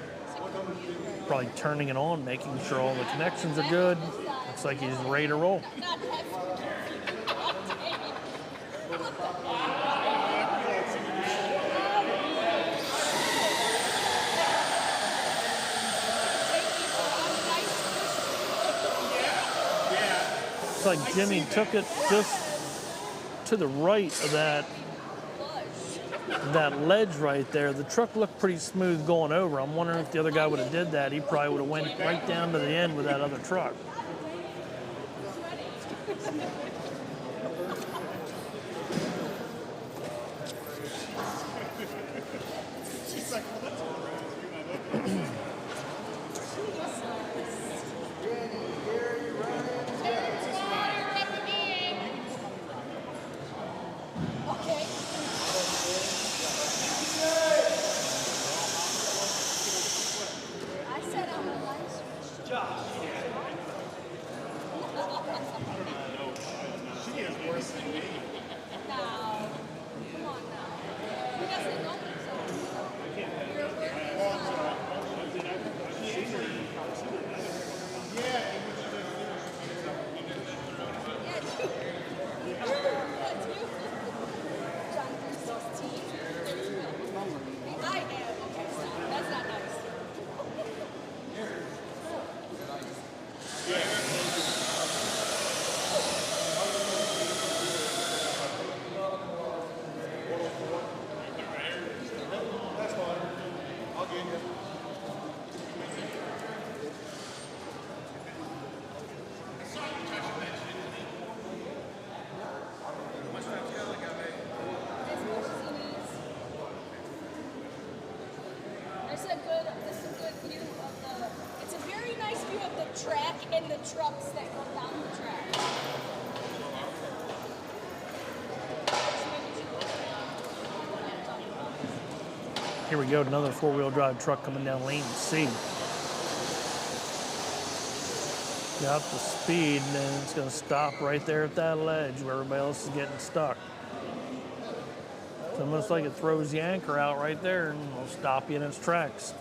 probably turning it on, making sure all the connections are good. Looks like he's ready to roll. Looks like Jimmy took it just to the right of that ledge right there. The truck looked pretty smooth going over. I'm wondering if the other guy would have did that. He probably would have went right down to the end with that other truck. in the trucks that go down the track. Here we go, another four-wheel drive truck coming down lane C. Got the speed, and then it's going to stop right there at that ledge where everybody else is getting stuck. It's almost like it throws the anchor out right there and will stop you in its tracks.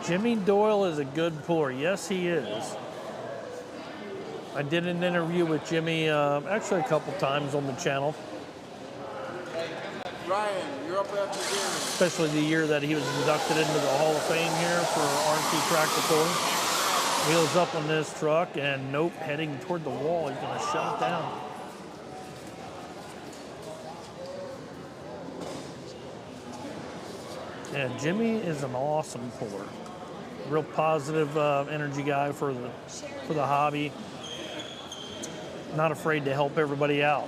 Jimmy Doyle is a good puller. Yes, he is. I did an interview with Jimmy actually a couple times on the channel. Ryan, you're up after dinner. Especially the year that he was inducted into the Hall of Fame here for RC tractor pulling. Wheels up on this truck, and nope, heading toward the wall. He's going to shut it down. Yeah, Jimmy is an awesome puller. Real positive energy guy for the hobby. Not afraid to help everybody out.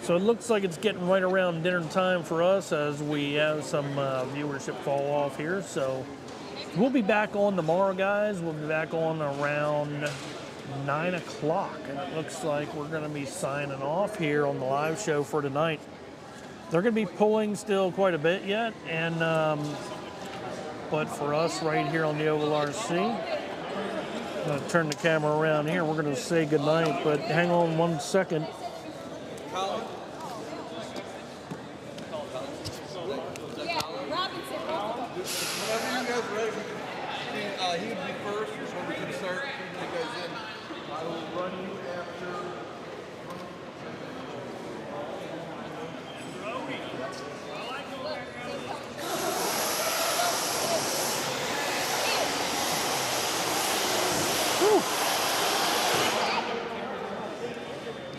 So it looks like it's getting right around dinner time for us as we have some viewership fall off here. So we'll be back on tomorrow, guys. We'll be back on around 9 o'clock. And it looks like we're going to be signing off here on the live show for tonight. They're going to be pulling still quite a bit yet. And but for us right here on the Oval RC, I'm going to turn the camera around here. We're going to say goodnight, but hang on 1 second. Whenever you guys are ready, he would be first, so we can start bringing you guys in. I will run you after.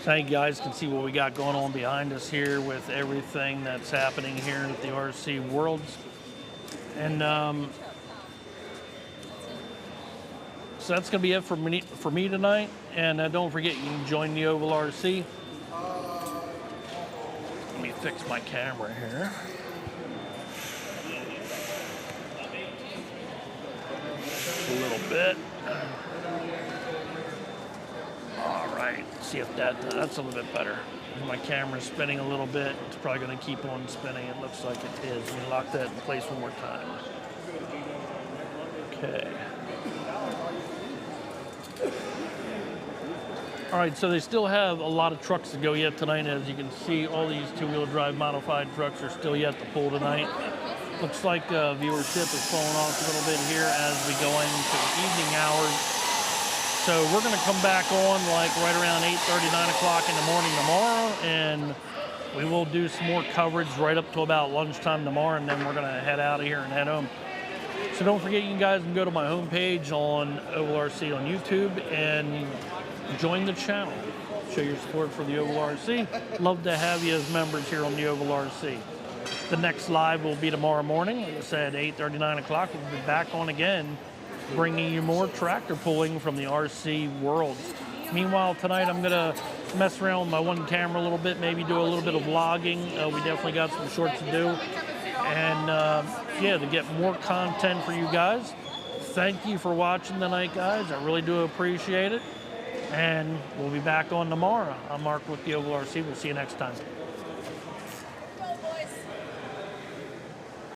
So you guys can see what we got going on behind us here with everything that's happening here at the RC Worlds. And so that's going to be it for me tonight. And don't forget, you can join the Oval RC. Let me fix my camera here. Just a little bit. All right, see if that's a little bit better. My camera's spinning a little bit. It's probably going to keep on spinning. It looks like it is. Let me lock that in place one more time. Okay. All right, so they still have a lot of trucks to go yet tonight. As you can see, all these two-wheel drive modified trucks are still yet to pull tonight. Looks like viewership is falling off a little bit here as we go into the evening hours. So we're going to come back on like right around 8:30, 9 o'clock in the morning tomorrow, and we will do some more coverage right up to about lunchtime tomorrow, and then we're going to head out of here and head home. So don't forget, you guys can go to my homepage on Oval RC on YouTube and join the channel. Show your support for the Oval RC. Love to have you as members here on the Oval RC. The next live will be tomorrow morning. Like I said, 8:30, 9 o'clock. We'll be back on again, bringing you more tractor pulling from the RC Worlds. Meanwhile, tonight I'm going to mess around with my one camera a little bit, maybe do a little bit of vlogging. We definitely got some shorts to do. And yeah, to get more content for you guys. Thank you for watching tonight, guys. I really do appreciate it. And we'll be back on tomorrow. I'm Mark with the Oval RC. We'll see you next time.